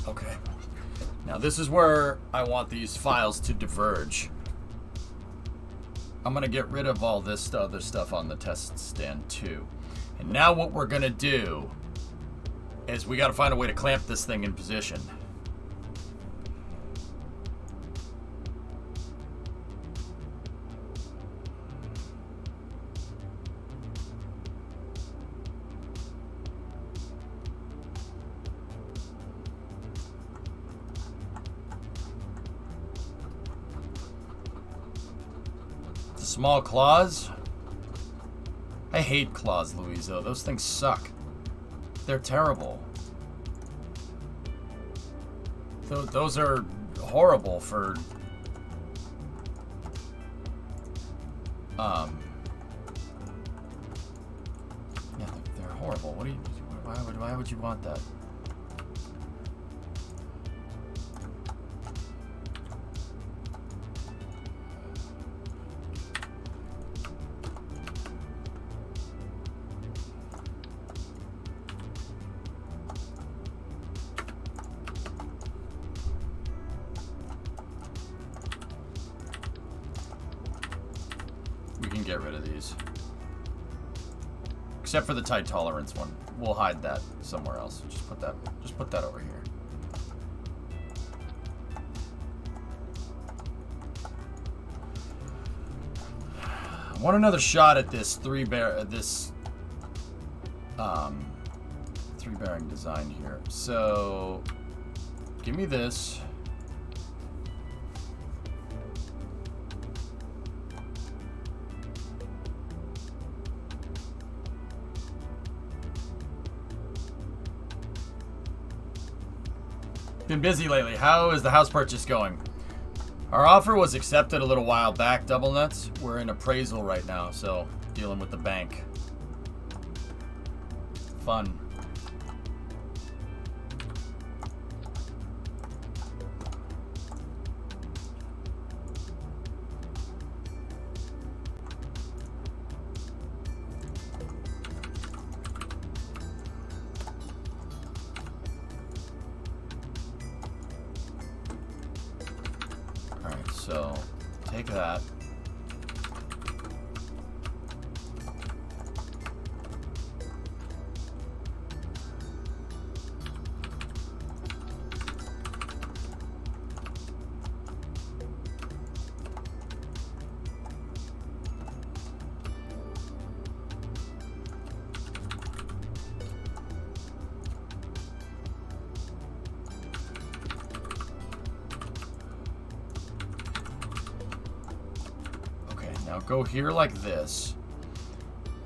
Okay. Now this is where I want these files to diverge. I'm gonna get rid of all this other stuff on the test stand too. And now what we're gonna do is we gotta find a way to clamp this thing in position. Small claws? I hate claws, Louiso. Those things suck. They're terrible. those are horrible for... Yeah, they're horrible. What do you... Why would you want that? We can get rid of these. Except for the tight tolerance one. We'll hide that somewhere else. Just put that over here. I want another shot at this three bearing design here. So give me this. Been busy lately. How is the house purchase going? Our offer was accepted a little while back, Double Nuts. We're in appraisal right now, so dealing with the bank. Fun. So, take that. Now go here like this,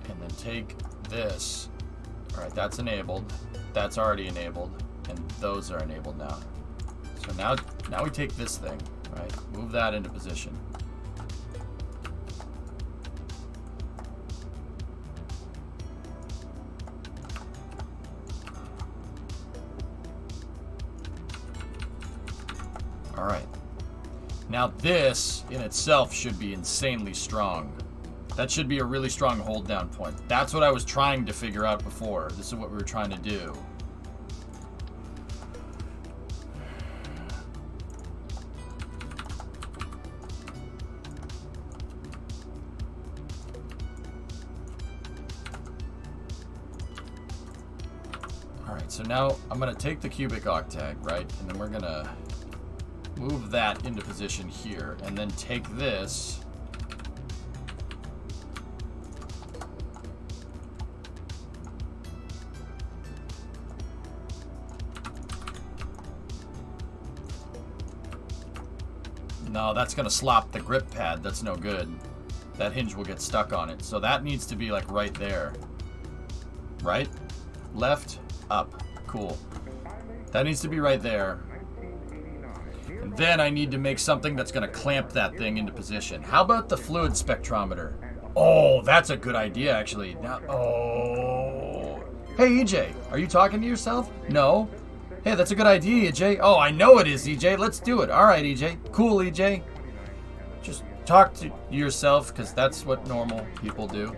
and then take this. All right, that's enabled. That's already enabled, and those are enabled now. So now we take this thing, right? Move that into position. All right. Now this, in itself, should be insanely strong. That should be a really strong hold down point. That's what I was trying to figure out before. This is what we were trying to do. Alright, so now I'm going to take the cubic octag, right? And then we're going to move that into position here, and then take this no, that's gonna slop the grip pad. That's no good. That hinge will get stuck on it. So that needs to be like right there. Right? Left? Up. Cool. That needs to be right there. And then I need to make something that's going to clamp that thing into position. How about the fluid spectrometer? Oh, that's a good idea, actually. Now, oh. Hey, EJ, are you talking to yourself? No. Hey, that's a good idea, EJ. Oh, I know it is, EJ. Let's do it. All right, EJ. Cool, EJ. Just talk to yourself, because that's what normal people do.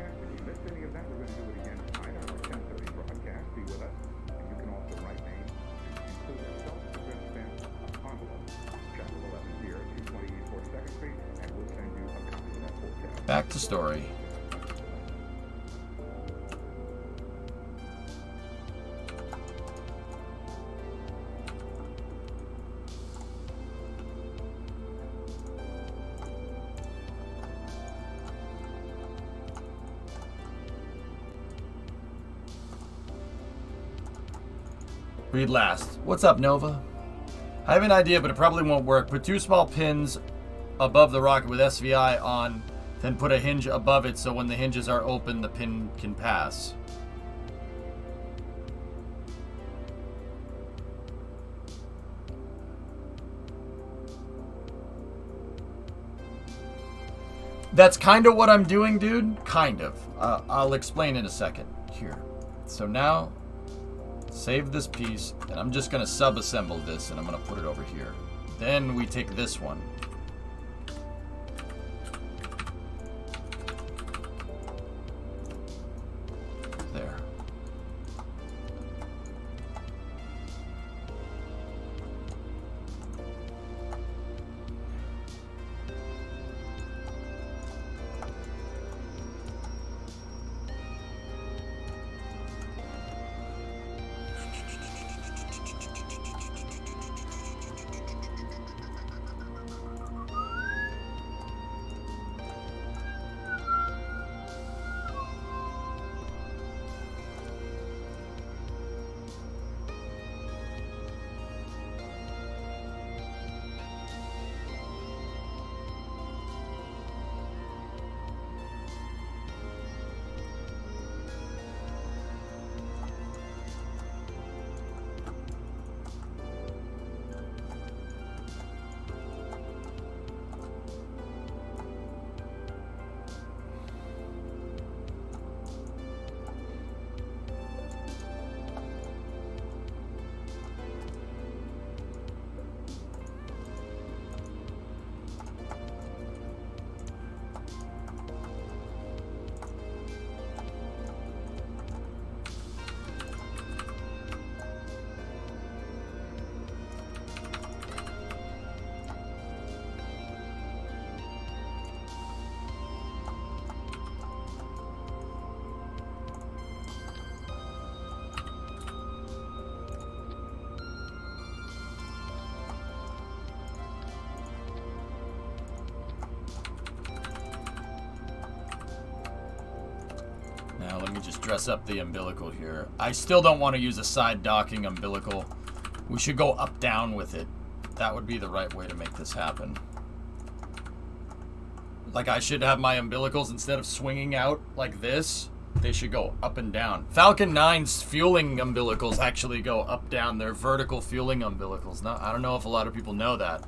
Back to story. Read last. What's up, Nova? I have an idea, but it probably won't work. Put two small pins above the rocket with SVI on, then put a hinge above it so when the hinges are open, the pin can pass. That's kind of what I'm doing, dude. Kind of. I'll explain in a second. Here. So now, save this piece, and I'm just going to sub-assemble this, and I'm going to put it over here. Then we take this one. There. Now let me just dress up the umbilical here. I still don't want to use a side docking umbilical. We should go up-down with it. That would be the right way to make this happen. Like, I should have my umbilicals, instead of swinging out like this, they should go up and down. Falcon 9's fueling umbilicals actually go up-down. They're vertical fueling umbilicals. Now, I don't know if a lot of people know that.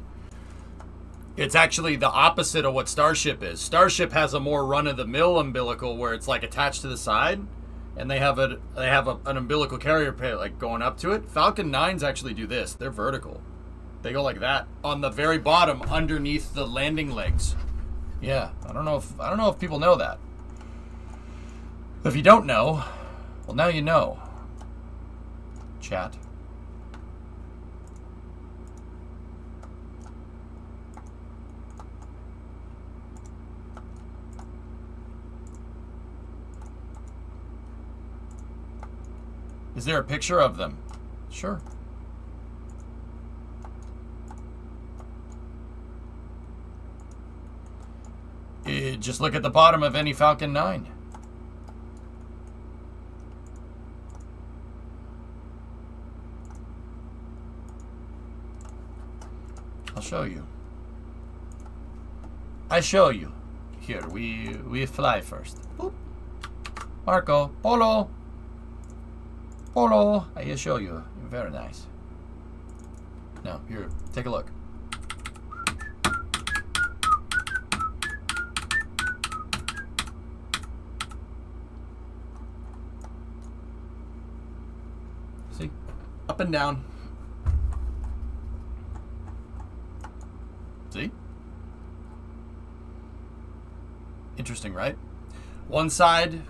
It's actually the opposite of what Starship is. Starship has a more run-of-the-mill umbilical where it's like attached to the side, and they have an umbilical carrier pay like going up to it. Falcon 9s actually do this. They're vertical. They go like that on the very bottom, underneath the landing legs. Yeah, I don't know if people know that. If you don't know, well, now you know. Chat. Is there a picture of them? Sure. Just look at the bottom of any Falcon 9. I'll show you. I show you. Here, we fly first. Boop. Marco, Polo. Polo, I show you. Very nice. Now, here, take a look. See? Up and down. See? Interesting, right? One side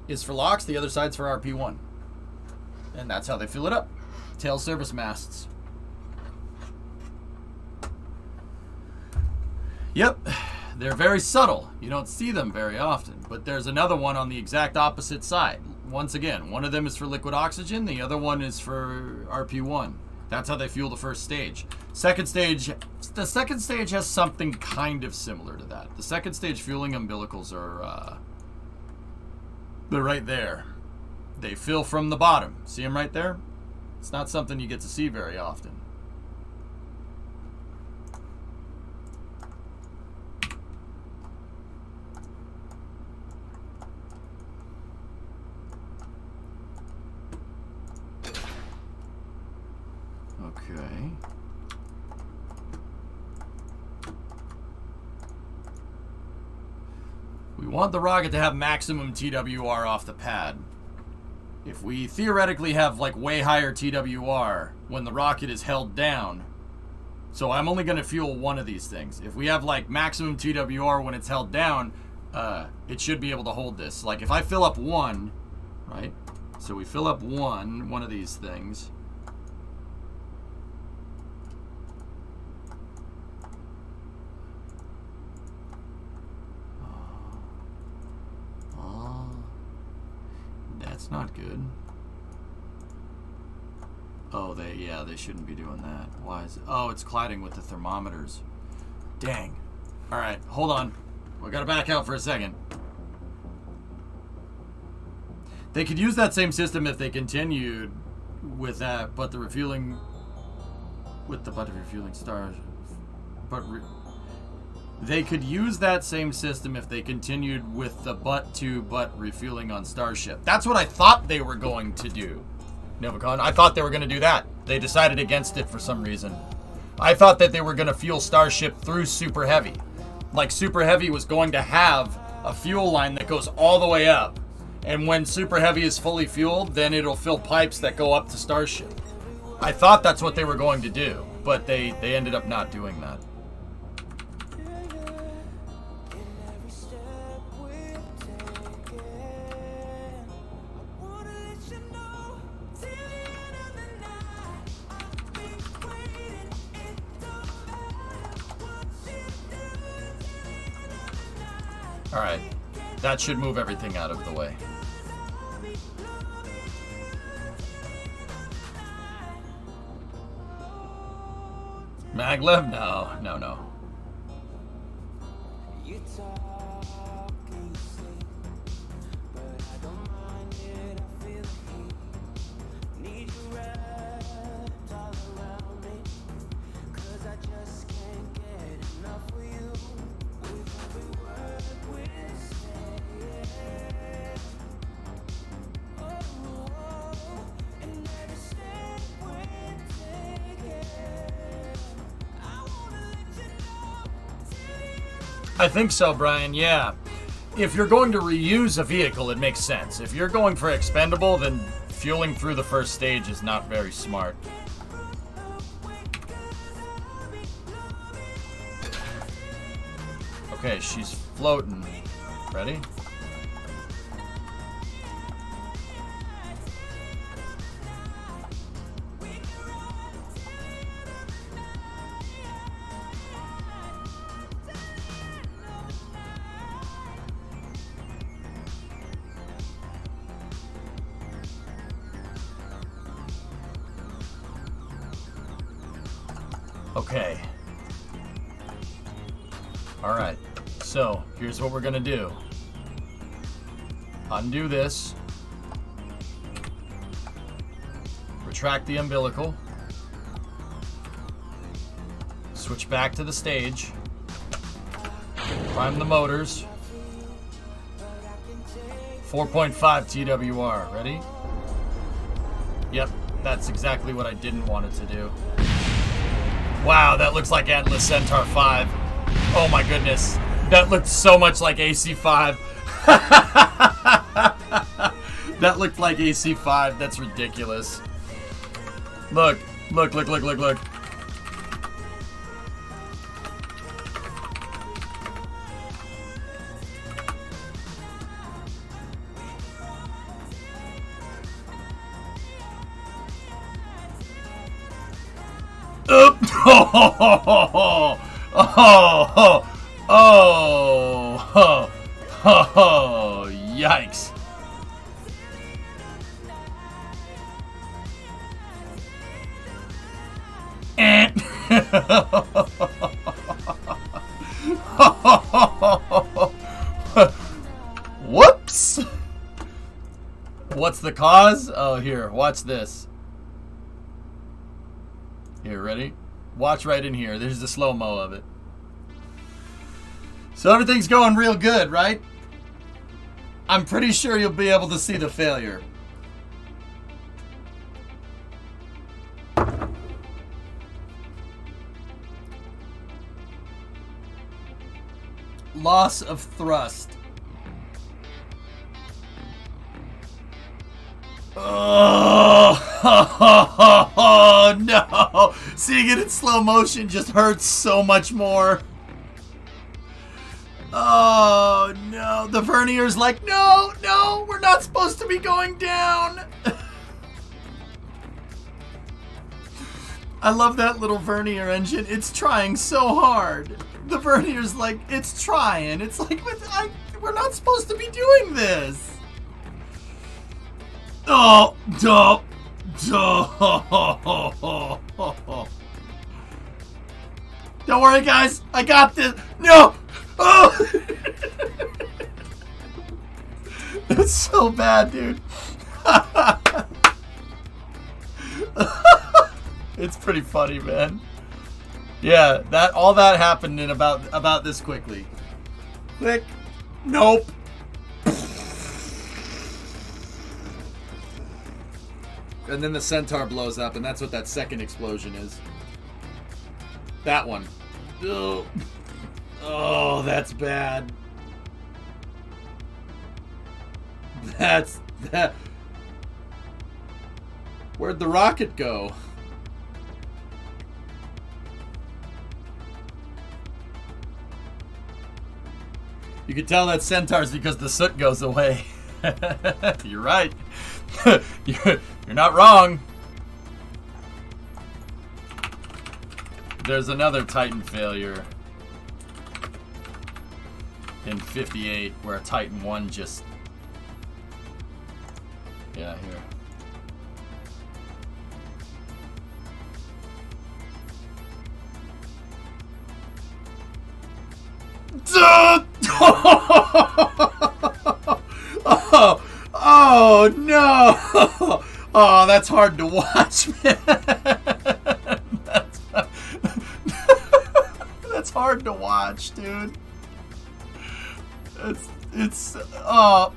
is for LOX, the other side's for RP1. And that's how they fill it up. Tail service masts. Yep, they're very subtle. You don't see them very often. But there's another one on the exact opposite side. Once again, one of them is for liquid oxygen. The other one is for RP1. That's how they fuel the first stage. The second stage has something kind of similar to that. The second stage fueling umbilicals are, they're right there. They fill from the bottom. See them right there? It's not something you get to see very often. Okay. We want the rocket to have maximum TWR off the pad. If we theoretically have like way higher TWR when the rocket is held down, so I'm only going to fuel one of these things. If we have like maximum TWR when it's held down, it should be able to hold this. Like if I fill up one, right? So we fill up one of these things. That's not good. Oh, they shouldn't be doing that. Why is it? Oh, it's colliding with the thermometers. Dang. All right, hold on. We gotta back out for a second. They could use that same system if they continued with that, but the refueling with the butt refueling stars. But they could use that same system if they continued with the butt-to-butt refueling on Starship. That's what I thought they were going to do, Novacon. I thought they were going to do that. They decided against it for some reason. I thought that they were going to fuel Starship through Super Heavy. Like Super Heavy was going to have a fuel line that goes all the way up. And when Super Heavy is fully fueled, then it'll fill pipes that go up to Starship. I thought that's what they were going to do, but they ended up not doing that. Alright, that should move everything out of the way. Maglev? No. I think so, Brian, yeah. If you're going to reuse a vehicle, it makes sense. If you're going for expendable, then fueling through the first stage is not very smart. Okay, she's floating. Ready? Okay. Alright. So, here's what we're gonna do. Undo this. Retract the umbilical. Switch back to the stage. Prime the motors. 4.5 TWR. Ready? Yep, that's exactly what I didn't want it to do. Wow, that looks like Atlas Centaur 5. Oh my goodness. That looked so much like AC5. That looked like AC5. That's ridiculous. Look. Oh, yikes. Whoops. What's the cause? Oh, here, watch this. Here, ready? Watch right in here. There's the slow-mo of it. So everything's going real good, right? I'm pretty sure you'll be able to see the failure. Loss of thrust. Oh, no. Seeing it in slow motion just hurts so much more. Oh, no. The Vernier's like, no, no, we're not supposed to be going down. I love that little Vernier engine. It's trying so hard. The Vernier's like, it's trying. It's like, we're not supposed to be doing this. Oh, don't. Don't worry, guys. I got this. No. Oh. It's so bad, dude. It's pretty funny, man. Yeah, all that happened in about this quickly. Click. Nope. And then the Centaur blows up, and that's what that second explosion is. That one. Ugh. Oh, that's bad. That. Where'd the rocket go? You can tell that's Centaurs because the soot goes away. You're right. You're not wrong. There's another Titan failure in 58 where a Titan 1 just... Yeah, here. Oh no! Oh, that's hard to watch, man. That's hard to watch, dude. It's oh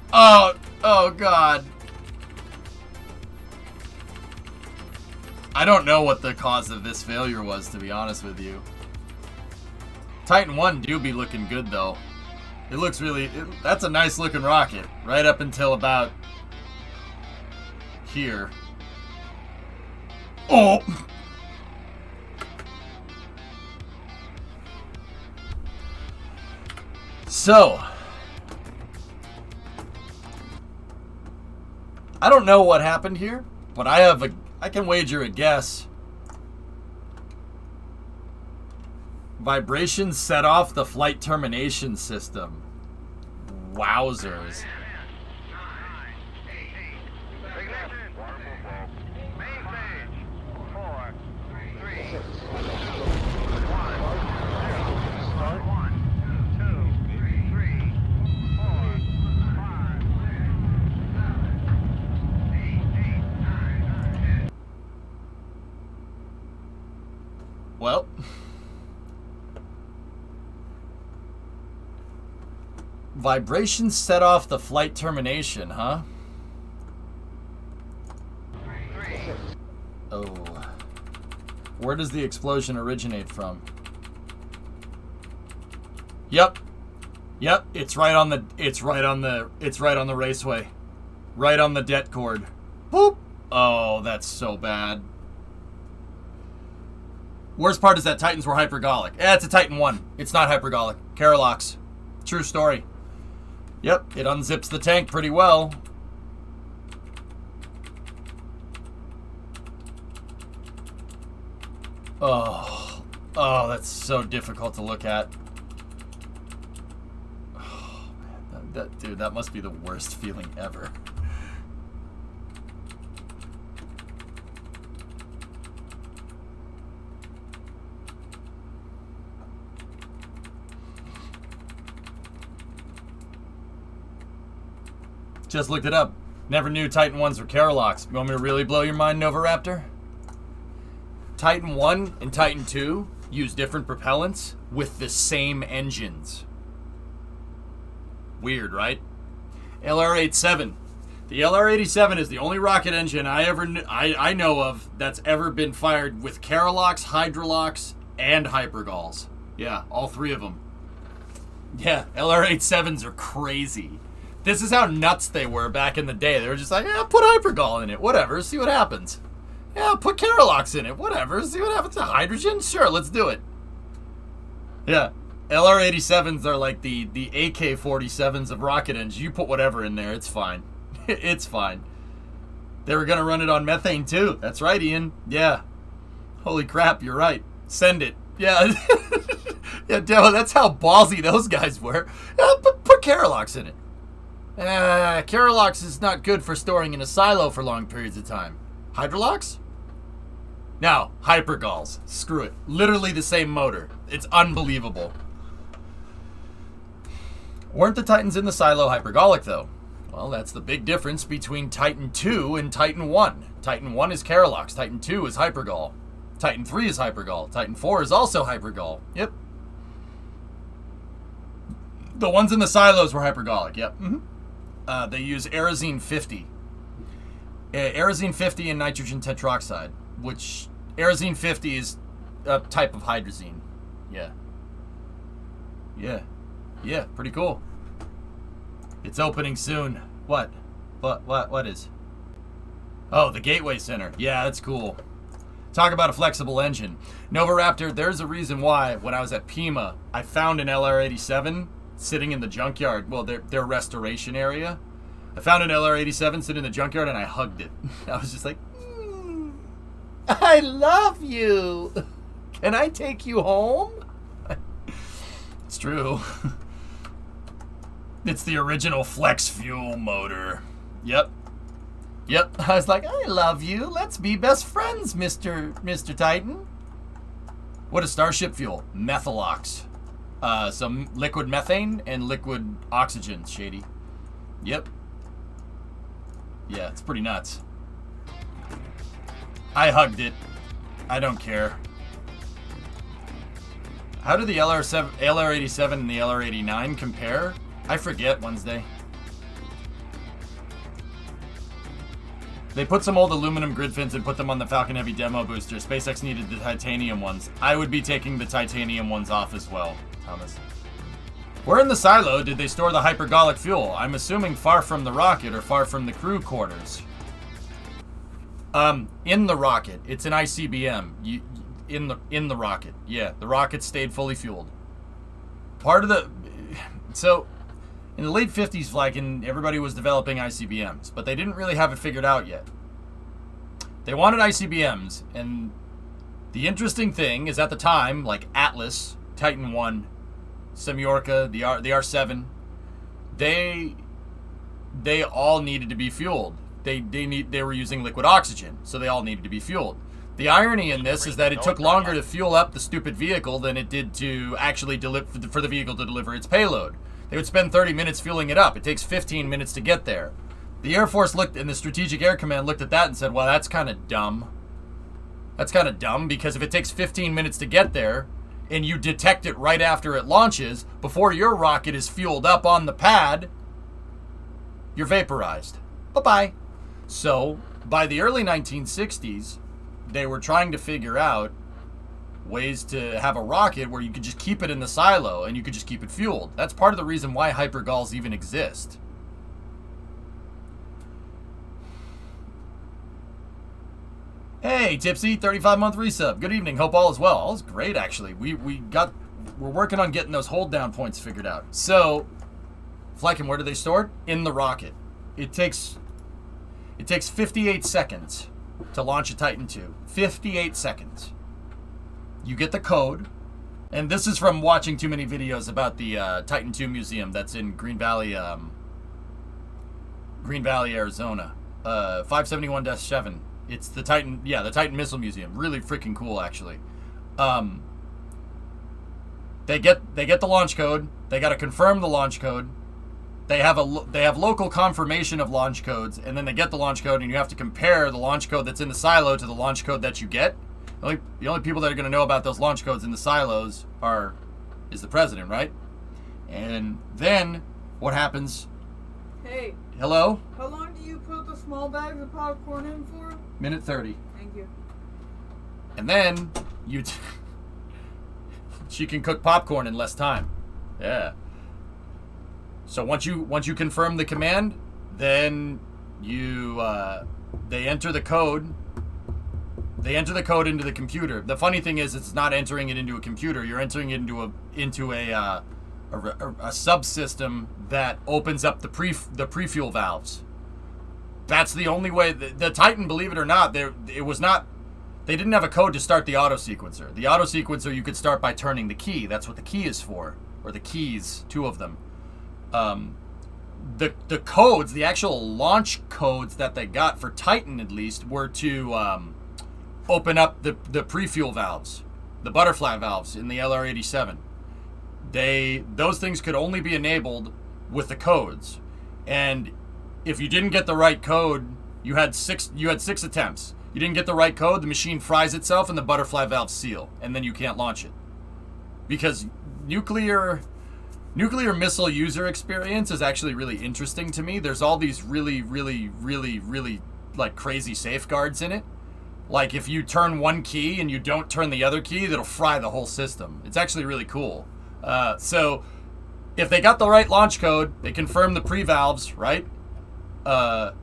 god. I don't know what the cause of this failure was, to be honest with you. Titan 1 do be looking good, though. It looks really... that's a nice looking rocket. Right up until about... here. Oh! So... I don't know what happened here, but I can wager a guess. Vibrations set off the flight termination system. Wowzers. Well... Vibrations set off the flight termination, huh? Oh. Where does the explosion originate from? Yep. Yep, it's right on the raceway. Right on the det cord. Boop. Oh, that's so bad. Worst part is that Titans were hypergolic. It's a Titan 1. It's not hypergolic. Carolox. True story. Yep, it unzips the tank pretty well. Oh, that's so difficult to look at. Oh, man, dude, that must be the worst feeling ever. Just looked it up. Never knew Titan 1s were Carolox. You want me to really blow your mind, Novaraptor? Titan 1 and Titan 2 use different propellants with the same engines. Weird, right? LR-87. The LR-87 is the only rocket engine I know of that's ever been fired with Carolox, Hydrolox, and Hypergols. Yeah, all three of them. Yeah, LR-87s are crazy. This is how nuts they were back in the day. They were just like, yeah, put hypergol in it, whatever, see what happens. Yeah, put Carolox in it, whatever, see what happens to hydrogen. Sure, let's do it. Yeah, LR87s are like the AK-47s of rocket engines. You put whatever in there, it's fine. It's fine. They were gonna run it on methane too. That's right, Ian. Yeah. Holy crap, you're right. Send it. Yeah. Yeah, Demo, that's how ballsy those guys were. Yeah, put Carolox in it. Carolox is not good for storing in a silo for long periods of time. Hydrolox? No, hypergols. Screw it. Literally the same motor. It's unbelievable. Weren't the Titans in the silo hypergolic, though? Well, that's the big difference between Titan 2 and Titan 1. Titan 1 is Carolox. Titan 2 is hypergol. Titan 3 is hypergol. Titan 4 is also hypergol. Yep. The ones in the silos were hypergolic. Yep. Mm-hmm. They use Aerozine 50. Aerozine 50 and nitrogen tetroxide, which Aerozine 50 is a type of hydrazine. Yeah. Yeah. Yeah, pretty cool. It's opening soon. What? What is? Oh, the Gateway Center. Yeah, that's cool. Talk about a flexible engine. Nova Raptor, there's a reason why when I was at Pima, I found an LR87 sitting in the junkyard. Well, their restoration area. I found an LR87 sitting in the junkyard and I hugged it. I was just like, I love you. Can I take you home? It's true. It's the original flex fuel motor. Yep. Yep. I was like, I love you. Let's be best friends, Mr. Titan. What is Starship fuel? Methalox. Some liquid methane and liquid oxygen, Shady. Yep. Yeah, it's pretty nuts. I hugged it. I don't care. How do the LR87 and the LR89 compare? I forget, Wednesday. They put some old aluminum grid fins and put them on the Falcon Heavy demo booster. SpaceX needed the titanium ones. I would be taking the titanium ones off as well, Thomas. Where in the silo did they store the hypergolic fuel? I'm assuming far from the rocket or far from the crew quarters. In the rocket. It's an ICBM. In the rocket. Yeah, the rocket stayed fully fueled. Part of the... So, in the late 50s, like, everybody was developing ICBMs, but they didn't really have it figured out yet. They wanted ICBMs, and the interesting thing is at the time, like Atlas, Titan 1, Semyorka, the R7, they all needed to be fueled. They were using liquid oxygen, so they all needed to be fueled. The irony in this is that it took longer to fuel up the stupid vehicle than it did to actually for the vehicle to deliver its payload. They would spend 30 minutes fueling it up. It takes 15 minutes to get there. The Air Force looked, and the Strategic Air Command looked at that and said, well, that's kind of dumb. That's kind of dumb, because if it takes 15 minutes to get there, and you detect it right after it launches, before your rocket is fueled up on the pad, you're vaporized. Bye-bye. So, by the early 1960s, they were trying to figure out ways to have a rocket where you could just keep it in the silo and you could just keep it fueled. That's part of the reason why hypergols even exist. Hey, Tipsy, 35-month resub. Good evening. Hope all is well. All is great, actually. We're working on getting those hold down points figured out. So, Flecken, where do they store it? In the rocket. It takes 58 seconds to launch a Titan II. 58 seconds. You get the code, and this is from watching too many videos about the Titan II museum that's in Green Valley, Arizona. 571-7. It's the Titan, the Titan Missile Museum. Really freaking cool, actually. They get the launch code. They got to confirm the launch code. They have local confirmation of launch codes, and then they get the launch code, and you have to compare the launch code that's in the silo to the launch code that you get. The only people that are going to know about those launch codes in the silos is the president, right? And then what happens? Hey. Hello? How long do you put the small bags of popcorn in for? Minute 30. Thank you. And then she can cook popcorn in less time. Yeah. So once you confirm the command, then they enter the code. They enter the code into the computer. The funny thing is, it's not entering it into a computer. You're entering it into a subsystem that opens up the pre-fuel valves. That's the only way. The Titan, believe it or not, they didn't have a code to start the auto sequencer. The auto sequencer you could start by turning the key. That's what the key is for, or the keys, 2 of them. The codes, the actual launch codes that they got for Titan at least, were to open up the pre-fuel valves, the butterfly valves in the LR87. Those things could only be enabled with the codes, and if you didn't get the right code, you had six attempts. You didn't get the right code, the machine fries itself and the butterfly valves seal, and then you can't launch it. Because nuclear missile user experience is actually really interesting to me. There's all these really, really, really, really like crazy safeguards in it. Like if you turn one key and you don't turn the other key, that'll fry the whole system. It's actually really cool. So if they got the right launch code, they confirm the pre-valves, right? The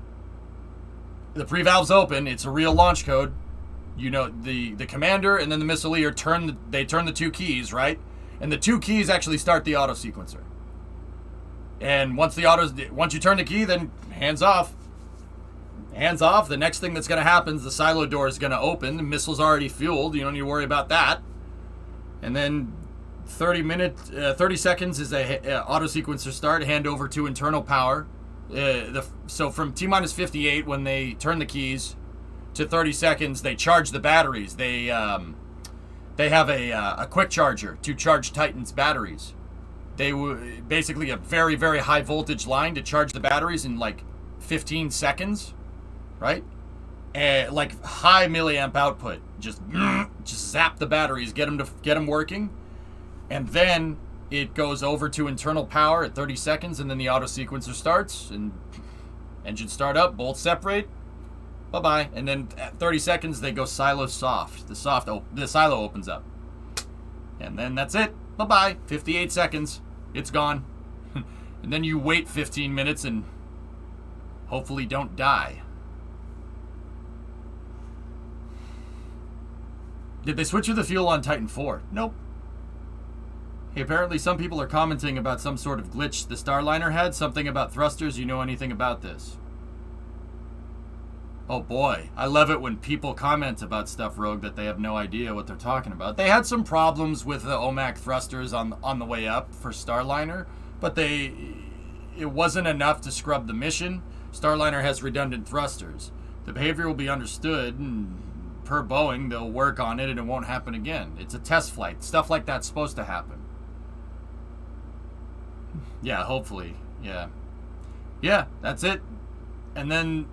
pre-valves open, it's a real launch code. You know, the commander and then the missileer turn the 2 keys, right? And the 2 keys actually start the auto sequencer. And once you turn the key, then hands off. Hands off. The next thing that's going to happen is the silo door is going to open. The missile's already fueled. You don't need to worry about that. And then 30 seconds is a auto sequencer start. Hand over to internal power. So from T-minus 58, when they turn the keys, to 30 seconds, they charge the batteries. They have a quick charger to charge Titan's batteries. They basically a very, very high voltage line to charge the batteries in like 15 seconds, right? Like high milliamp output. Just zap the batteries, get them working, and then it goes over to internal power at 30 seconds, and then the auto sequencer starts, and engine start up, bolts separate, bye-bye. And then at 30 seconds, they go silo soft. The silo opens up. And then that's it. Bye-bye. 58 seconds. It's gone. And then you wait 15 minutes and hopefully don't die. Did they switch the fuel on Titan 4? Nope. Hey, apparently some people are commenting about some sort of glitch the Starliner had. Something about thrusters. You know anything about this? Oh boy, I love it when people comment about stuff, Rogue, that they have no idea what they're talking about. They had some problems with the OMAC thrusters on the way up for Starliner, but it wasn't enough to scrub the mission. Starliner has redundant thrusters. The behavior will be understood, and per Boeing, they'll work on it and it won't happen again. It's a test flight. Stuff like that's supposed to happen. Yeah, hopefully. Yeah. Yeah, that's it. And then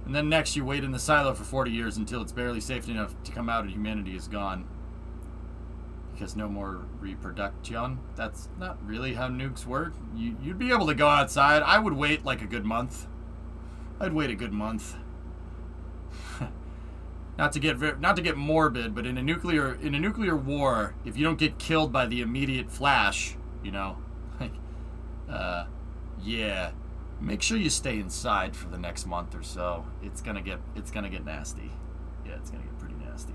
next you wait in the silo for 40 years until it's barely safe enough to come out and humanity is gone. Because no more reproduction. That's not really how nukes work. You'd be able to go outside. I would wait like a good month. I'd wait a good month. Not to get morbid, but in a nuclear war, if you don't get killed by the immediate flash, you know, like, yeah. Make sure you stay inside for the next month or so. It's gonna get nasty. Yeah, it's gonna get pretty nasty.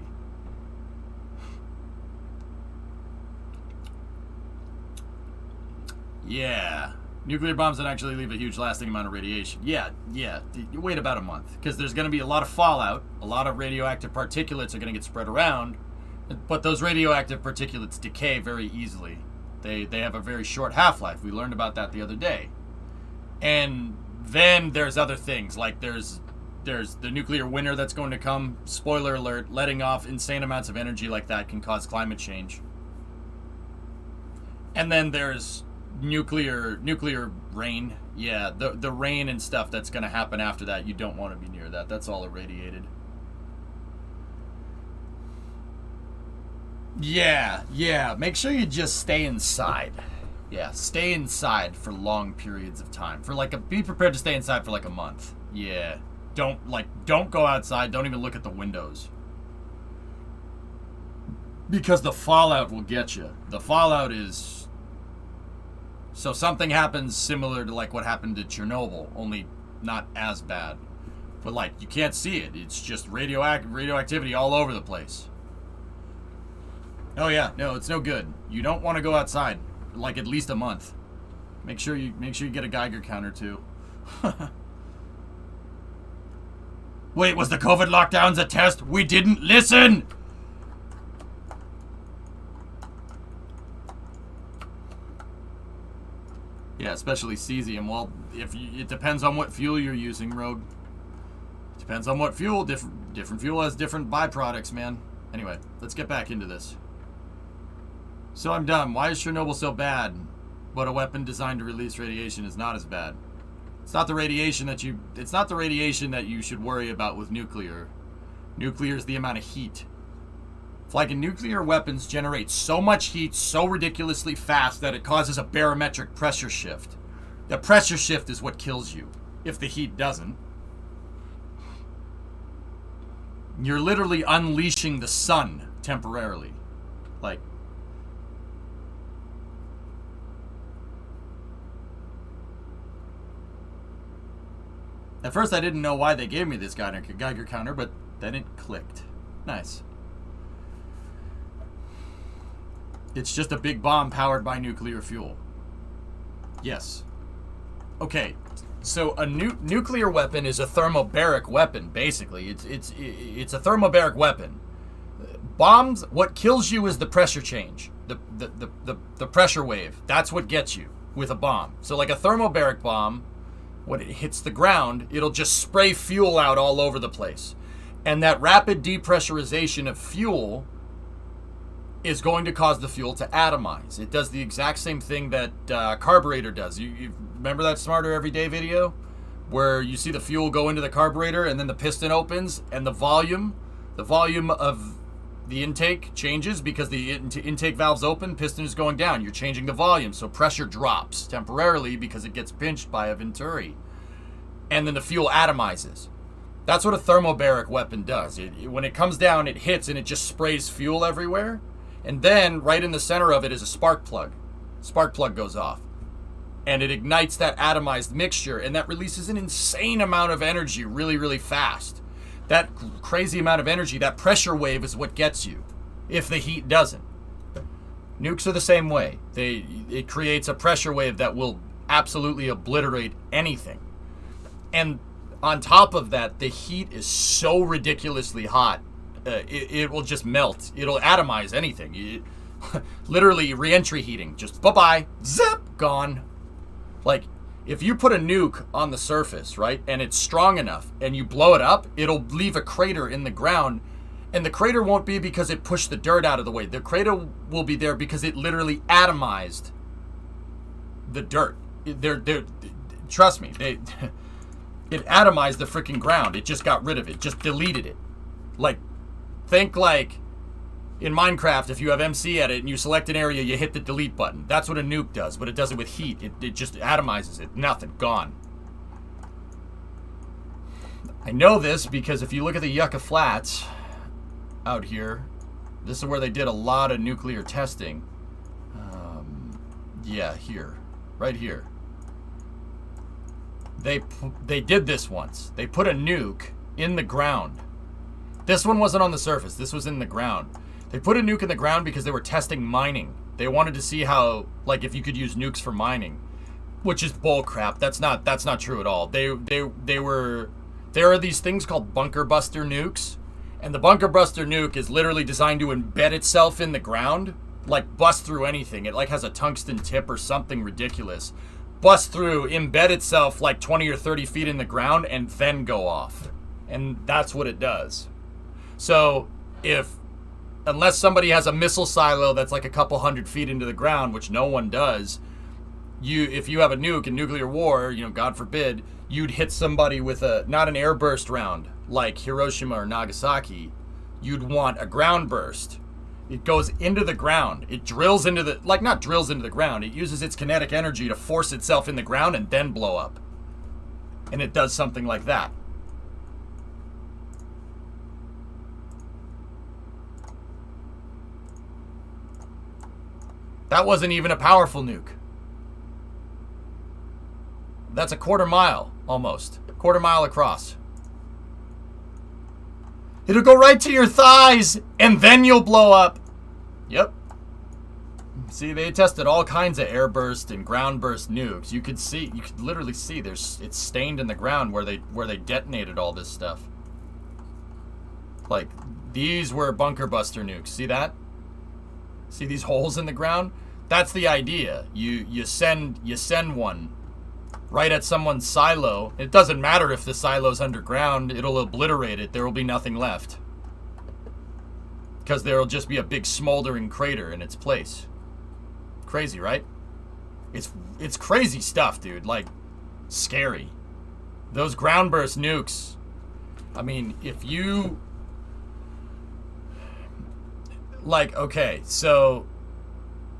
Yeah. Nuclear bombs don't actually leave a huge lasting amount of radiation. Yeah. You wait about a month. Because there's gonna be a lot of fallout. A lot of radioactive particulates are gonna get spread around. But those radioactive particulates decay very easily. They have a very short half-life. We learned about that the other day. And then there's other things, like there's the nuclear winter that's going to come. Spoiler alert, letting off insane amounts of energy like that can cause climate change. And then there's nuclear rain. Yeah, the rain and stuff that's going to happen after that, you don't want to be near that. That's all irradiated. Yeah, make sure you just stay inside. Yeah, stay inside for long periods of time. Be prepared to stay inside for like a month. Yeah. Don't go outside. Don't even look at the windows. Because the fallout will get you. The fallout is So something happens similar to like what happened to Chernobyl, only not as bad. But like you can't see it. It's just radioactivity all over the place. Oh yeah, no, it's no good. You don't want to go outside like at least a month. Make sure you get a Geiger counter too. Wait, was the COVID lockdowns a test? We didn't listen. Yeah, especially cesium. Well, it depends on what fuel you're using, Rogue. Depends on what fuel. Different fuel has different byproducts, man. Anyway, let's get back into this. So I'm done. Why is Chernobyl so bad, but a weapon designed to release radiation is not as bad? It's not the radiation that you should worry about with nuclear. Nuclear is the amount of heat. Like nuclear weapons generate so much heat so ridiculously fast that it causes a barometric pressure shift. The pressure shift is what kills you, if the heat doesn't. You're literally unleashing the sun temporarily. Like, at first I didn't know why they gave me this Geiger counter, but then it clicked. Nice. It's just a big bomb powered by nuclear fuel. Yes. Okay. So a nuclear weapon is a thermobaric weapon, basically. It's a thermobaric weapon. Bombs, what kills you is the pressure change. The pressure wave. That's what gets you with a bomb. So like a thermobaric bomb, when it hits the ground, it'll just spray fuel out all over the place. And that rapid depressurization of fuel is going to cause the fuel to atomize. It does the exact same thing that carburetor does. You remember that Smarter Everyday video? Where you see the fuel go into the carburetor and then the piston opens and the volume of the intake changes because the intake valve's open, piston is going down. You're changing the volume, so pressure drops temporarily because it gets pinched by a venturi. And then the fuel atomizes. That's what a thermobaric weapon does. When it comes down, it hits and it just sprays fuel everywhere. And then, right in the center of it is a spark plug. Spark plug goes off. And it ignites that atomized mixture, and that releases an insane amount of energy really, really fast. That crazy amount of energy, that pressure wave is what gets you, if the heat doesn't. Nukes are the same way. It creates a pressure wave that will absolutely obliterate anything. And on top of that, the heat is so ridiculously hot. It will just melt. It'll atomize anything. Literally re-entry heating. Just bye-bye. Zip! Gone. Like, if you put a nuke on the surface, right, and it's strong enough, and you blow it up, it'll leave a crater in the ground. And the crater won't be because it pushed the dirt out of the way. The crater will be there because it literally atomized the dirt. Trust me. It atomized the freaking ground. It just got rid of it. Just deleted it. Like, think like in Minecraft, if you have MC edit and you select an area, you hit the delete button. That's what a nuke does, but it does it with heat. It just atomizes it. Nothing. Gone. I know this because if you look at the Yucca Flats out here, this is where they did a lot of nuclear testing. Yeah, here. Right here. They did this once. They put a nuke in the ground. This one wasn't on the surface. This was in the ground. They put a nuke in the ground because they were testing mining. They wanted to see how, like, if you could use nukes for mining, which is bull crap. That's not true at all. There are these things called bunker buster nukes, and the bunker buster nuke is literally designed to embed itself in the ground, like bust through anything. It like has a tungsten tip or something ridiculous. Bust through, embed itself like 20 or 30 feet in the ground, and then go off. And that's what it does. So unless somebody has a missile silo that's like a couple 100 feet into the ground, which no one does, if you have a nuke in nuclear war, God forbid, you'd hit somebody with not an air burst round like Hiroshima or Nagasaki. You'd want a ground burst. It goes into the ground. It drills into not drills into the ground. It uses its kinetic energy to force itself in the ground and then blow up. And it does something like that. That wasn't even a powerful nuke. That's a quarter mile, almost. Quarter mile across. It'll go right to your thighs, and then you'll blow up. Yep. See, they tested all kinds of air burst and ground burst nukes. You could literally see it's stained in the ground where they detonated all this stuff. Like, these were bunker buster nukes. See that? See these holes in the ground? That's the idea. You send one right at someone's silo. It doesn't matter if the silo's underground. It'll obliterate it. There will be nothing left. Because there will just be a big smoldering crater in its place. Crazy, right? It's crazy stuff, dude. Like, scary. Those ground burst nukes. I mean, if you... Like, okay, so...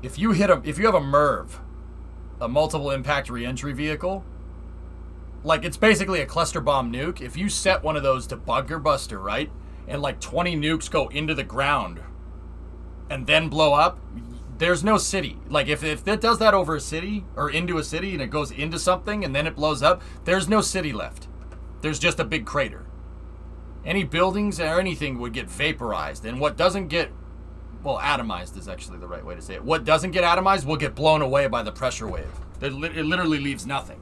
If you have a MIRV, a multiple impact reentry vehicle, like, it's basically a cluster bomb nuke. If you set one of those to bunker buster, right? And like 20 nukes go into the ground and then blow up, there's no city. Like, if it does that over a city or into a city and it goes into something and then it blows up, there's no city left. There's just a big crater. Any buildings or anything would get vaporized. And what doesn't get, well, atomized is actually the right way to say it. What doesn't get atomized will get blown away by the pressure wave. It literally leaves nothing.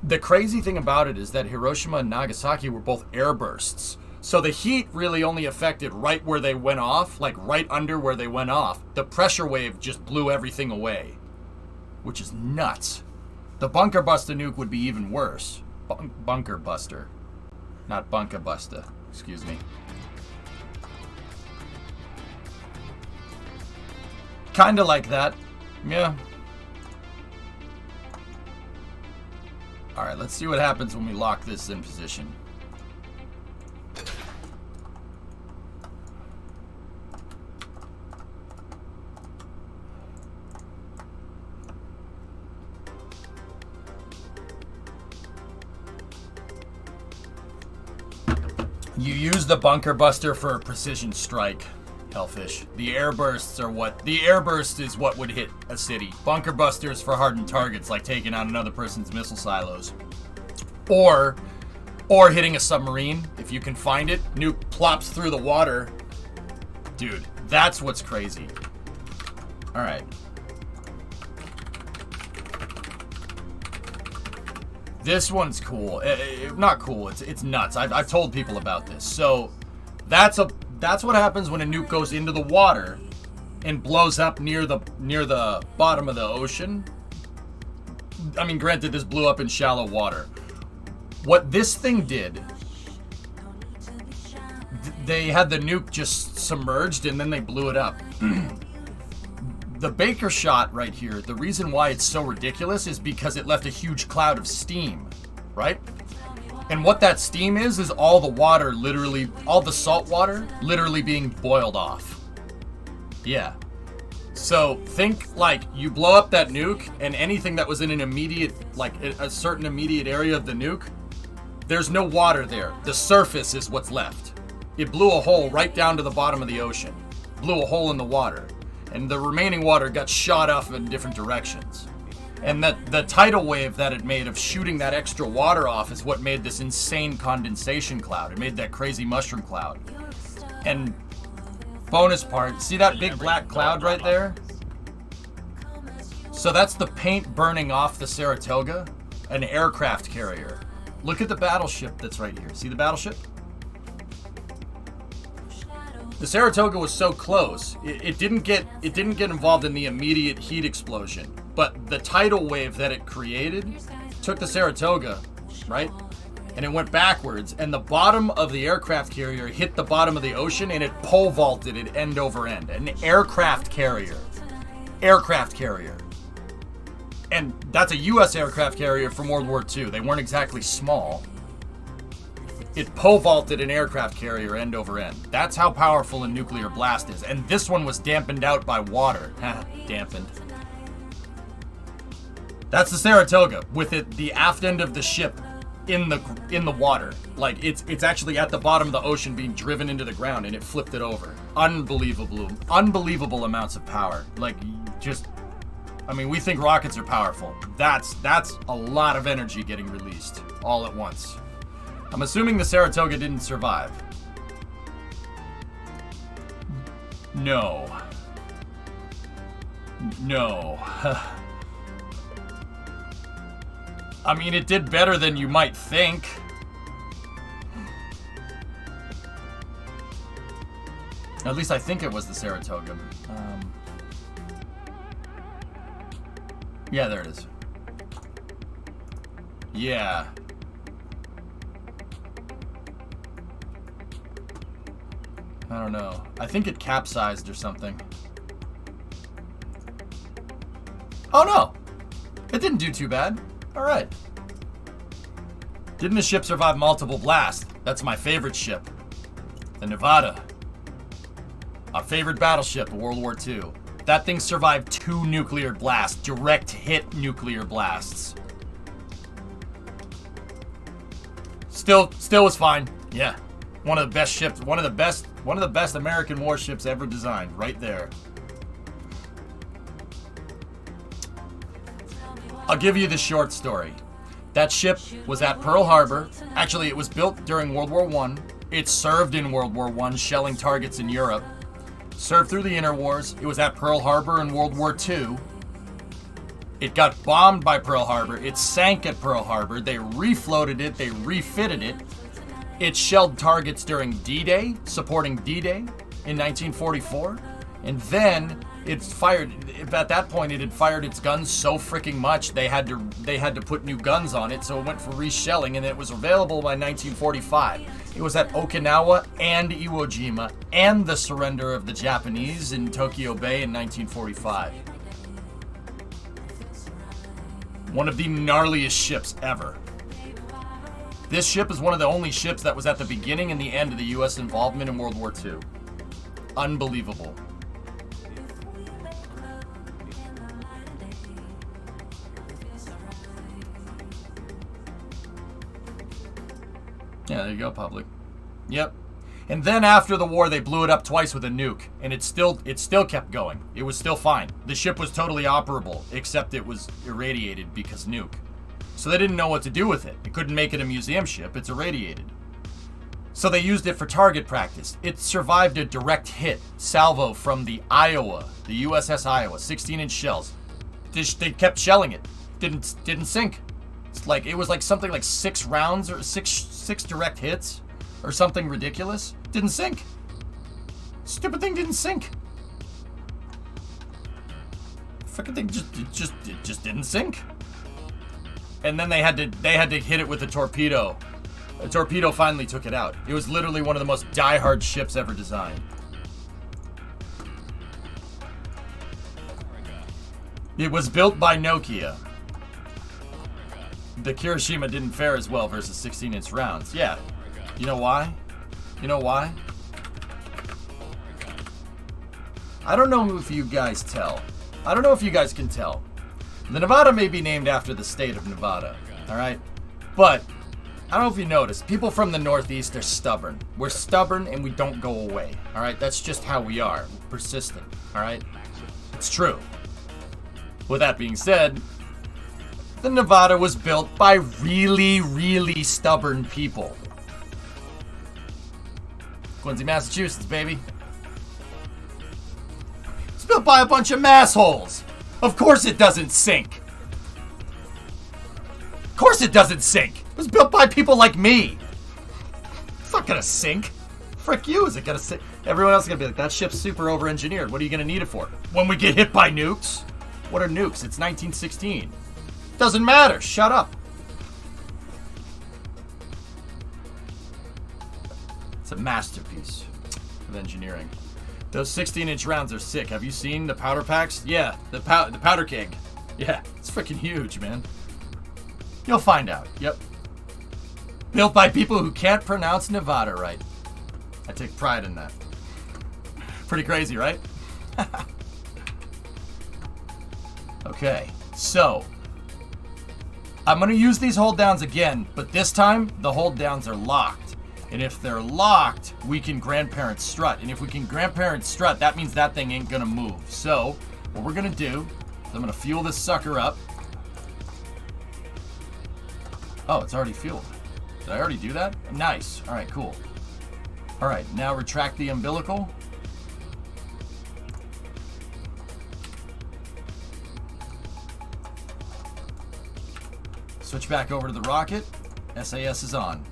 The crazy thing about it is that Hiroshima and Nagasaki were both air bursts. So the heat really only affected right where they went off, like right under where they went off. The pressure wave just blew everything away, which is nuts. The bunker buster nuke would be even worse. Bunker buster, not bunker buster, excuse me. Kinda like that, yeah. Alright, let's see what happens when we lock this in position. You use the bunker buster for a precision strike, Hellfish. The air bursts are what... The air burst is what would hit a city. Bunker busters for hardened targets, like taking out another person's missile silos. Or hitting a submarine, if you can find it. Nuke plops through the water. Dude, that's what's crazy. Alright. This one's cool. Not cool. It's nuts. I've told people about this. So that's what happens when a nuke goes into the water and blows up near the bottom of the ocean. I mean, granted, this blew up in shallow water. What this thing did, they had the nuke just submerged and then they blew it up. The Baker shot right here, the reason why it's so ridiculous is because it left a huge cloud of steam, right? And what that steam is all the water literally, all the salt water literally being boiled off. Yeah. So think like you blow up that nuke and anything that was in an immediate, like a certain immediate area of the nuke, there's no water there. The surface is what's left. It blew a hole right down to the bottom of the ocean. Blew a hole in the water. And the remaining water got shot off in different directions. And the tidal wave that it made of shooting that extra water off is what made this insane condensation cloud. It made that crazy mushroom cloud. And bonus part, see that big black cloud right there? So that's the paint burning off the Saratoga, an aircraft carrier. Look at the battleship that's right here. See the battleship? The Saratoga was so close, it didn't get involved in the immediate heat explosion, but the tidal wave that it created took the Saratoga, right? And it went backwards, and the bottom of the aircraft carrier hit the bottom of the ocean, and it pole vaulted it end over end. An aircraft carrier. Aircraft carrier. And that's a U.S. aircraft carrier from World War II. They weren't exactly small. It pole vaulted an aircraft carrier end over end. That's how powerful a nuclear blast is. And this one was dampened out by water. Dampened. That's the Saratoga, with the aft end of the ship in the water. Like it's actually at the bottom of the ocean being driven into the ground, and it flipped it over. Unbelievable amounts of power. Like just I mean, we think rockets are powerful. That's a lot of energy getting released all at once. I'm assuming the Saratoga didn't survive. No. No. I mean, it did better than you might think. At least I think it was the Saratoga. Yeah, there it is. Yeah. I don't know. I think it capsized or something. Oh no! It didn't do too bad. Alright. Didn't the ship survive multiple blasts? That's my favorite ship. The Nevada. Our favorite battleship of World War II. That thing survived 2 nuclear blasts. Direct hit nuclear blasts. Still was fine. Yeah. One of the best ships, one of the best American warships ever designed, right there. I'll give you the short story. That ship was at Pearl Harbor. Actually, it was built during World War I. It served in World War I, shelling targets in Europe. Served through the interwars. It was at Pearl Harbor in World War II. It got bombed by Pearl Harbor. It sank at Pearl Harbor. They refloated it. They refitted it. It shelled targets during D-Day, supporting D-Day in 1944. And then it fired, at that point it had fired its guns so freaking much they had to put new guns on it, so it went for reshelling, and it was available by 1945. It was at Okinawa and Iwo Jima and the surrender of the Japanese in Tokyo Bay in 1945. One of the gnarliest ships ever. This ship is one of the only ships that was at the beginning and the end of the U.S. involvement in World War II. Unbelievable. Yeah, there you go, public. Yep. And then after the war, they blew it up twice with a nuke, and it still kept going. It was still fine. The ship was totally operable, except it was irradiated because nuke. So they didn't know what to do with it. They couldn't make it a museum ship. It's irradiated. So they used it for target practice. It survived a direct hit salvo from the Iowa, the USS Iowa, 16-inch shells. They kept shelling it. Didn't sink. It was like something like 6 rounds or six direct hits or something ridiculous. Didn't sink. Stupid thing didn't sink. Freaking thing just didn't sink. And then they had to hit it with a torpedo. A torpedo finally took it out. It was literally one of the most die-hard ships ever designed. It was built by Nokia. The Kirishima didn't fare as well versus 16-inch rounds. Yeah. You know why? You know why? I don't know if you guys tell. I don't know if you guys can tell. The Nevada may be named after the state of Nevada, alright? But, I don't know if you noticed, people from the Northeast are stubborn. We're stubborn and we don't go away, alright? That's just how we are. We're persistent, alright? It's true. With that being said, the Nevada was built by really, really stubborn people. Quincy, Massachusetts, baby. It's built by a bunch of massholes. Of course it doesn't sink. Of course it doesn't sink. It was built by people like me. It's not gonna sink. Frick you, is it gonna sink? Everyone else is gonna be like, that ship's super over-engineered. What are you gonna need it for? When we get hit by nukes? What are nukes? It's 1916. Doesn't matter. Shut up. It's a masterpiece of engineering. Those 16-inch rounds are sick. Have you seen the powder packs? Yeah, the powder keg. Yeah, it's freaking huge, man. You'll find out. Yep. Built by people who can't pronounce Nevada right. I take pride in that. Pretty crazy, right? Okay, so I'm going to use these hold downs again, but this time the hold downs are locked. And if they're locked, we can grandparent strut. And if we can grandparent strut, that means that thing ain't going to move. So what we're going to do, I'm gonna fuel this sucker up. Oh, it's already fueled. Did I already do that? Nice. All right, cool. All right, now retract the umbilical. Switch back over to the rocket. SAS is on.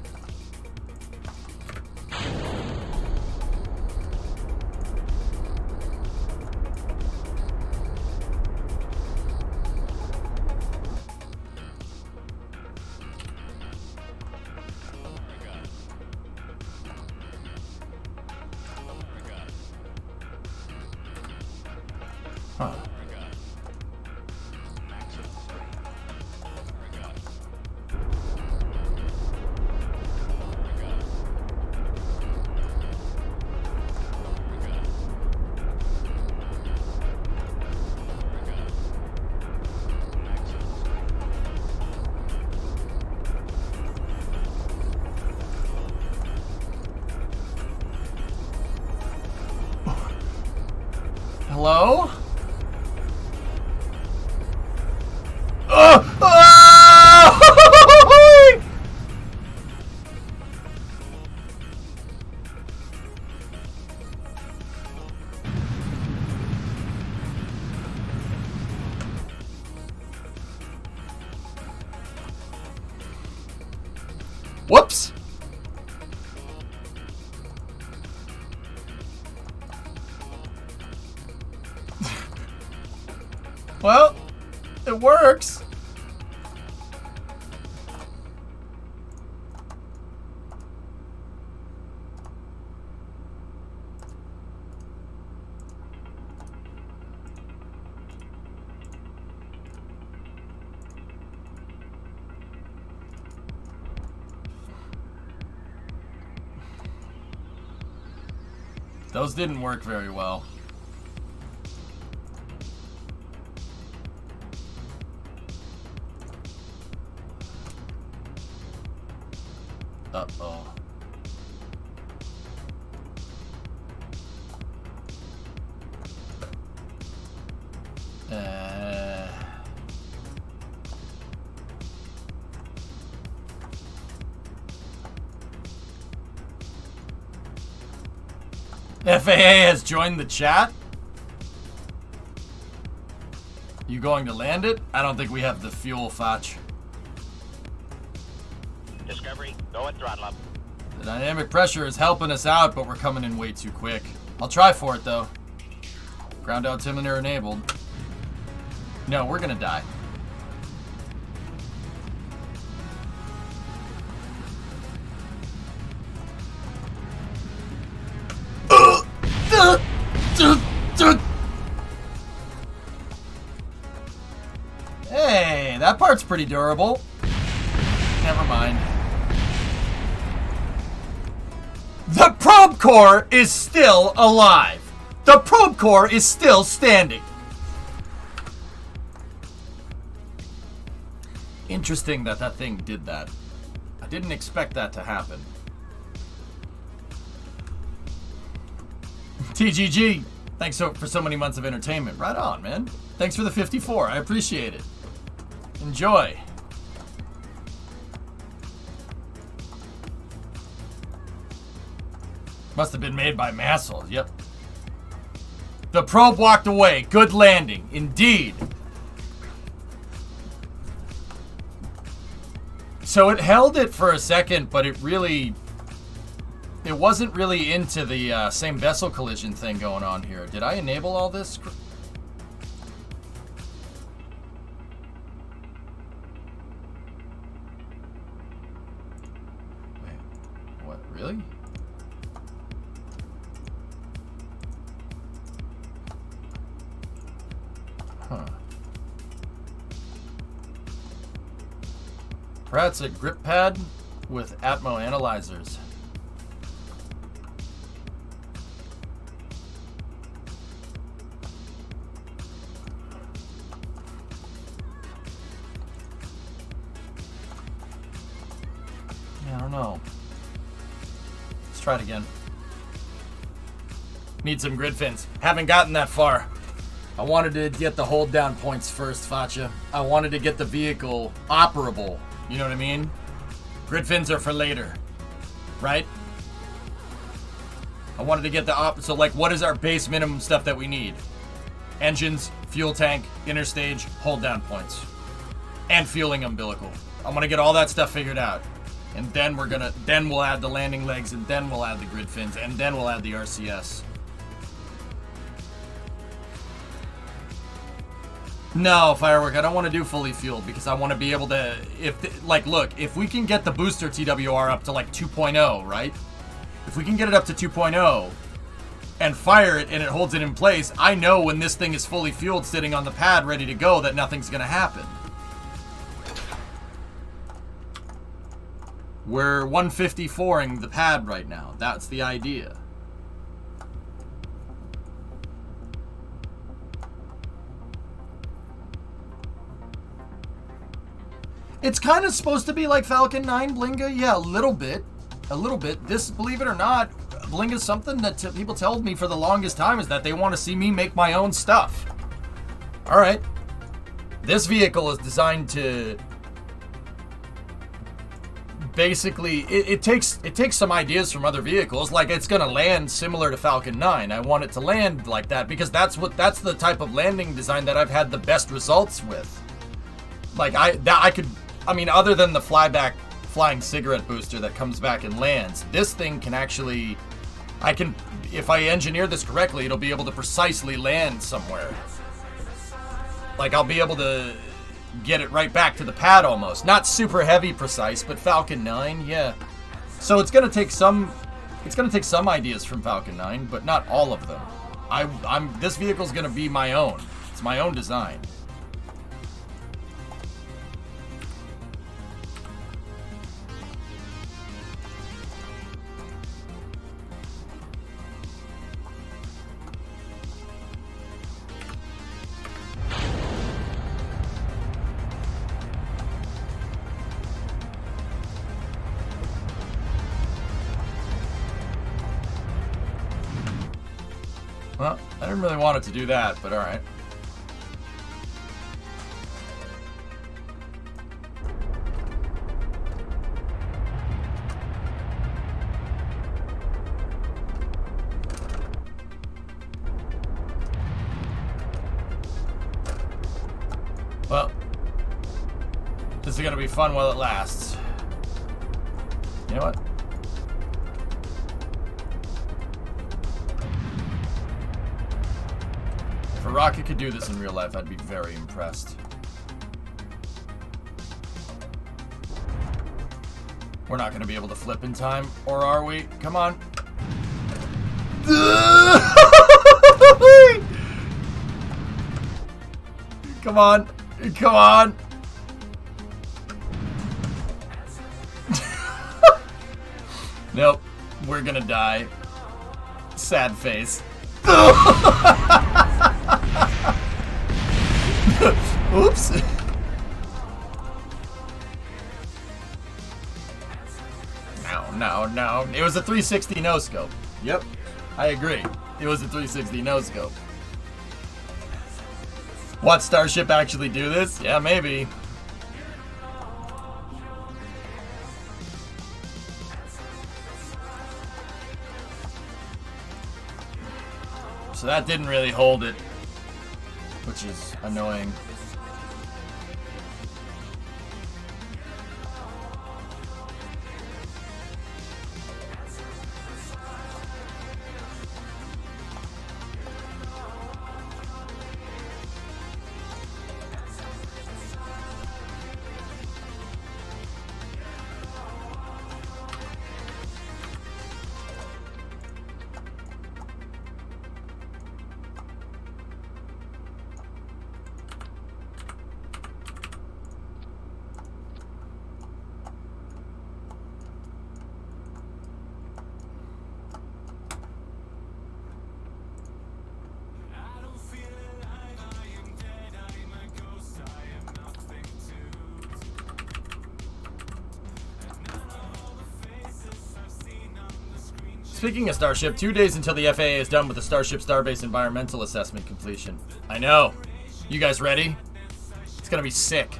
Huh. Hello? Whoops! Well, it works. Those didn't work very well. Uh-oh. FAA has joined the chat. You going to land it? I don't think we have the fuel, Fotch. Discovery, go at throttle up. The dynamic pressure is helping us out, but we're coming in way too quick. I'll try for it, though. Ground altimeter enabled. No, we're gonna die. Hey, that part's pretty durable. Never mind. The probe core is still alive. The probe core is still standing. Interesting that that thing did that. I didn't expect that to happen. TGG, thanks for so many months of entertainment. Right on, man. Thanks for the 54. I appreciate it. Enjoy. Must have been made by Massel. Yep. The probe walked away. Good landing. Indeed. So it held it for a second, but it wasn't really into the same vessel collision thing going on here. Did I enable all this? Wait, what? Really? Huh. Perhaps a grip pad with Atmo analyzers. I don't know. Let's try it again. Need some grid fins. Haven't gotten that far. I wanted to get the hold down points first, Facha. I wanted to get the vehicle operable. You know what I mean? Grid fins are for later, right? I wanted to get the so like, what is our base minimum stuff that we need? Engines, fuel tank, interstage, hold down points, and fueling umbilical. I'm gonna get all that stuff figured out, and then we'll add the landing legs, and then we'll add the grid fins, and then we'll add the RCS. No, Firework, I don't want to do fully fueled because I want to be able to, look, if we can get the booster TWR up to like 2.0, right? If we can get it up to 2.0 and fire it and it holds it in place, I know when this thing is fully fueled sitting on the pad ready to go that nothing's going to happen. We're 154ing the pad right now. That's the idea. It's kind of supposed to be like Falcon 9 Blinga. Yeah, a little bit. A little bit. This, believe it or not, Blinga's something that people told me for the longest time is that they want to see me make my own stuff. Alright. This vehicle is designed to... Basically, it takes some ideas from other vehicles. Like, it's going to land similar to Falcon 9. I want it to land like that because that's the type of landing design that I've had the best results with. Like, other than the flying cigarette booster that comes back and lands, this thing can actually, if I engineer this correctly, it'll be able to precisely land somewhere. Like, I'll be able to get it right back to the pad almost. Not super heavy precise, but Falcon 9, yeah. So it's gonna take some ideas from Falcon 9, but not all of them. This vehicle's gonna be my own. It's my own design. Well, I didn't really want it to do that, but alright. Well, this is gonna be fun while it lasts. You know what? If a rocket could do this in real life, I'd be very impressed. We're not going to be able to flip in time, or are we? Come on. Come on. Come on. Nope. We're going to die. Sad face. Oops. No. It was a 360 no-scope. Yep. I agree. It was a 360 no-scope. Watch Starship actually do this? Yeah, maybe. So that didn't really hold it, which is annoying. speaking of Starship, 2 days until the FAA is done with the Starship Starbase Environmental Assessment completion. I know. You guys ready? It's gonna be sick.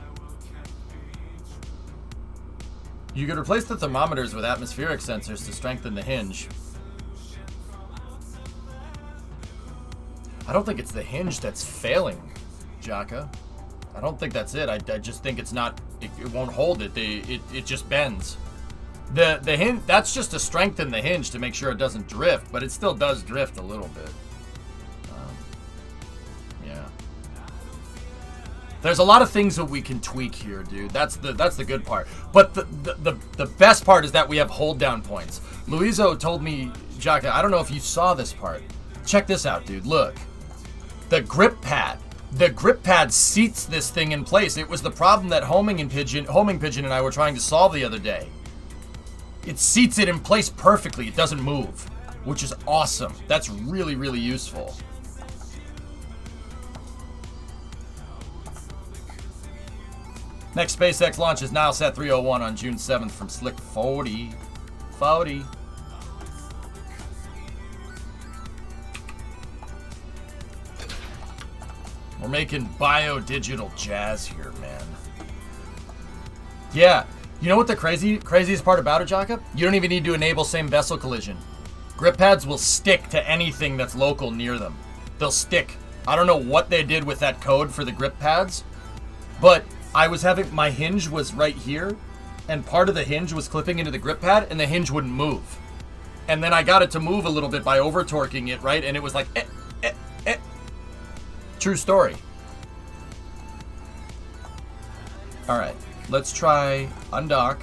You could replace the thermometers with atmospheric sensors to strengthen the hinge. I don't think it's the hinge that's failing, Jaka. I don't think that's it. I just think it's not. It won't hold it. It just bends. The hinge, that's just to strengthen the hinge to make sure it doesn't drift, but it still does drift a little bit. Yeah. There's a lot of things that we can tweak here, dude. That's the good part. But the best part is that we have hold down points. Luizo told me, Jaka, I don't know if you saw this part. Check this out, dude. Look. The grip pad. The grip pad seats this thing in place. It was the problem that Homing Pigeon and I were trying to solve the other day. It seats it in place perfectly. It doesn't move, which is awesome. That's really, really useful. Next SpaceX launch is Nilesat 301 on June 7th from Slick 40. We're making bio-digital jazz here, man. Yeah. You know what the craziest part about it, Jaka? You don't even need to enable same vessel collision. Grip pads will stick to anything that's local near them. They'll stick. I don't know what they did with that code for the grip pads, but I was having, my hinge was right here, and part of the hinge was clipping into the grip pad, and the hinge wouldn't move. And then I got it to move a little bit by over-torquing it, right? And it was like, True story. All right, let's try undock.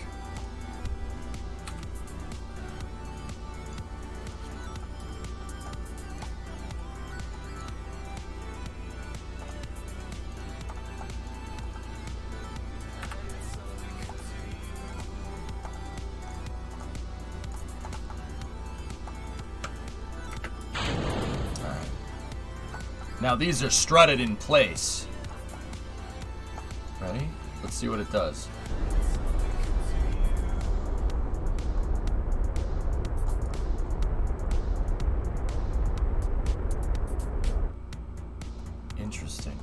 Now these are strutted in place. Ready? Let's see what it does. Interesting.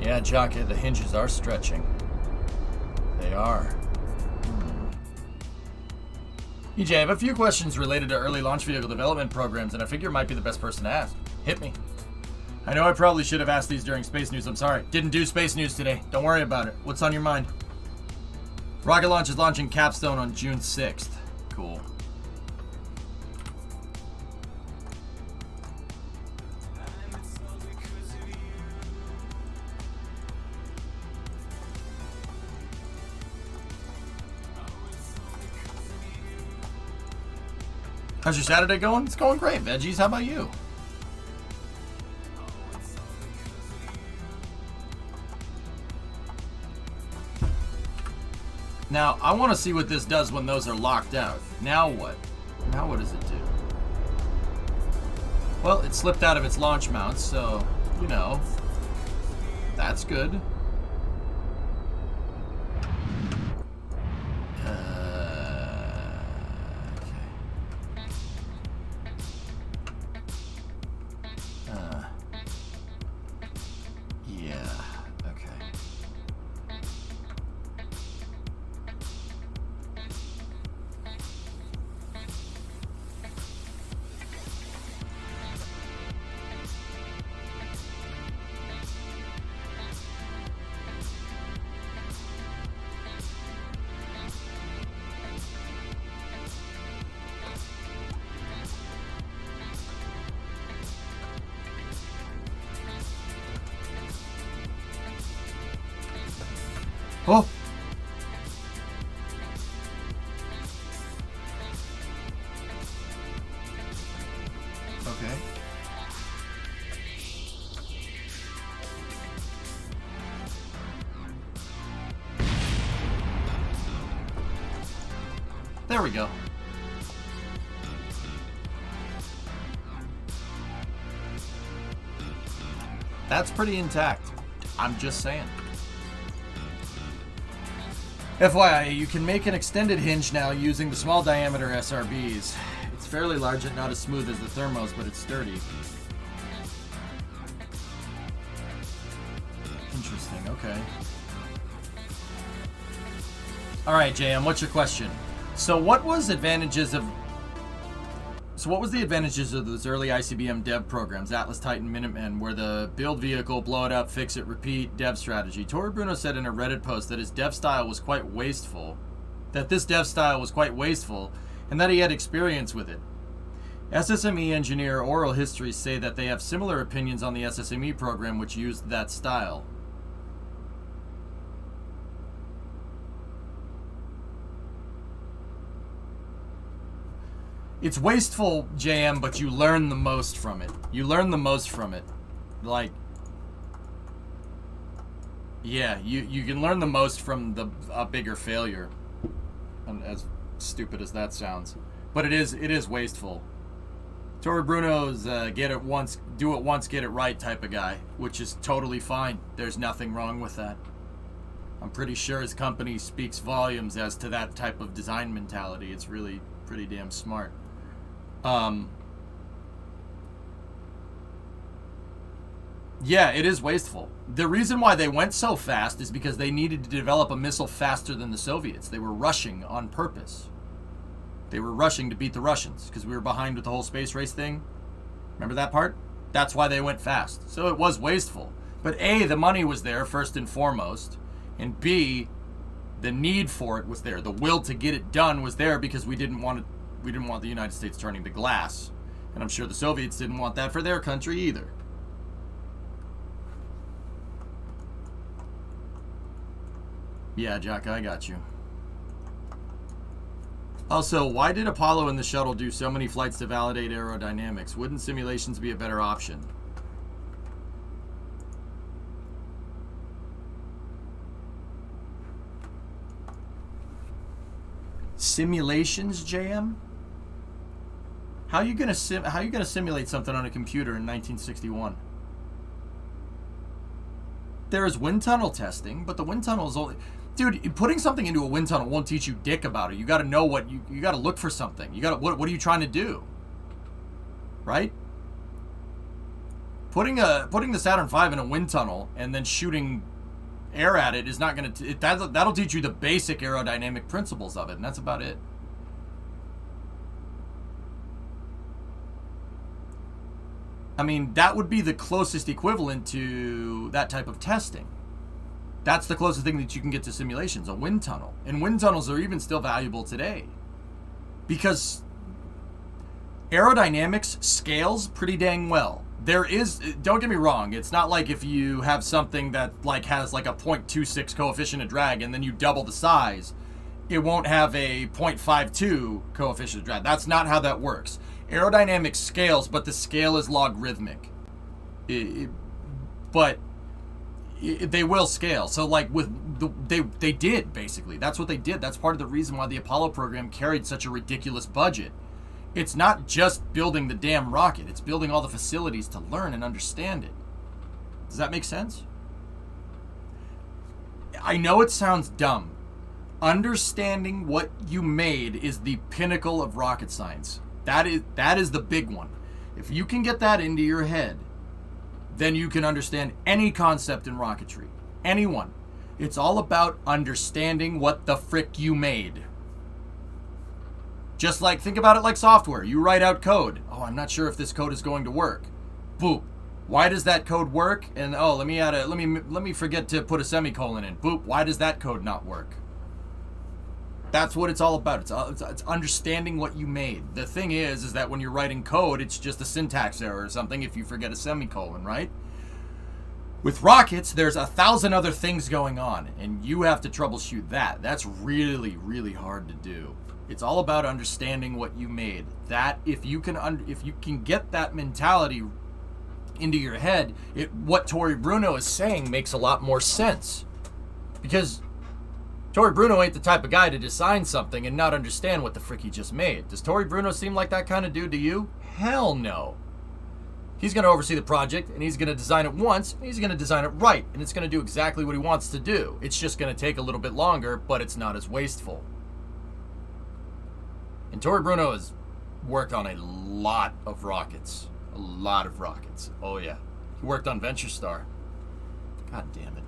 Yeah, Jaka, the hinges are stretching. They are. EJ, I have a few questions related to early launch vehicle development programs, and I figure you might be the best person to ask. Hit me. I know I probably should have asked these during Space News. I'm sorry. Didn't do Space News today. Don't worry about it. What's on your mind? Rocket launch is launching Capstone on June 6th. Cool. How's your Saturday going? It's going great, Veggies. How about you? Now, I want to see what this does when those are locked out. Now what? Now what does it do? Well, it slipped out of its launch mounts, so, you know, that's good. Oh! Okay. There we go. That's pretty intact. I'm just saying. FYI, you can make an extended hinge now using the small diameter SRBs. It's fairly large and not as smooth as the thermos, but it's sturdy. Interesting, okay. Alright, JM, what's your question? So what was the advantages of those early ICBM dev programs, Atlas, Titan, Minuteman, where the build vehicle, blow it up, fix it, repeat, dev strategy? Tori Bruno said in a Reddit post that this dev style was quite wasteful, and that he had experience with it. SSME engineer oral histories say that they have similar opinions on the SSME program which used that style. It's wasteful, JM, but you learn the most from it. Like, yeah, you can learn the most from a bigger failure. And as stupid as that sounds, but it is wasteful. Tori Bruno's do it once, get it right type of guy, which is totally fine. There's nothing wrong with that. I'm pretty sure his company speaks volumes as to that type of design mentality. It's really pretty damn smart. Yeah, it is wasteful. The reason why they went so fast is because they needed to develop a missile faster than the Soviets. They were rushing on purpose. They were rushing to beat the Russians because we were behind with the whole space race thing. Remember that part? That's why they went fast. So it was wasteful. But A, the money was there first and foremost, and B, the need for it was there. The will to get it done was there because we didn't want the United States turning to glass. And I'm sure the Soviets didn't want that for their country either. Yeah, Jack, I got you. Also, why did Apollo and the shuttle do so many flights to validate aerodynamics? Wouldn't simulations be a better option? Simulations, JM? How are you gonna simulate something on a computer in 1961? There is wind tunnel testing, but the wind tunnel is only... Dude, putting something into a wind tunnel won't teach you dick about it. You gotta know what... You gotta look for something. What are you trying to do? Right? Putting the Saturn V in a wind tunnel and then shooting air at it is not gonna... That'll teach you the basic aerodynamic principles of it, and that's about it. I mean, that would be the closest equivalent to that type of testing. That's the closest thing that you can get to simulations, a wind tunnel. And wind tunnels are even still valuable today. Because aerodynamics scales pretty dang well. There is, don't get me wrong, it's not like if you have something that has a 0.26 coefficient of drag and then you double the size, it won't have a 0.52 coefficient of drag. That's not how that works. Aerodynamics scales, but the scale is logarithmic. But they will scale. So they did, basically. That's what they did. That's part of the reason why the Apollo program carried such a ridiculous budget. It's not just building the damn rocket. It's building all the facilities to learn and understand it. Does that make sense? I know it sounds dumb. Understanding what you made is the pinnacle of rocket science. That is the big one. If you can get that into your head, then you can understand any concept in rocketry. Anyone. It's all about understanding what the frick you made. Just think about it like software. You write out code. Oh, I'm not sure if this code is going to work. Boop. Why does that code work? And let me forget to put a semicolon in. Boop. Why does that code not work? That's what it's all about. It's understanding what you made. The thing is that when you're writing code, it's just a syntax error or something if you forget a semicolon, right? With rockets, there's 1,000 other things going on, and you have to troubleshoot that. That's really, really hard to do. It's all about understanding what you made. That if you can get that mentality into your head, what Tori Bruno is saying makes a lot more sense. Because Tori Bruno ain't the type of guy to design something and not understand what the frick he just made. Does Tori Bruno seem like that kind of dude to you? Hell no. He's going to oversee the project, and he's going to design it once, and he's going to design it right, and it's going to do exactly what he wants to do. It's just going to take a little bit longer, but it's not as wasteful. And Tori Bruno has worked on a lot of rockets. A lot of rockets. Oh, yeah. He worked on Venture Star. God damn it.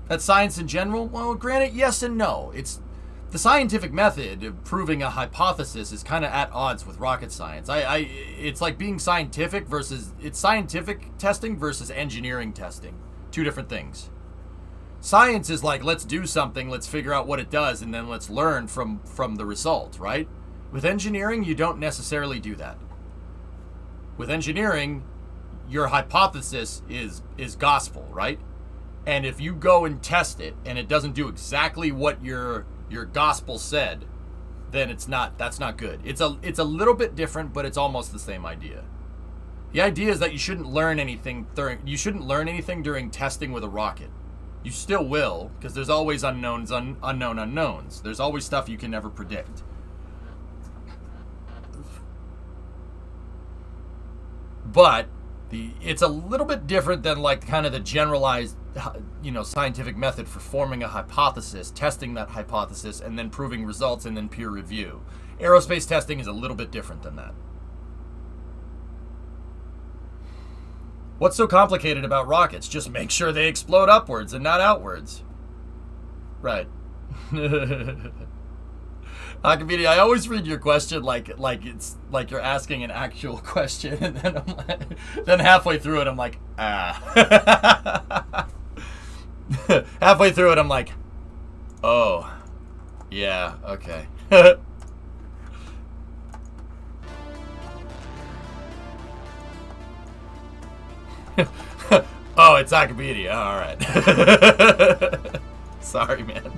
That's science in general? Well, granted, yes and no. It's the scientific method of proving a hypothesis is kind of at odds with rocket science. It's like being scientific versus... It's scientific testing versus engineering testing. Two different things. Science is like, let's do something, let's figure out what it does, and then let's learn from the result, right? With engineering, you don't necessarily do that. With engineering, your hypothesis is gospel, right? And if you go and test it, and it doesn't do exactly what your gospel said, then that's not good. It's a little bit different, but it's almost the same idea. The idea is that you shouldn't learn anything during testing with a rocket. You still will, because there's always unknown unknowns. There's always stuff you can never predict. But it's a little bit different than like kind of the generalized, scientific method for forming a hypothesis, testing that hypothesis, and then proving results and then peer review. Aerospace testing is a little bit different than that. What's so complicated about rockets? Just make sure they explode upwards and not outwards. Right. Akavidia, I always read your question like it's like you're asking an actual question, and then then halfway through it I'm like, halfway through it I'm like, oh, yeah, okay. Oh, it's Akavidia. All right. Sorry, man.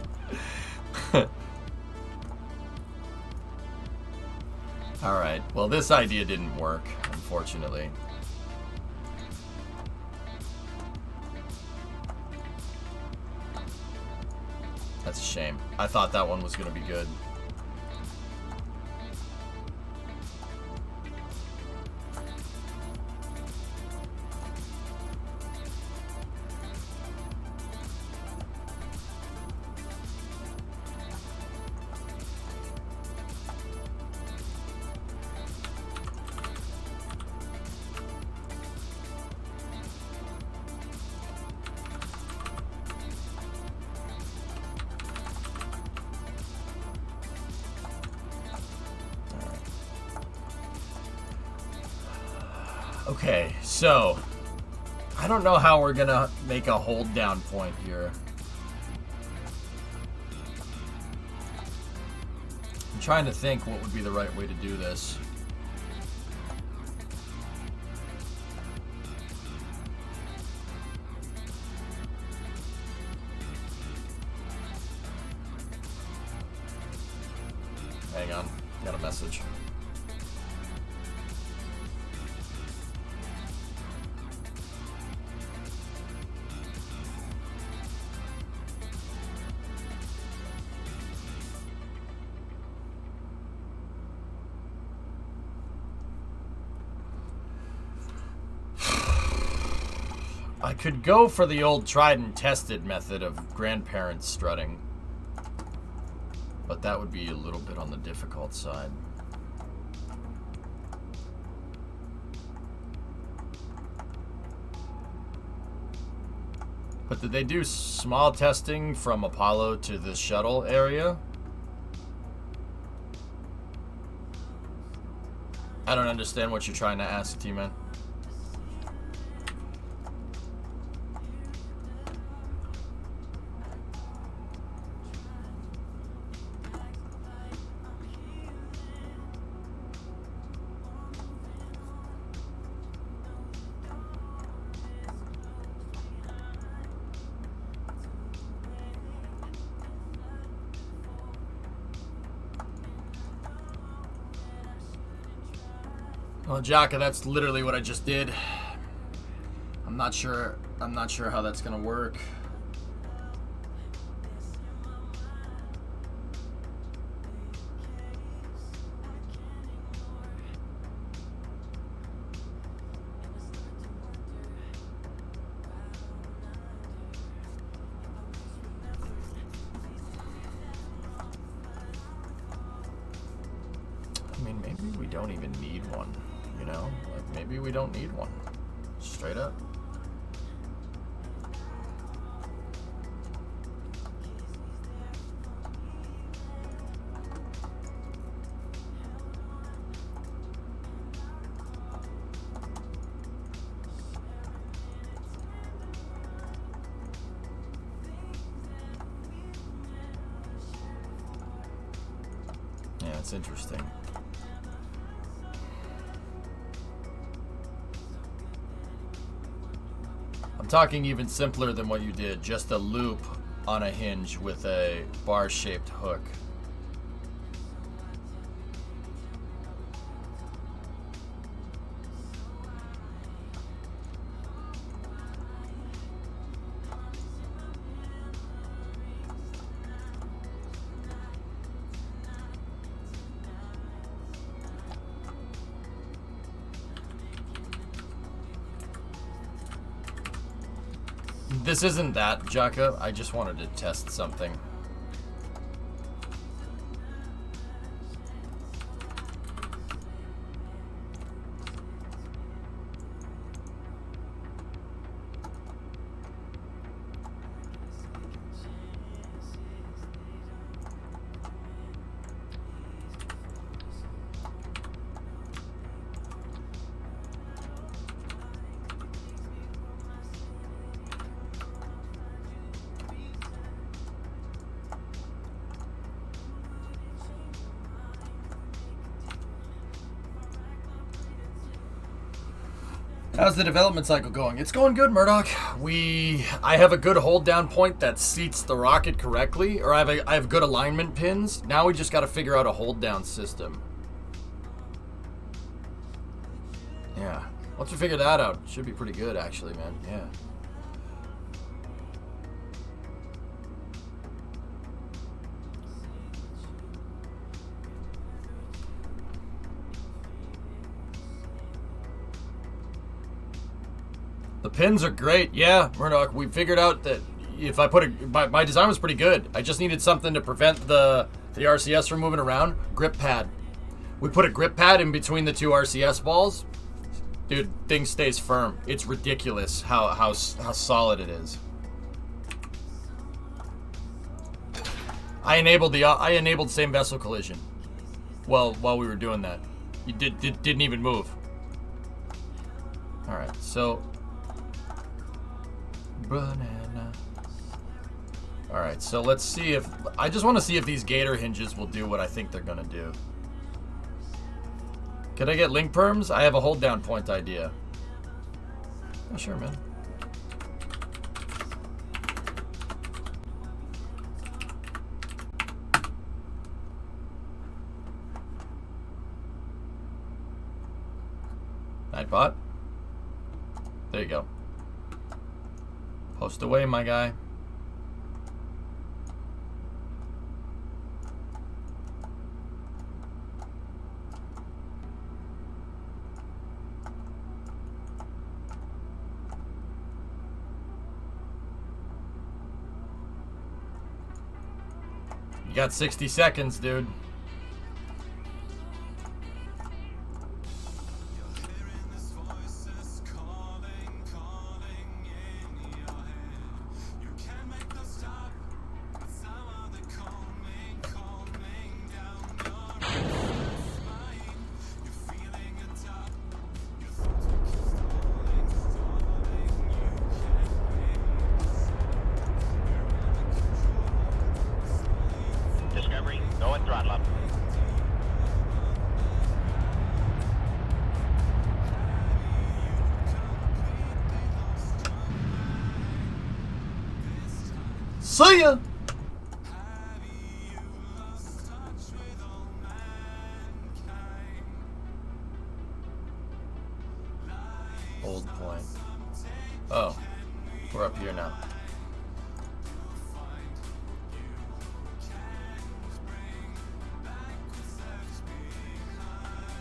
All right. Well, this idea didn't work, unfortunately. That's a shame. I thought that one was going to be good. Okay, so I don't know how we're gonna make a hold down point here. I'm trying to think what would be the right way to do this. Hang on, got a message. I could go for the old tried and tested method of grandparents strutting, but that would be a little bit on the difficult side. But did they do small testing from Apollo to the shuttle area? I don't understand what you're trying to ask, T-Man. Well, Jaka, that's literally what I just did. I'm not sure how that's gonna work. one, you know? Like, maybe we don't need one. Straight up. Yeah, it's interesting. I'm talking even simpler than what you did, just a loop on a hinge with a bar-shaped hook. This isn't that, Jaka. I just wanted to test something. How's the development cycle going? It's going good, Murdoch. I have a good hold down point that seats the rocket correctly, or I have good alignment pins. Now we just got to figure out a hold down system. Yeah. Once we figure that out, it should be pretty good, actually, man. Yeah. The pins are great. Yeah, Murdoch, we figured out that if I put my design was pretty good. I just needed something to prevent the RCS from moving around. Grip pad. We put a grip pad in between the two RCS balls. Dude, thing stays firm. It's ridiculous how solid it is. I enabled same vessel collision. Well, while we were doing that, you didn't even move. All right, so. Banana. All right, so let's see if I just want to see if these gator hinges will do what I think they're gonna do. Can I get link perms? I have a hold down point idea. Oh, sure, man. Nightbot. There you go. Post away, my guy. You got 60 seconds, dude. Discovery, go and throttle up. See ya! Hold point. Oh, we're up here now.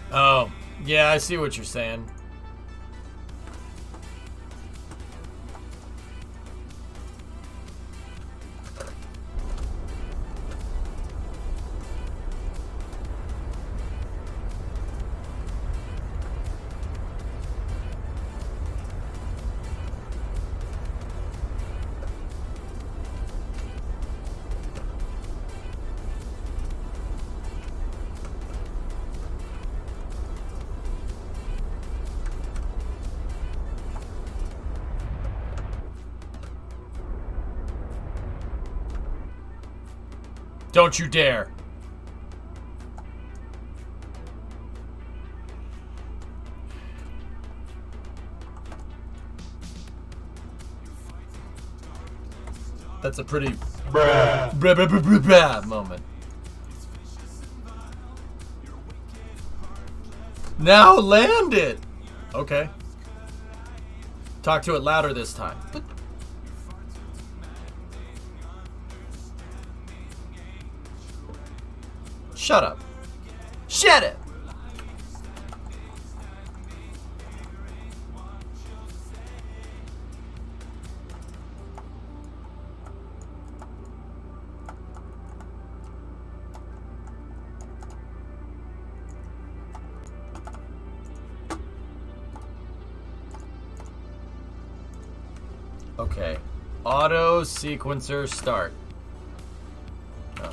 Oh, yeah, I see what you're saying. Don't you dare. That's a pretty bruh moment. Now land it! Okay. Talk to it louder this time. Shut up. Shut it! Okay. Auto sequencer start. Oh.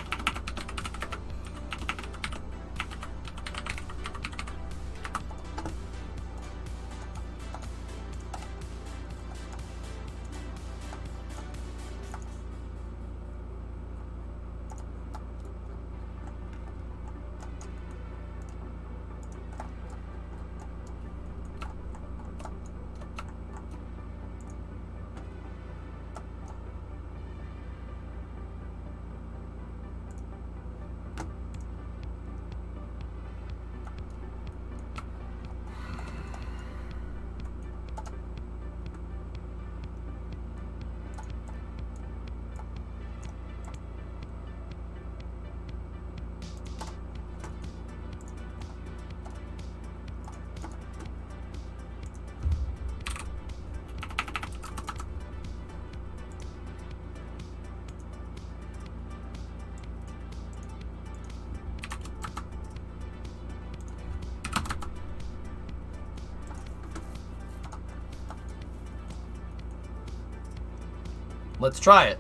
Let's try it.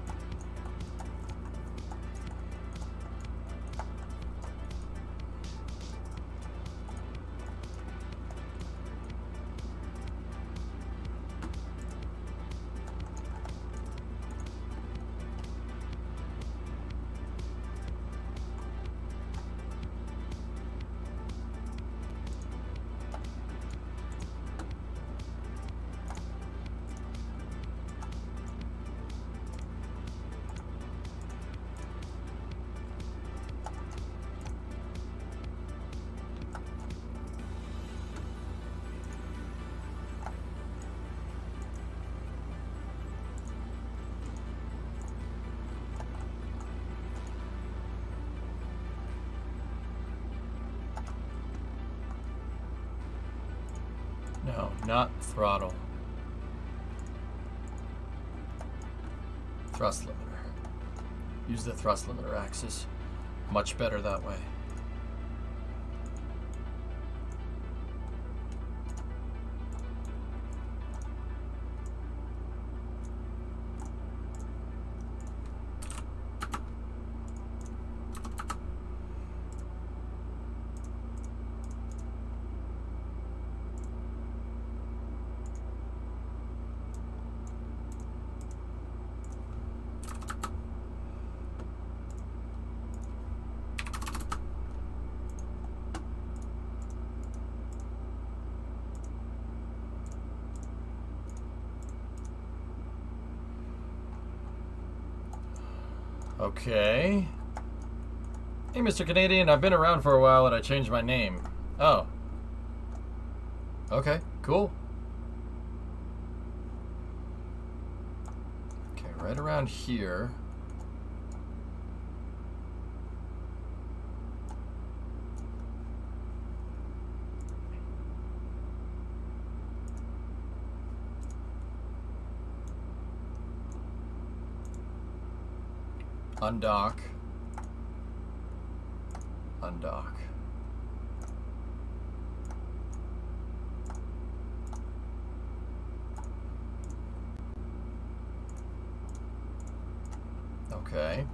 No, not throttle. Thrust limiter. Use the thrust limiter axis. Much better that way. Okay. Hey, Mr. Canadian, I've been around for a while and I changed my name. Oh. Okay, cool. Okay, right around here. Undock. Undock. Okay.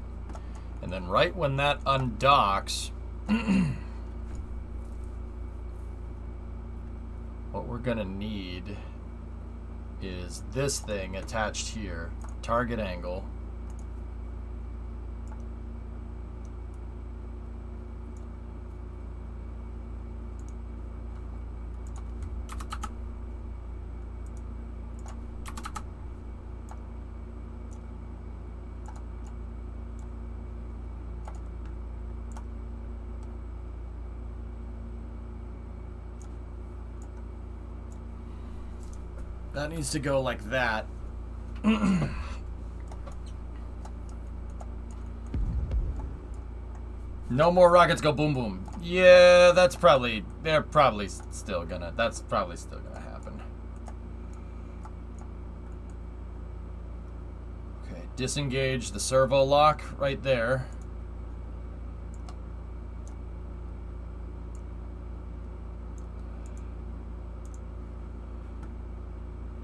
And then right when that undocks, what we're gonna need is this thing attached here. Target angle. that needs to go like that. No more rockets go boom boom. Yeah, that's probably, they're probably still gonna, that's probably still gonna happen. Okay, disengage the servo lock right there.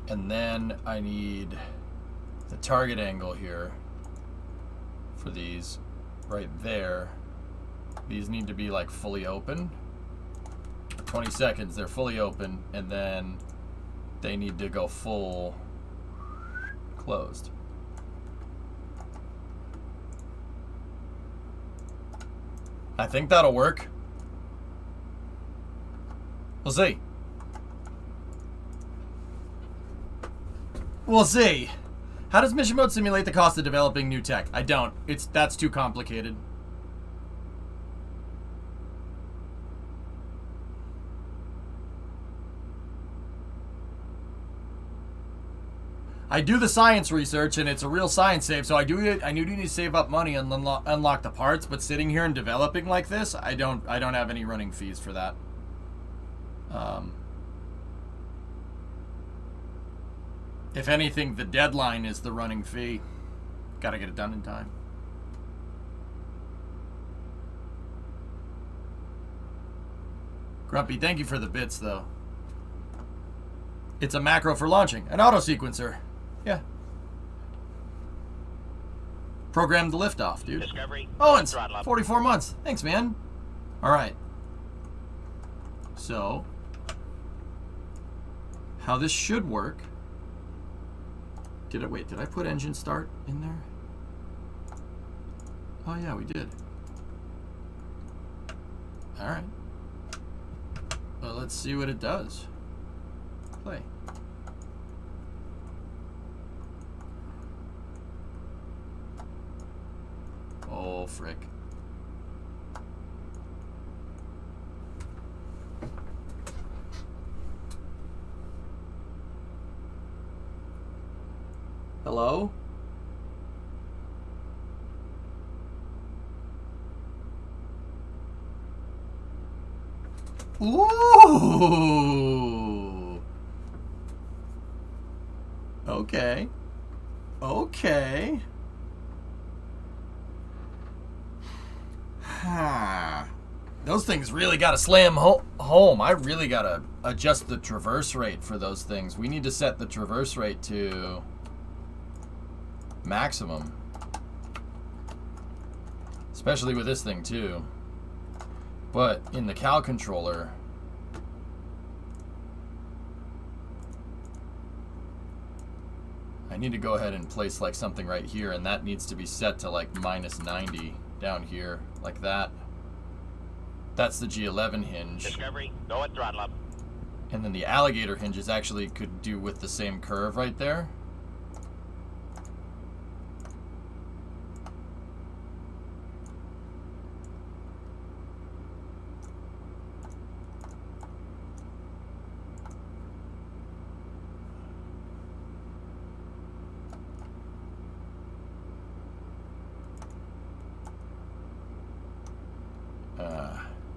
And then I need the target angle here for these right there. These need to be like fully open. 20 seconds, they're fully open, and then they need to go full closed. I think that'll work. We'll see. We'll see. How does mission mode simulate the cost of developing new tech? I don't. That's too complicated. I do the science research, and it's a real science save, so I do need to save up money and unlock the parts, but sitting here and developing like this, I don't have any running fees for that. If anything, the deadline is the running fee. Gotta get it done in time. Grumpy, thank you for the bits, though. It's a macro for launching. An auto sequencer. Yeah. Program the liftoff, dude. Discovery. Owens, 44 months. Thanks, man. All right. So, how this should work. Did I put engine start in there? Oh, yeah, we did. All right. Well, let's see what it does. Play. Oh, frick. Hello? Ooh. Okay. Okay. Those things really gotta slam home. I really gotta adjust the traverse rate for those things. We need to set the traverse rate to maximum. Especially with this thing too. But in the Cal controller, I need to go ahead and place like something right here, and that needs to be set to like -90 down here, like that. That's the G11 hinge. Discovery, go at throttle up. And then the alligator hinges actually could do with the same curve right there.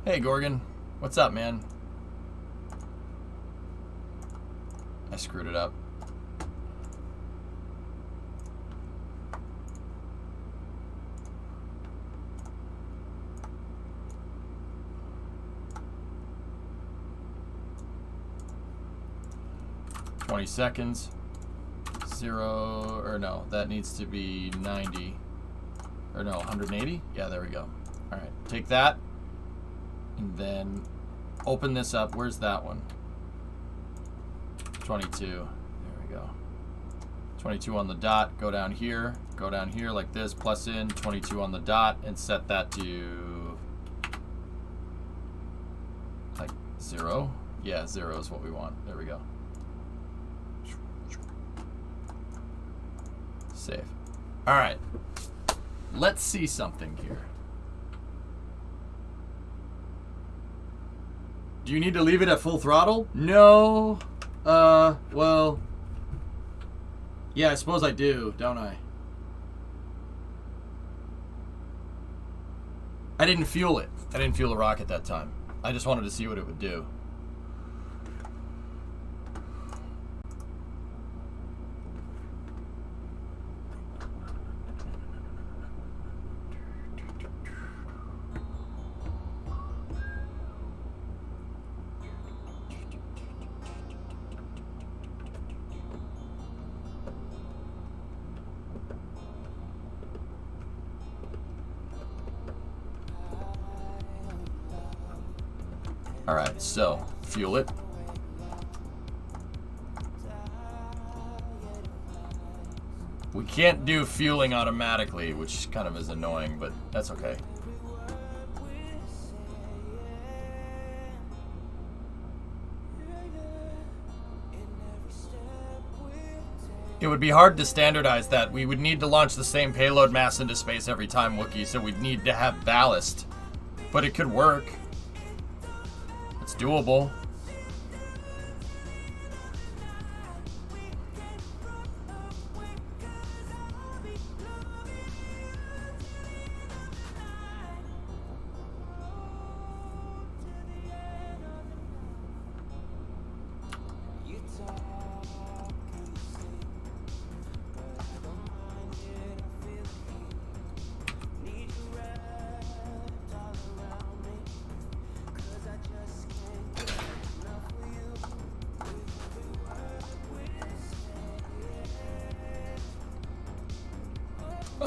Hey, Gorgon. What's up, man? I screwed it up. "20 seconds. 0, or no, that needs to be 90. Or no, 180? Yeah, there we go. Alright, take that. And then open this up. Where's that one? 22. There we go. 22 on the dot. Go down here like this. Plus in 22 on the dot and set that to like 0. Yeah, 0 is what we want. There we go. Save. All right. Let's see something here. Do you need to leave it at full throttle? No. Well, Yeah, I suppose I do, don't I? I didn't fuel it. I didn't fuel the rocket that time. I just wanted to see what it would do. Alright, so, fuel it. We can't do fueling automatically, which kind of is annoying, but that's okay. It would be hard to standardize that. We would need to launch the same payload mass into space every time, Wookiee, so we'd need to have ballast. But it could work. It's doable.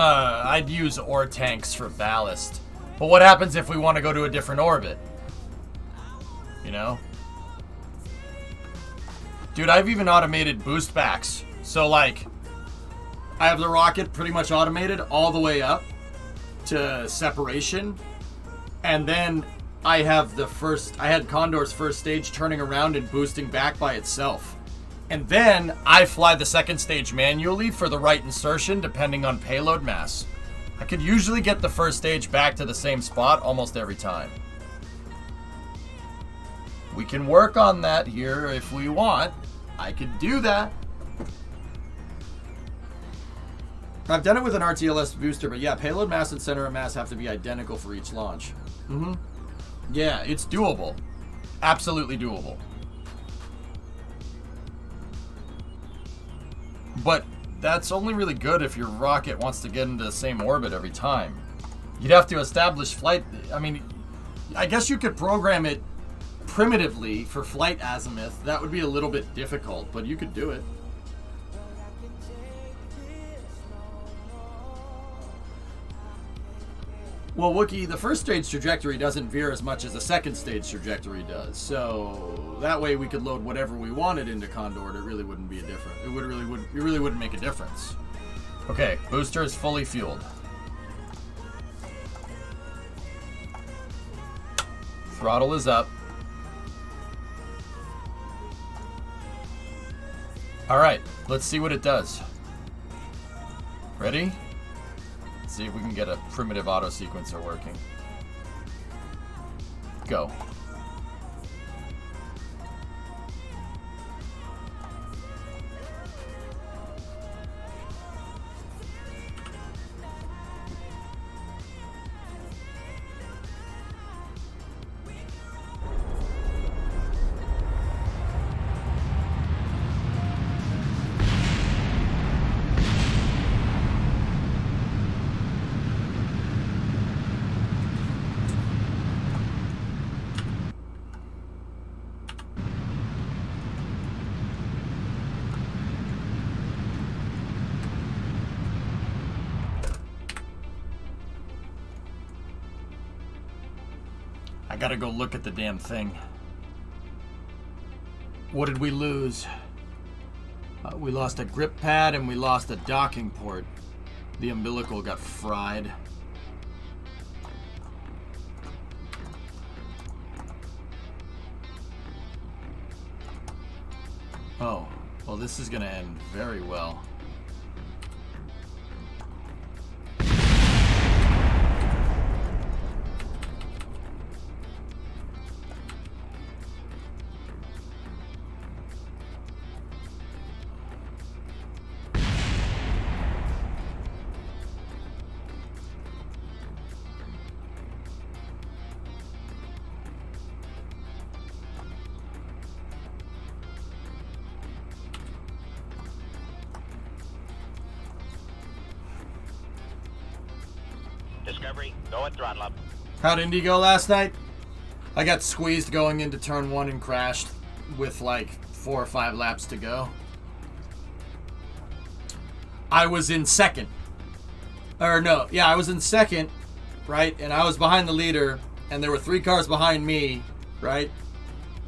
I'd use ore tanks for ballast. But what happens if we want to go to a different orbit? You know? Dude, I've even automated boost backs. So, like, I have the rocket pretty much automated all the way up to separation. And then I have I had Condor's first stage turning around and boosting back by itself. And then I fly the second stage manually for the right insertion depending on payload mass. I could usually get the first stage back to the same spot almost every time. We can work on that here if we want. I could do that. I've done it with an RTLS booster, but yeah, payload mass and center of mass have to be identical for each launch. Mm-hmm. Yeah, it's doable. Absolutely doable. But that's only really good if your rocket wants to get into the same orbit every time. You'd have to establish flight. I mean, I guess you could program it primitively for flight azimuth. That would be a little bit difficult, but you could do it. Well, Wookiee, the first stage trajectory doesn't veer as much as the second stage trajectory does. So that way we could load whatever we wanted into Condor and it really wouldn't be a difference. It really wouldn't make a difference. Okay, booster is fully fueled. Throttle is up. Alright, let's see what it does. Ready? Let's see if we can get a primitive auto sequencer working. Go. I gotta go look at the damn thing. What did we lose? We lost a grip pad and we lost a docking port. The umbilical got fried. Oh, well, this is gonna end very well. Discovery, go and throttle up. How'd Indy go last night? I got squeezed going into turn 1 and crashed with like 4 or 5 laps to go. I was in second. Or no, yeah, I was in second, right? And I was behind the leader, and there were 3 cars behind me, right?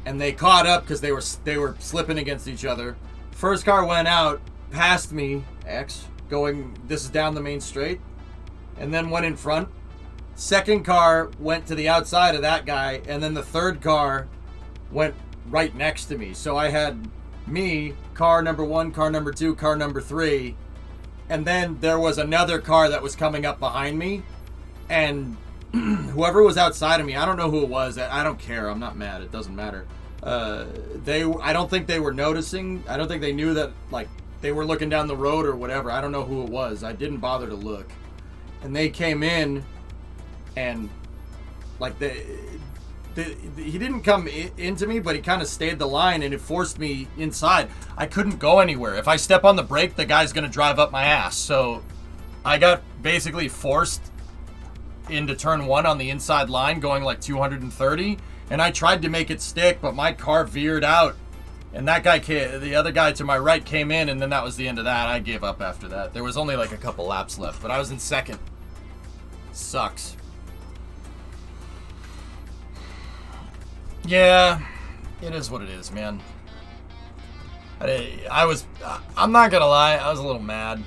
And they caught up because they were slipping against each other. First car went out, passed me, going, this is down the main straight, and then went in front. Second car went to the outside of that guy, and then the third car went right next to me. So I had me, car number 1, car number 2, car number 3, and then there was another car that was coming up behind me, and whoever was outside of me, I don't know who it was. I don't care. I'm not mad. It doesn't matter. I don't think they were noticing. I don't think they knew that, like, they were looking down the road or whatever. I don't know who it was. I didn't bother to look. And they came in, and like he didn't come into me, but he kind of stayed the line, and it forced me inside. I couldn't go anywhere. If I step on the brake, the guy's gonna drive up my ass. So I got basically forced into turn 1 on the inside line, going like 230, and I tried to make it stick, but my car veered out, and that guy the other guy to my right came in, and then that was the end of that. I gave up after that. There was only like a couple laps left, but I was in second. Sucks. Yeah, it is what it is, man. I'm not gonna lie, I was a little mad.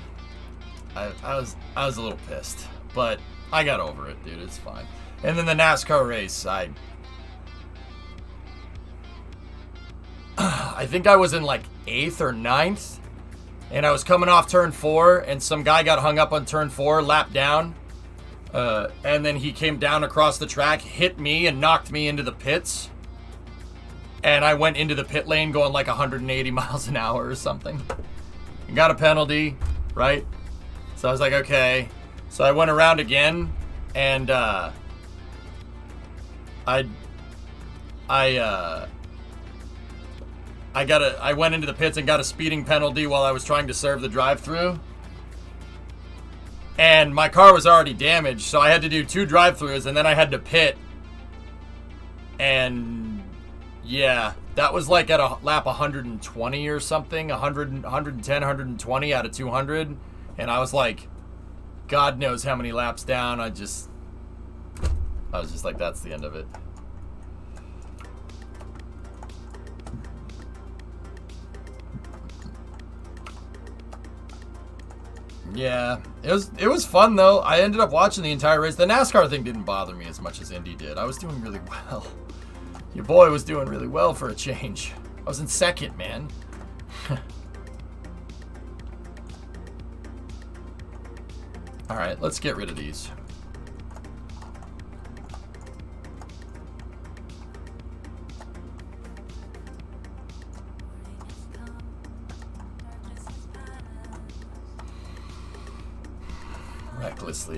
I was a little pissed, but I got over it, dude. It's fine. And then the NASCAR race, I think I was in like 8th or 9th, and I was coming off turn 4, and some guy got hung up on turn 4, lapped down, and then he came down across the track, hit me, and knocked me into the pits. And I went into the pit lane going like 180 miles an hour or something. And got a penalty, right? So I was like, okay. So I went around again, and I went into the pits and got a speeding penalty while I was trying to serve the drive-thru. And my car was already damaged, so I had to do 2 drive-thrus, and then I had to pit. And yeah, that was like at a lap 120 or something, 110, 120 out of 200. And I was like, God knows how many laps down. I was just like, that's the end of it. Yeah, it was fun though. I ended up watching the entire race. The NASCAR thing didn't bother me as much as Indy did. I was doing really well. Your boy was doing really well for a change. I was in second, man. Alright, let's get rid of these.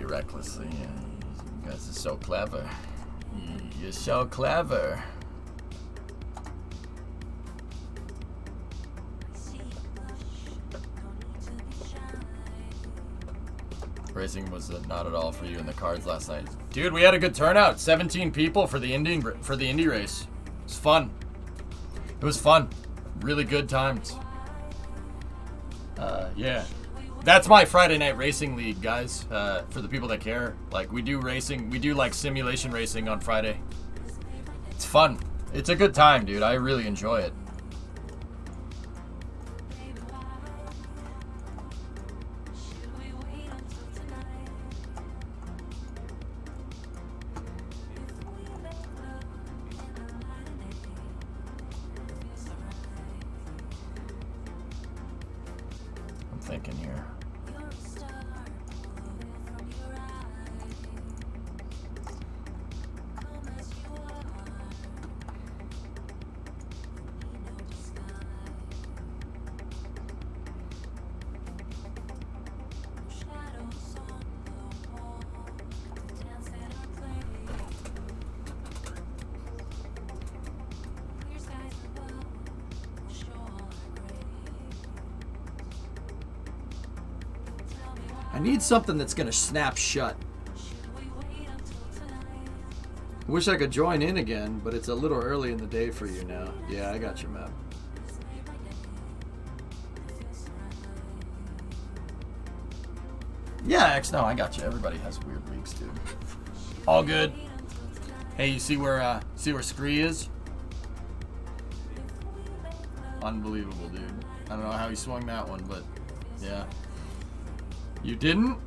Recklessly. Yeah. You guys are so clever. You're so clever. Racing was not at all for you in the cards last night. Dude, we had a good turnout. 17 people for the Indy race. It was fun. It was fun. Really good times. Yeah. That's my Friday night racing league, guys. For the people that care. Like, we do racing. We do, like, simulation racing on Friday. It's fun. It's a good time, dude. I really enjoy it. I'm thinking here. I need something that's gonna snap shut. Wish I could join in again, but it's a little early in the day for you now. Yeah, I got you, man. Yeah, X, no, I got you. Everybody has weird weeks, dude. All good. Hey, you see where Scree is? Unbelievable, dude. I don't know how he swung that one, but yeah. You didn't?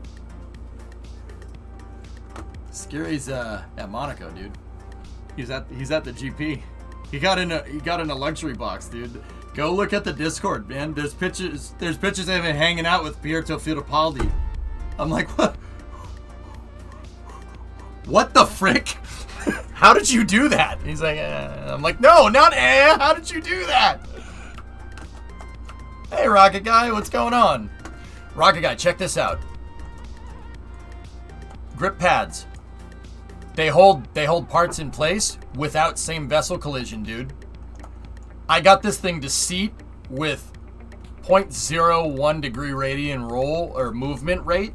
Scary's at Monaco, dude. He's at the GP. He got in a luxury box, dude. Go look at the Discord, man. There's pictures of him hanging out with Pietro Fittipaldi. I'm like, what? What the frick? How did you do that? He's like, I'm like, no, not how did you do that? Hey, Rocket Guy, what's going on? Rocket Guy, check this out. Grip pads. They hold parts in place without same vessel collision, dude. I got this thing to seat with 0.01 degree radian roll or movement rate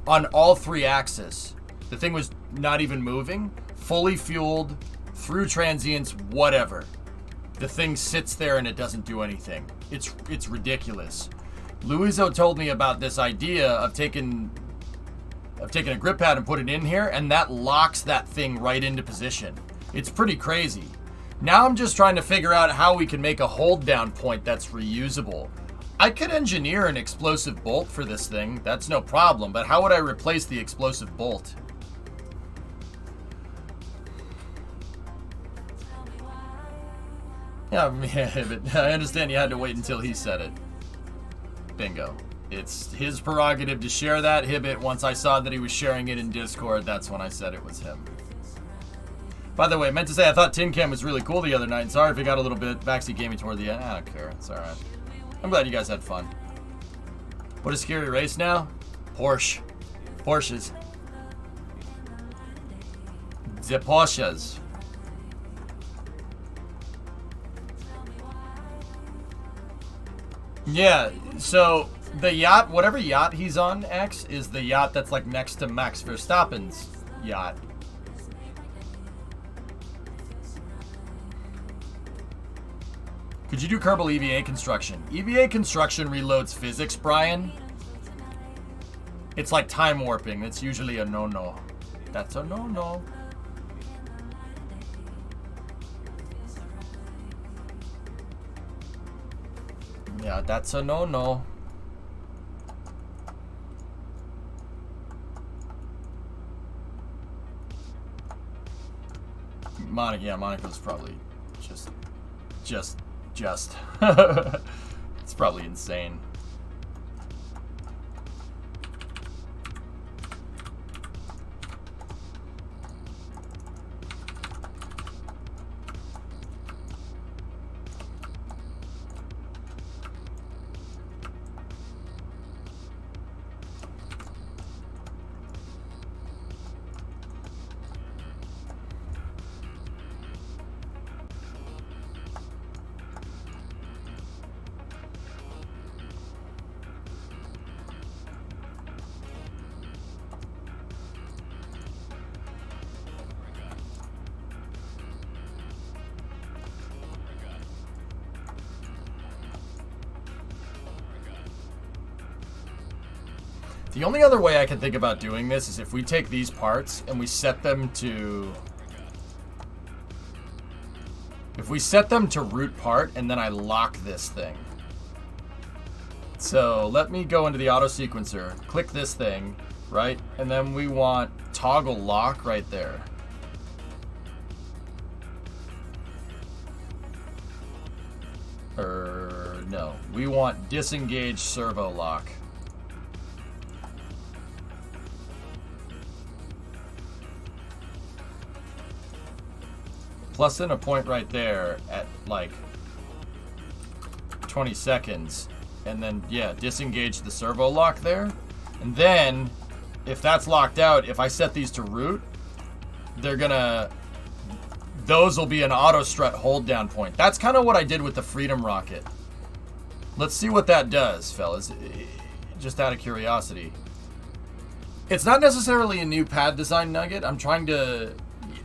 on all 3 axes. The thing was not even moving, fully fueled, through transients, whatever. The thing sits there and it doesn't do anything. It's ridiculous. Luizo told me about this idea of taking a grip pad and put it in here, and that locks that thing right into position. It's pretty crazy. Now I'm just trying to figure out how we can make a hold down point that's reusable. I could engineer an explosive bolt for this thing, that's no problem, but how would I replace the explosive bolt? Yeah, but I understand you had to wait until he said it. Bingo. It's his prerogative to share that Hibbit. Once I saw that he was sharing it in Discord, that's when I said it was him. By the way, I meant to say I thought Tin Can was really cool the other night. And sorry if it got a little bit backseat gaming toward the end. I don't care. It's alright. I'm glad you guys had fun. What is Scary Race now? Porsche. Porsches. The Porsches. Yeah, so the yacht, whatever yacht he's on, X, is the yacht that's like next to Max Verstappen's yacht. Could you do Kerbal EVA construction? EVA construction reloads physics, Brian. It's like time warping. That's usually a no-no. That's a no-no. Yeah, that's a no-no. Monica's probably just. It's probably insane. The only other way I can think about doing this is if we take these parts and we set them to... If we set them to root part and then I lock this thing. So let me go into the auto sequencer, click this thing, right? And then we want toggle lock right there. No, we want disengage servo lock. Plus in a point right there at like 20 seconds. And then, yeah, disengage the servo lock there. And then, if that's locked out, if I set these to root, they're gonna... Those will be an auto strut hold down point. That's kind of what I did with the Freedom Rocket. Let's see what that does, fellas. Just out of curiosity. It's not necessarily a new pad design nugget. I'm trying to...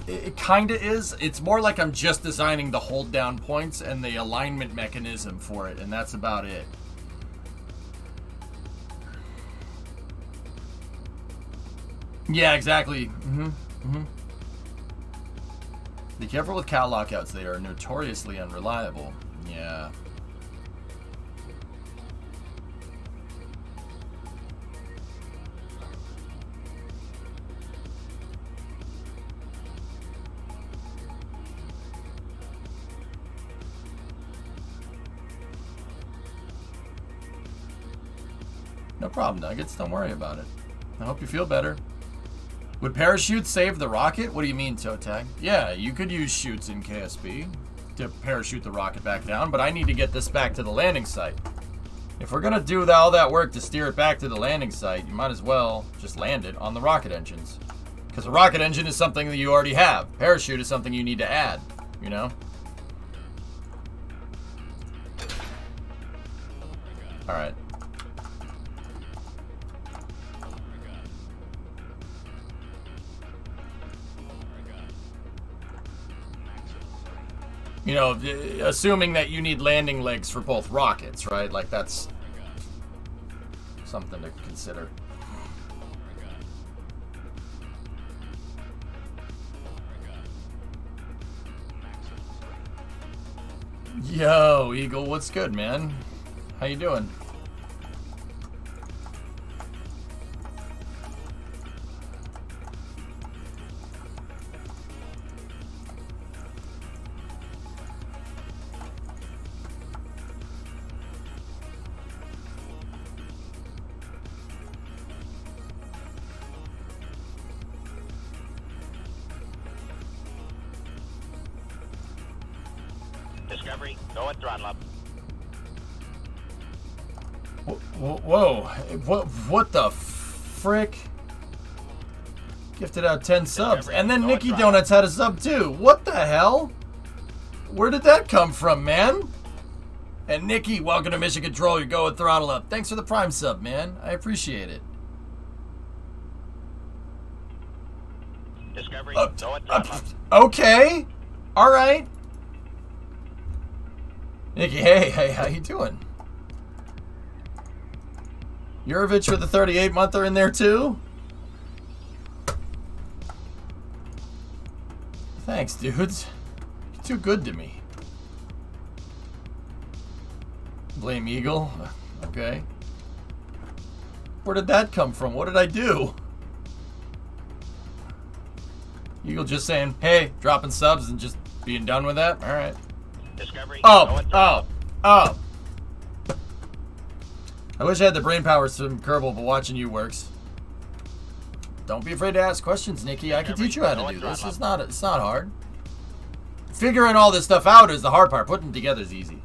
It kind of is. It's more like I'm just designing the hold down points and the alignment mechanism for it, and that's about it. Yeah, exactly. Be careful with cow lockouts. They are notoriously unreliable. Yeah. No problem, Nuggets. Don't worry about it. I hope you feel better. Would parachutes save the rocket? What do you mean, toe tag? Yeah, you could use chutes in KSP to parachute the rocket back down, but I need to get this back to the landing site. If we're gonna do all that work to steer it back to the landing site, you might as well just land it on the rocket engines. Because a rocket engine is something that you already have. Parachute is something you need to add, you know? Alright. You know, assuming that you need landing legs for both rockets, right? Like, that's something to consider. Yo, Eagle, what's good, man? How you doing? Discovery, go at throttle up. Whoa, what the frick? Gifted out 10 subs. And then Nikki Donuts had a sub too. What the hell? Where did that come from, man? And Nikki, welcome to Mission Control. You go with throttle up. Thanks for the Prime sub, man. I appreciate it. Discovery, go at throttle up. Okay. All right. Nikki, hey, how you doing? Yurovich for the 38-monther in there too? Thanks, dudes. You're too good to me. Blame Eagle? Okay. Where did that come from? What did I do? Eagle just saying, hey, dropping subs and just being done with that? Alright. Discovery, Oh. I wish I had the brain power from Kerbal, but watching you works. Don't be afraid to ask questions, Nikki. I can teach you how to do this. It's not hard. Figuring all this stuff out is the hard part. Putting it together is easy.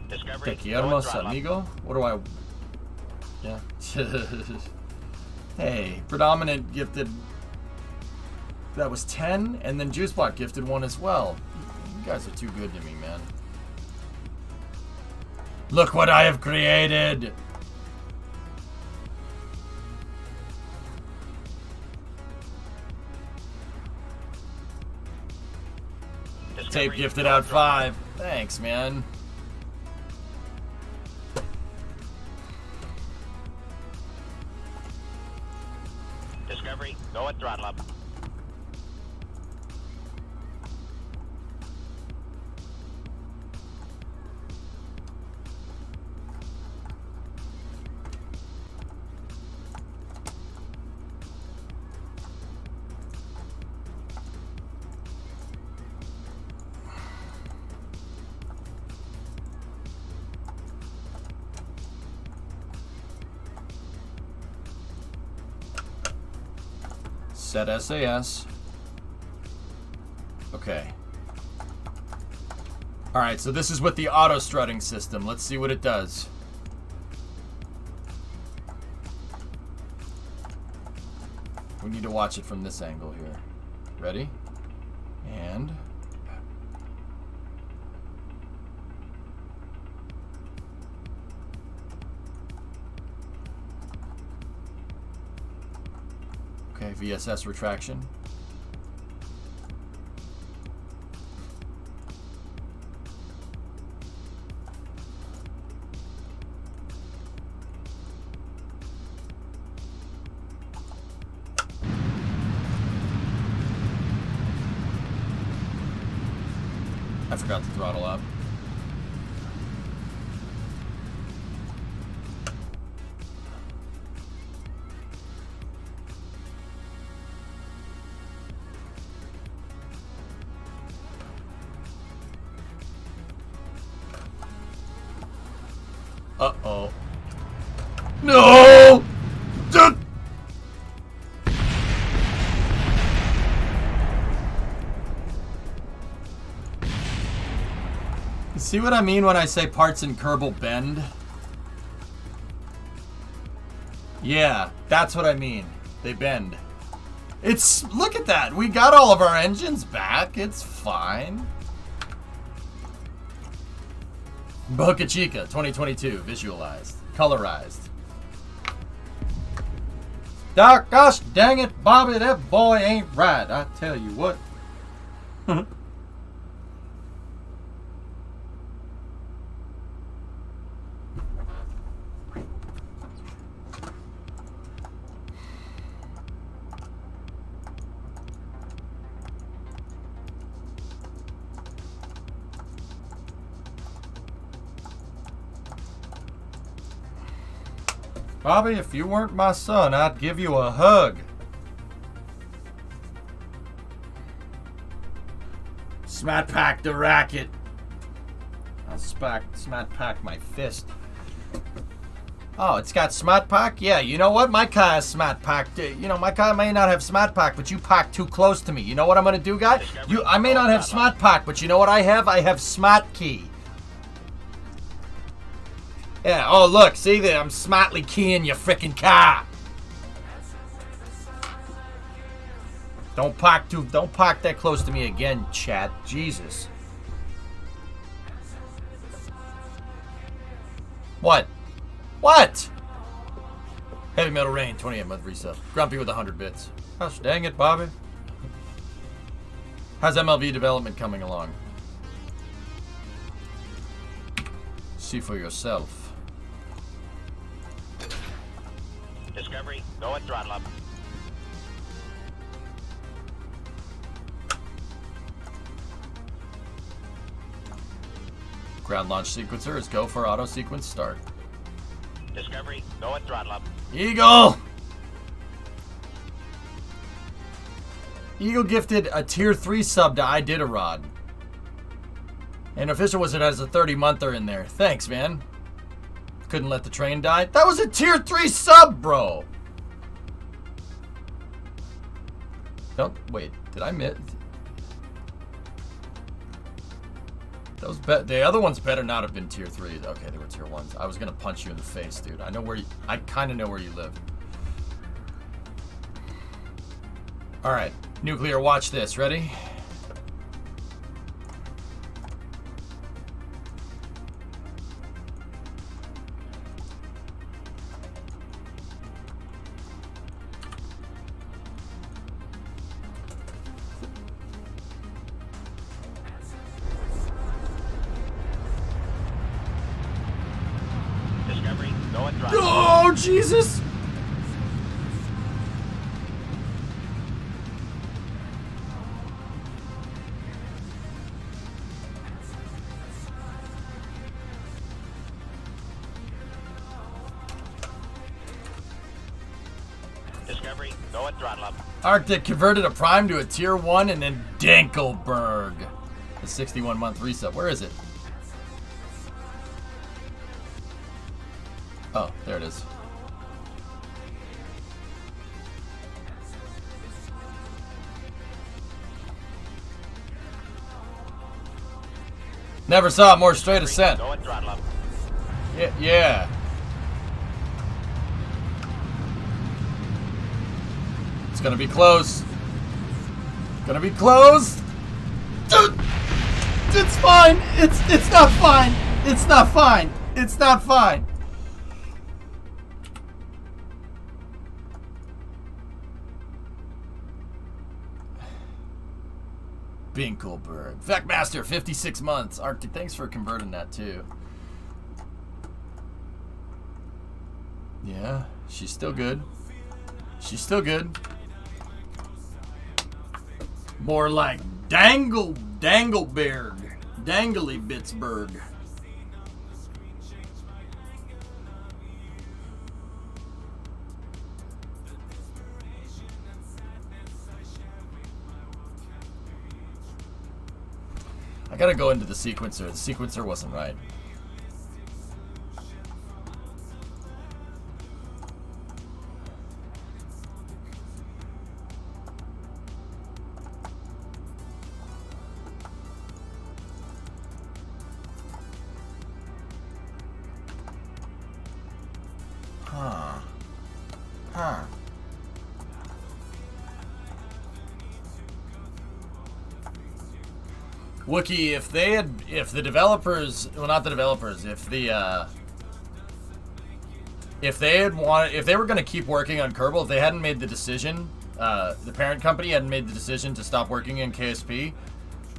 Discovery, Te queremos, amigo. What do I... Yeah. Hey, Predominant gifted... That was 10, and then JuiceBot gifted one as well. You guys are too good to me, man. Look what I have created! Tape gifted out 5. Thanks, man. Discovery, go at throttle up. Set SAS. Okay. Alright, so this is with the auto strutting system. Let's see what it does. We need to watch it from this angle here. Ready? And... Okay, VSS retraction. I forgot to throttle up. Uh-oh. No! Dude! You see what I mean when I say parts in Kerbal bend? Yeah, that's what I mean. They bend. It's... Look at that! We got all of our engines back. It's fine. Boca Chica 2022. Visualized. Colorized. Gosh dang it, Bobby, that boy ain't right. I tell you what. Bobby, if you weren't my son, I'd give you a hug. Smat pack the racket. I'll smat pack my fist. Oh, it's got smat pack? Yeah, you know what? My car has smat pack. You know, my car may not have smat pack, but you pack too close to me. You know what I'm gonna do, guy? I may not have smat pack, but you know what I have? I have smat key. Yeah, oh look, see there, I'm smartly keying your frickin' car. Don't park that close to me again, chat. Jesus. What? What? Heavy Metal Rain, 28-month resub. Grumpy with 100 bits. Gosh dang it, Bobby. How's MLV development coming along? See for yourself. Discovery, go at throttle up. Ground launch sequencer is go for auto sequence start. Discovery, go at throttle up. Eagle! Eagle gifted a tier 3 sub to Iditarod. And official was it has a 30-monther in there. Thanks, man. Couldn't let the train die. That was a tier 3 sub, bro. Don't wait. Did I miss? Those the other ones better not have been tier 3s. Okay, they were tier 1s. I was gonna punch you in the face, dude. I know where I kind of know where you live. All right, nuclear. Watch this. Ready? Oh, Jesus! Discovery, go at throttle up. Arctic converted a prime to a tier 1 and then Dankelberg. The 61-month reset. Where is it? Oh, there it is. Never saw a more straight ascent. Go at throttle up. Yeah. It's gonna be close. Gonna be close. It's fine. It's not fine. It's not fine. It's not fine. Binkelberg. Vecmaster, 56 months. Arctic, thanks for converting that too. Yeah, she's still good. She's still good. More like Dangleberg. Dangly Bitsberg. I gotta go into the sequencer. The sequencer wasn't right. Wookie, if the developers, well, not the developers, if they were going to keep working on Kerbal, if they hadn't made the decision, the parent company hadn't made the decision to stop working in KSP,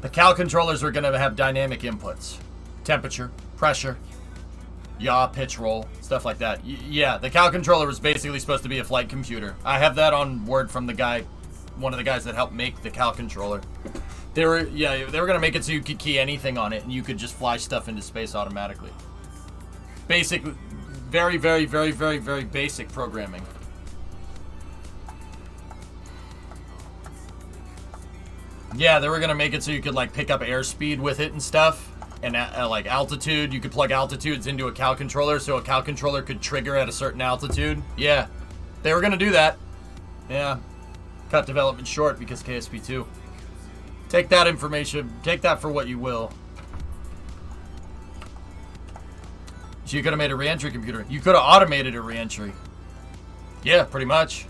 the Cal controllers were going to have dynamic inputs, temperature, pressure, yaw, pitch, roll, stuff like that. Yeah, the Cal controller was basically supposed to be a flight computer. I have that on word from the guy, one of the guys that helped make the Cal controller. They were gonna make it so you could key anything on it and you could just fly stuff into space automatically. Basic, very, very, very, very, very basic programming. Yeah, they were gonna make it so you could like pick up airspeed with it and stuff, and like altitude. You could plug altitudes into a Cal controller, so a Cal controller could trigger at a certain altitude. Yeah, they were gonna do that. Yeah, cut development short because KSP2. Take that information, take that for what you will. So you could have made a re-entry computer. You could have automated a re-entry. Yeah, pretty much.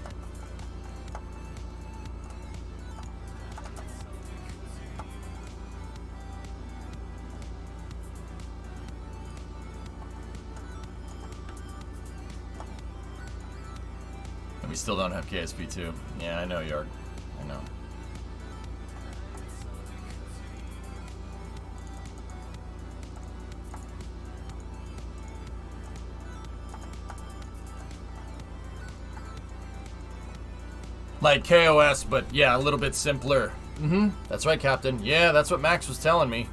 And we still don't have KSP2. Yeah, I know, Yard. I know. Like KOS, but yeah, a little bit simpler. That's right, Captain. Yeah, that's what Max was telling me.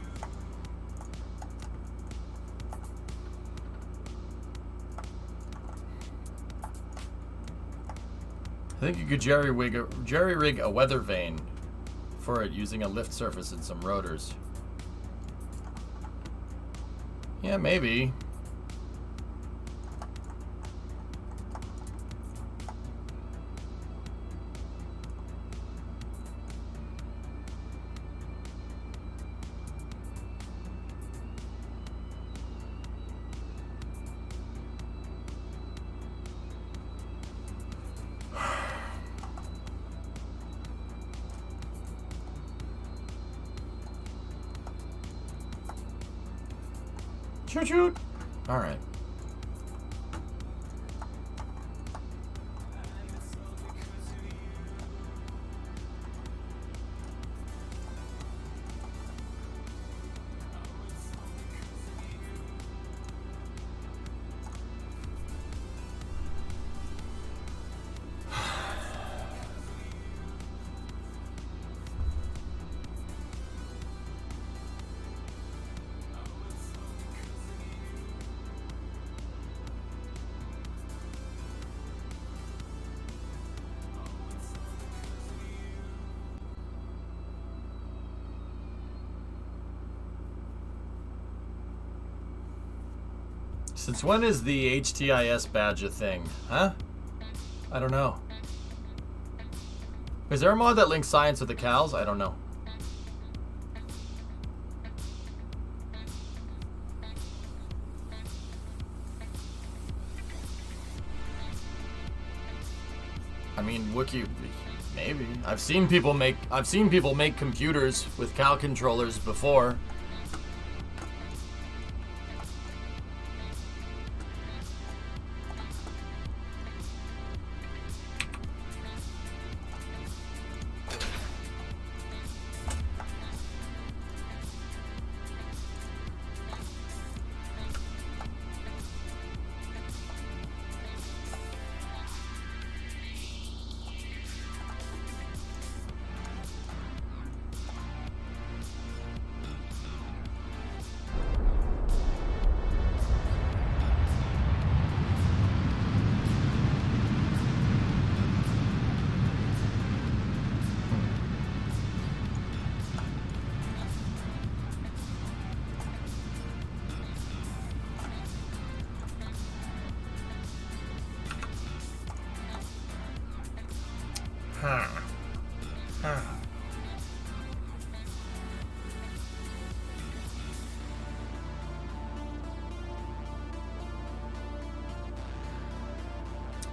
I think you could jerry-rig a weather vane for it using a lift surface and some rotors. Yeah, maybe. Shoot, shoot. All right. Since when is the HTIS badge a thing? Huh? I don't know. Is there a mod that links science with the cows? I don't know. I mean, Wookie, maybe. I've seen people make computers with Cal controllers before.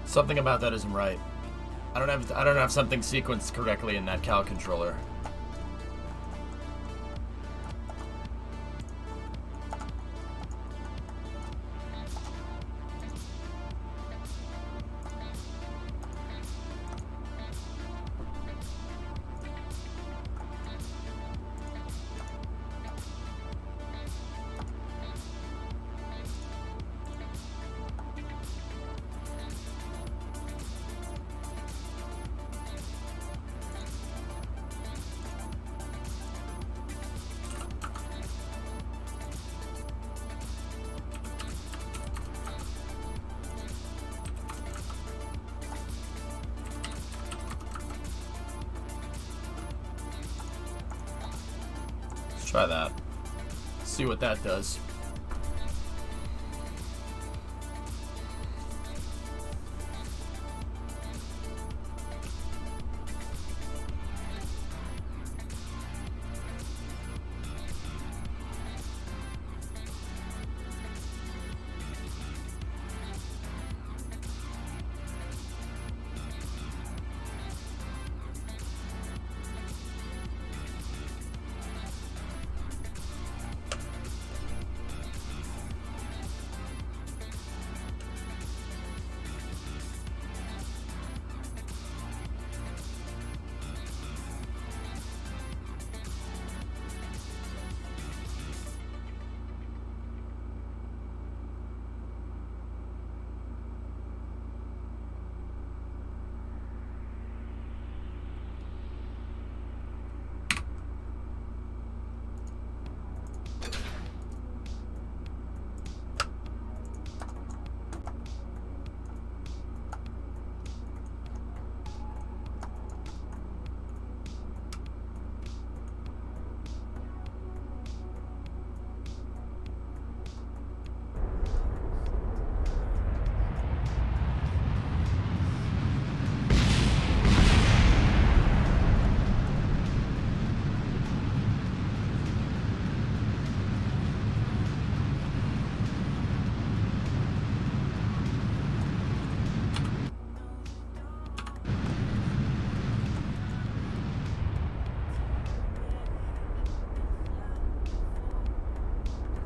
Something about that isn't right. I don't have something sequenced correctly in that Cal controller. Try that. See what that does.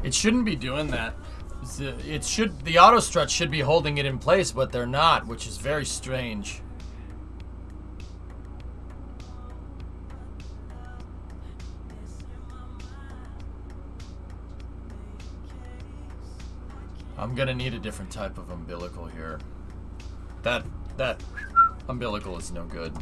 It shouldn't be doing that. The auto struts should be holding it in place, but they're not, which is very strange. I'm gonna need a different type of umbilical here. That umbilical is no good.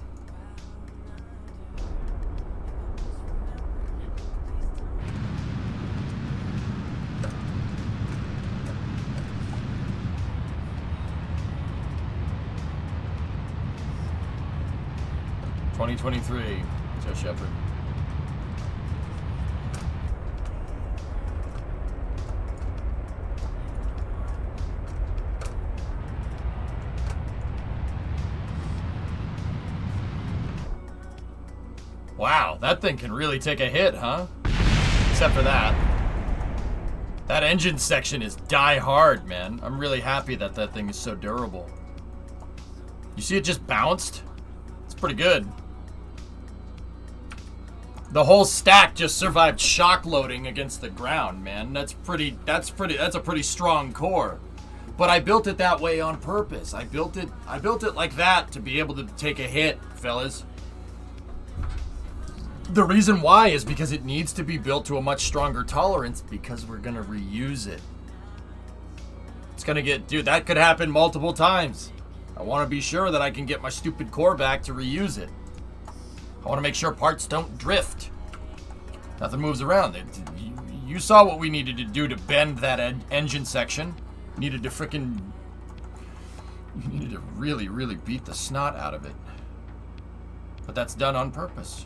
'23, Joe Shepard. Wow, that thing can really take a hit, huh? Except for that. That engine section is die hard, man. I'm really happy that that thing is so durable. You see it just bounced? It's pretty good. The whole stack just survived shock loading against the ground, man. That's a pretty strong core. But I built it that way on purpose. I built it like that to be able to take a hit, fellas. The reason why is because it needs to be built to a much stronger tolerance because we're gonna reuse it. It's gonna get, dude, that could happen multiple times. I wanna be sure that I can get my stupid core back to reuse it. I want to make sure parts don't drift. Nothing moves around. You saw what we needed to do to bend that engine section. You needed to really, really beat the snot out of it. But that's done on purpose.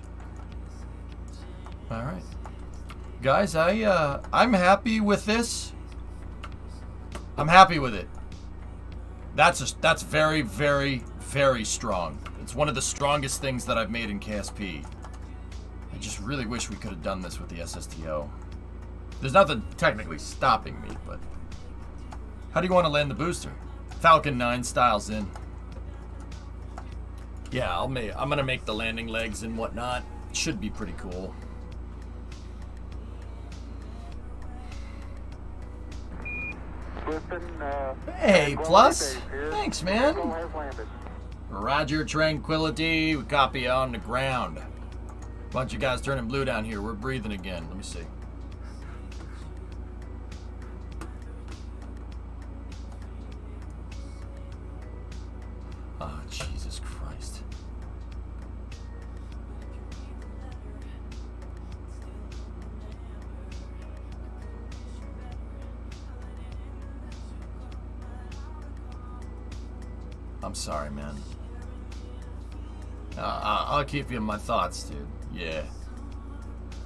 All right, guys. I'm happy with this. I'm happy with it. That's very, very, very strong. It's one of the strongest things that I've made in KSP. I just really wish we could have done this with the SSTO. There's nothing technically stopping me, but... How do you want to land the booster? Falcon 9 styles in. Yeah, I'm gonna make the landing legs and whatnot. Should be pretty cool. Hey, Plus. Thanks, man. Roger, Tranquility. We copy you on the ground. Bunch of guys turning blue down here. We're breathing again. Let me see. Oh, Jesus Christ. I'm sorry, man. I'll keep you in my thoughts, dude. Yeah.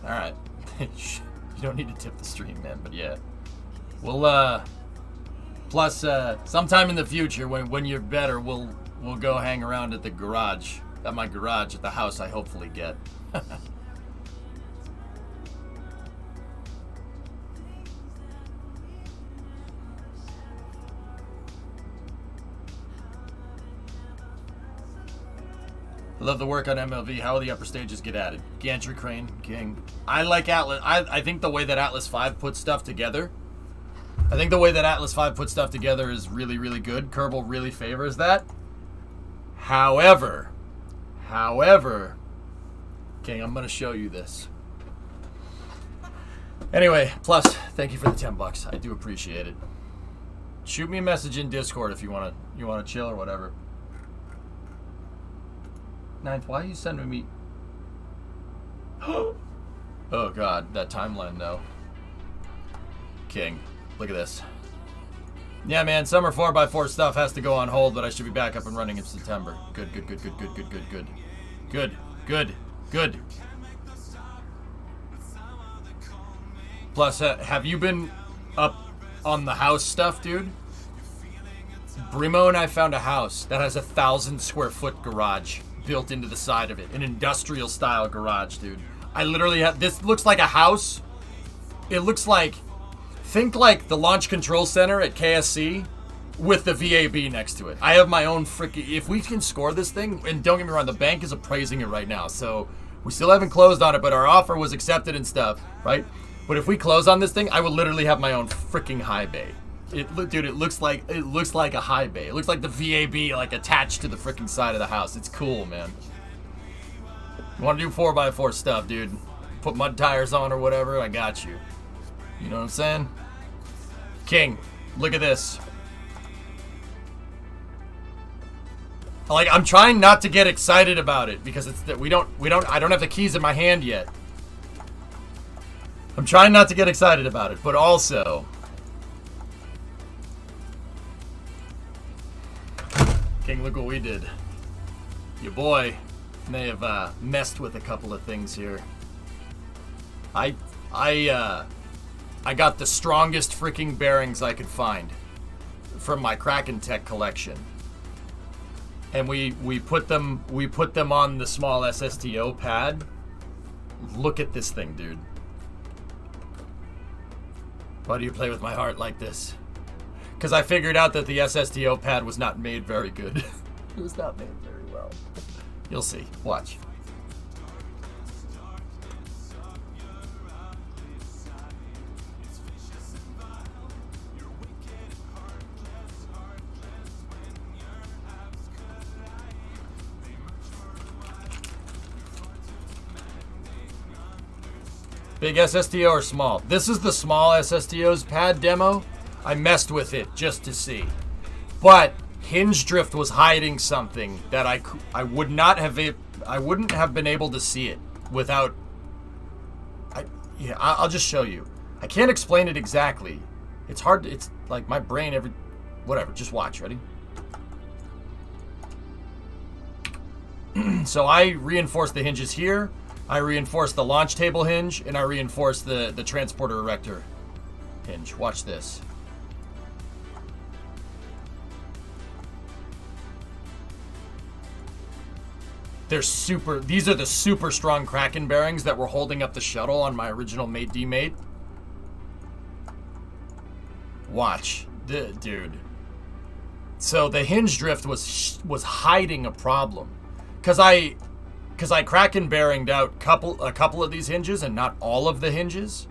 Alright. You don't need to tip the stream, man, but yeah. We'll, plus, sometime in the future, when you're better, we'll go hang around at the garage. At my garage, at the house I hopefully get. I love the work on MLV. How will the upper stages get added? Gantry crane, king. I like Atlas. I think the way that Atlas 5 puts stuff together. I think the way that Atlas 5 puts stuff together is really, really good. Kerbal really favors that. However, King, I'm going to show you this. Anyway, Plus, thank you for the $10. I do appreciate it. Shoot me a message in Discord if you want to chill or whatever. Ninth, why are you sending me? Oh God, that timeline though. King, look at this. Yeah, man, summer 4x4 stuff has to go on hold, but I should be back up and running in September. Good. Plus, have you been up on the house stuff, dude? Brimo and I found a house that has 1,000 square foot garage built into the side of it. An industrial style garage, dude. I literally have, this looks like a house. It looks like, think like the launch control center at KSC with the VAB next to it. I have my own freaking, if we can score this thing, and don't get me wrong, the bank is appraising it right now, so we still haven't closed on it, but our offer was accepted and stuff, right? But if we close on this thing, I will literally have my own freaking high bay. Dude, it looks like a high bay. It looks like the VAB like attached to the freaking side of the house. It's cool, man. You want to do 4x4 stuff, dude? Put mud tires on or whatever, I got you. You know what I'm saying? King, look at this. Like, I'm trying not to get excited about it because it's that I don't have the keys in my hand yet. I'm trying not to get excited about it, but also King, look what we did. Your boy may have messed with a couple of things here. I got the strongest freaking bearings I could find from my Kraken Tech collection, and we put them on the small SSTO pad. Look at this thing, dude. Why do you play with my heart like this? Because I figured out that the SSTO pad was not made very good. It was not made very well. You'll see. Watch. Big SSTO or small? This is the small SSTO's pad demo. I messed with it just to see. But hinge drift was hiding something that I wouldn't have been able to see it without I'll just show you. I can't explain it exactly. It's hard, it's like my brain whatever, just watch, ready? So I reinforced the hinges here. I reinforced the launch table hinge, and I reinforced the transporter erector hinge. Watch this. These are the super strong Kraken bearings that were holding up the shuttle on my original mate D-mate. Watch. Dude. So the hinge drift was hiding a problem. Cause I Kraken bearinged out a couple of these hinges and not all of the hinges.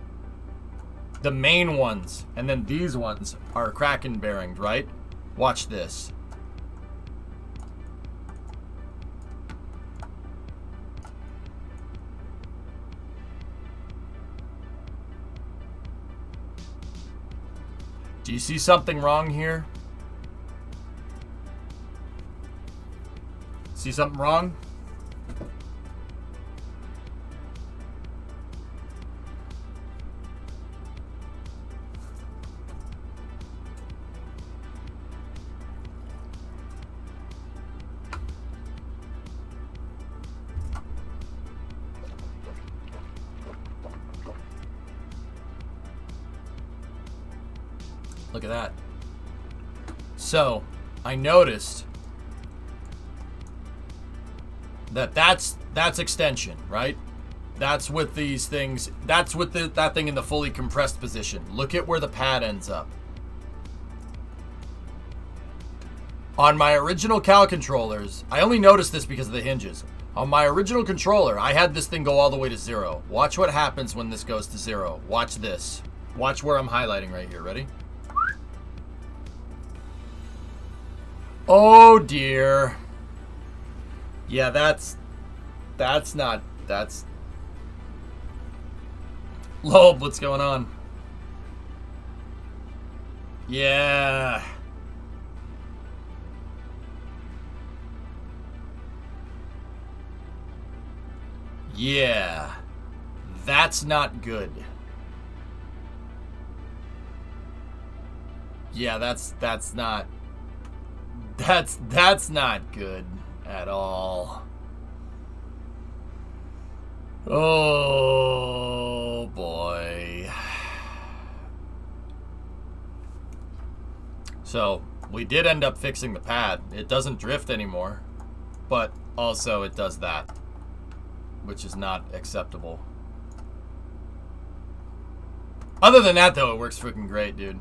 The main ones, and then these ones are Kraken bearinged, right? Watch this. Do you see something wrong here? See something wrong? Look at that. So, I noticed that that's extension, right? That's with these things. That's with that thing in the fully compressed position. Look at where the pad ends up. On my original Cal controllers, I only noticed this because of the hinges. On my original controller, I had this thing go all the way to 0. Watch what happens when this goes to 0. Watch this. Watch where I'm highlighting right here. Ready? Oh dear. Yeah, that's Loeb, what's going on? Yeah. Yeah. That's not good. Yeah, that's not good at all. Oh boy. So, we did end up fixing the pad. It doesn't drift anymore, but also it does that, which is not acceptable. Other than that though, it works freaking great, dude.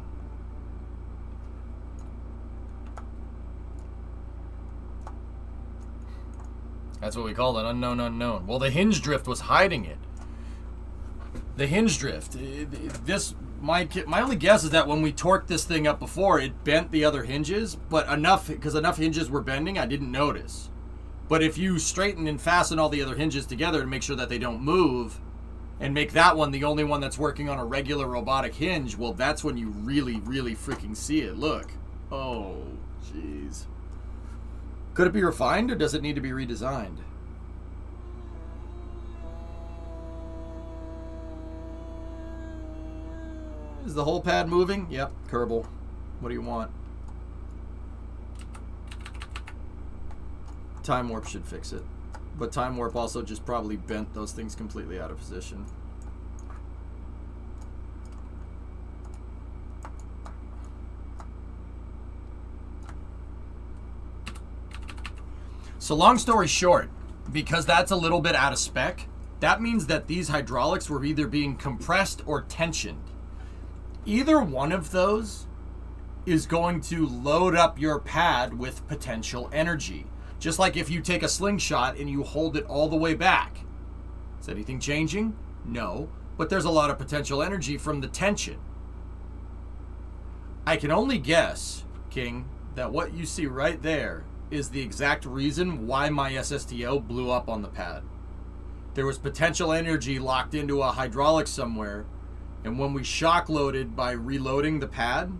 That's what we call an unknown unknown. Well, the hinge drift was hiding it. The hinge drift. My only guess is that when we torqued this thing up before, it bent the other hinges, but because enough hinges were bending, I didn't notice. But if you straighten and fasten all the other hinges together to make sure that they don't move, and make that one the only one that's working on a regular robotic hinge, well, that's when you really, really freaking see it. Look. Oh, jeez. Could it be refined, or does it need to be redesigned? Is the whole pad moving? Yep, Kerbal. What do you want? Time Warp should fix it. But Time Warp also just probably bent those things completely out of position. So long story short, because that's a little bit out of spec, that means that these hydraulics were either being compressed or tensioned. Either one of those is going to load up your pad with potential energy. Just like if you take a slingshot and you hold it all the way back. Is anything changing? No, but there's a lot of potential energy from the tension. I can only guess, King, that what you see right there is the exact reason why my SSTO blew up on the pad. There was potential energy locked into a hydraulic somewhere, and when we shock loaded by reloading the pad,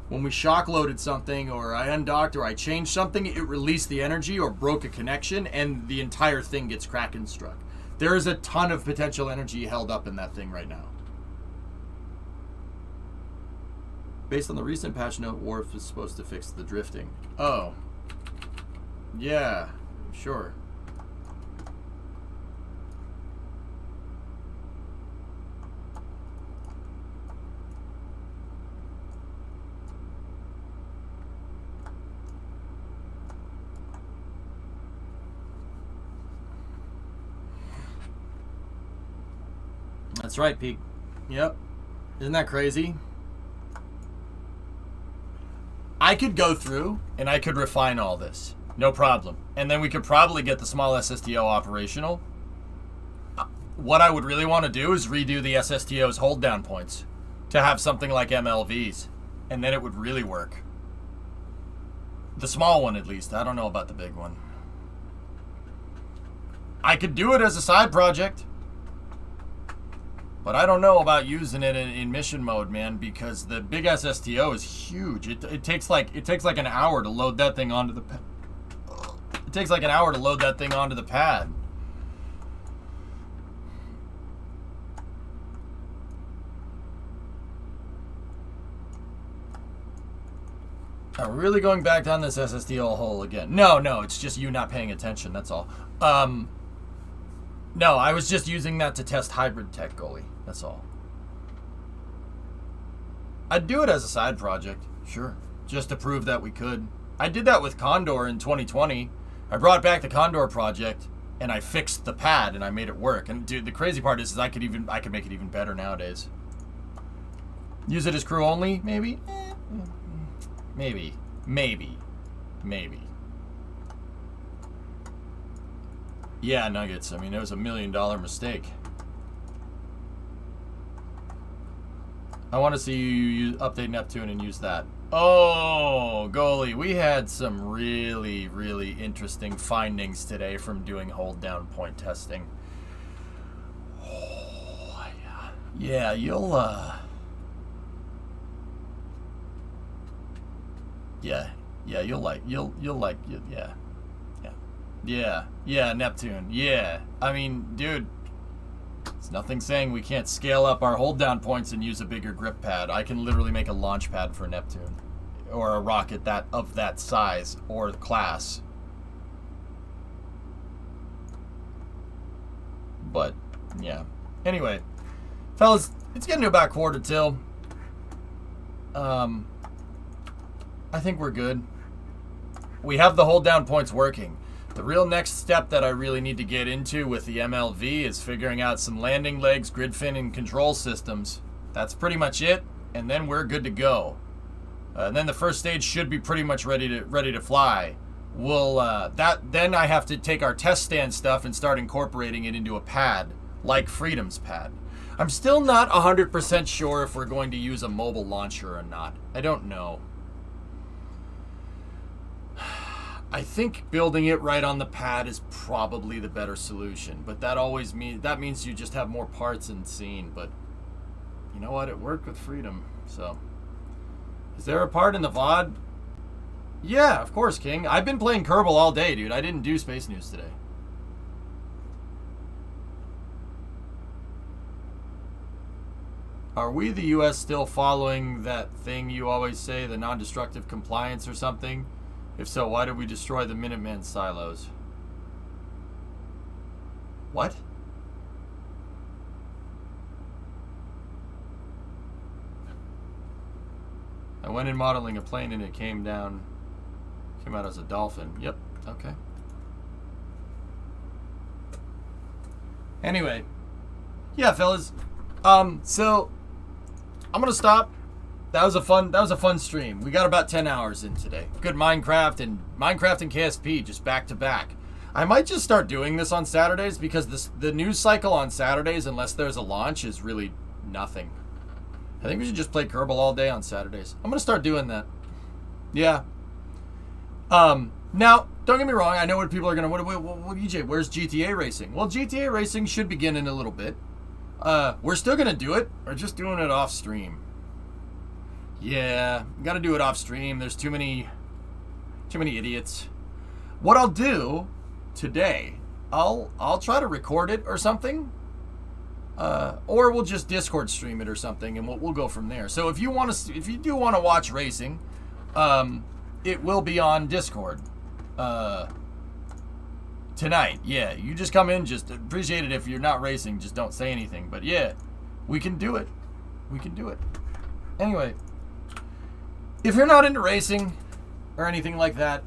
when we shock loaded something, or I undocked, or I changed something, it released the energy or broke a connection, and the entire thing gets Kraken struck. There is a ton of potential energy held up in that thing right now. Based on the recent patch note, Worf is supposed to fix the drifting. Oh. Yeah, sure. That's right, Pete. Yep. Isn't that crazy? I could go through and I could refine all this. No problem. And then we could probably get the small SSTO operational. What I would really want to do is redo the SSTO's hold down points to have something like MLVs. And then it would really work. The small one, at least. I don't know about the big one. I could do it as a side project. But I don't know about using it in mission mode, man, because the big SSTO is huge. It takes like an hour to load that thing onto the pad. It takes like an hour to load that thing onto the pad. Are we really going back down this SSTO hole again? No, it's just you not paying attention, that's all. No, I was just using that to test hybrid tech, goalie. That's all. I'd do it as a side project, sure. Just to prove that we could. I did that with Condor in 2020. I brought back the Condor project, and I fixed the pad, and I made it work. And dude, the crazy part is I could make it even better nowadays. Use it as crew only, maybe? Maybe. Yeah, Nuggets. I mean, it was $1 million mistake. I want to see you update Neptune and use that. Oh, goalie. We had some really, really interesting findings today from doing hold down point testing. Oh, yeah. Yeah, you'll, Yeah, you'll like, yeah, Neptune, yeah. I mean, dude, it's nothing saying we can't scale up our hold down points and use a bigger grip pad. I can literally make a launch pad for Neptune, or a rocket of that size or class. But yeah. Anyway, fellas, it's getting to about quarter till. I think we're good. We have the hold down points working. The real next step that I really need to get into with the MLV is figuring out some landing legs, grid fin, and control systems. That's pretty much it, and then we're good to go. And then the first stage should be pretty much ready to fly. Then I have to take our test stand stuff and start incorporating it into a pad, like Freedom's pad. I'm still not 100% sure if we're going to use a mobile launcher or not. I don't know. I think building it right on the pad is probably the better solution, but that means you just have more parts in scene. But you know what? It worked with Freedom. So, is there a part in the VOD? Yeah, of course, King. I've been playing Kerbal all day, dude. I didn't do Space News today. Are we, the U.S., still following that thing you always say, the non-destructive compliance or something? If so, why did we destroy the Minuteman silos? What? I went in modeling a plane and it came out as a dolphin. Yep, okay. Anyway. Yeah, fellas. So I'm gonna stop. That was a fun stream. We got about 10 hours in today. Good Minecraft and KSP just back to back. I might just start doing this on Saturdays because the news cycle on Saturdays, unless there's a launch, is really nothing. I think we should just play Kerbal all day on Saturdays. I'm gonna start doing that. Yeah. Now, don't get me wrong. I know what people are gonna. What EJ? Where's GTA racing? Well, GTA racing should begin in a little bit. We're still gonna do it. We're just doing it off stream. Yeah, gotta do it off stream. There's too many idiots. What I'll do today, I'll try to record it or something, or we'll just Discord stream it or something, and we'll go from there. So if you do want to watch racing, it will be on Discord tonight. Yeah, you just come in. Just appreciate it if you're not racing. Just don't say anything. But yeah, we can do it. Anyway. If you're not into racing or anything like that,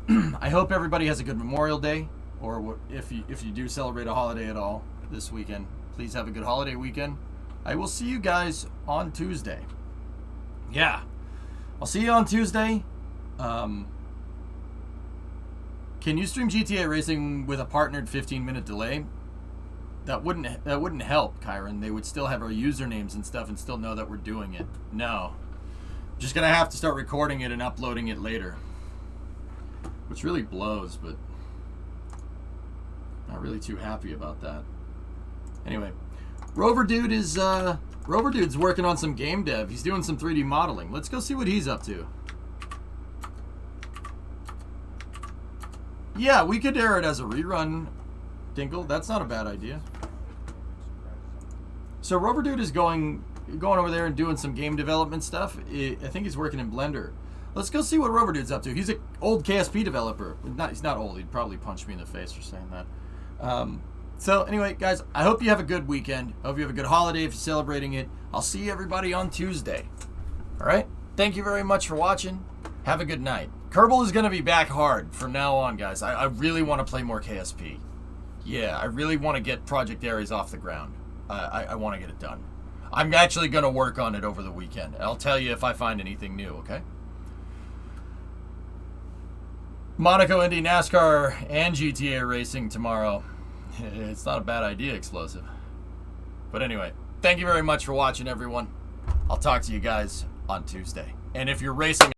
I hope everybody has a good Memorial Day, or if you do celebrate a holiday at all this weekend. Please have a good holiday weekend. I will see you guys on Tuesday. Yeah. I'll see you on Tuesday. Can you stream GTA Racing with a partnered 15-minute delay? That wouldn't help, Kyron. They would still have our usernames and stuff and still know that we're doing it. No. Just gonna have to start recording it and uploading it later. Which really blows, but not really too happy about that. Anyway, Rover Dude's working on some game dev. He's doing some 3D modeling. Let's go see what he's up to. Yeah, we could air it as a rerun, Dinkle. That's not a bad idea. So Rover Dude is going over there and doing some game development stuff. I think he's working in Blender. Let's go see what Rover Dude's up to. He's an old KSP developer. He's not old. He'd probably punch me in the face for saying that. So anyway, guys, I hope you have a good weekend. I hope you have a good holiday if you're celebrating it. I'll see everybody on Tuesday. All right? Thank you very much for watching. Have a good night. Kerbal is going to be back hard from now on, guys. I really want to play more KSP. Yeah, I really want to get Project Ares off the ground. I want to get it done. I'm actually going to work on it over the weekend. I'll tell you if I find anything new, okay? Monaco Indy NASCAR and GTA Racing tomorrow. It's not a bad idea, Explosive. But anyway, thank you very much for watching, everyone. I'll talk to you guys on Tuesday. And if you're racing...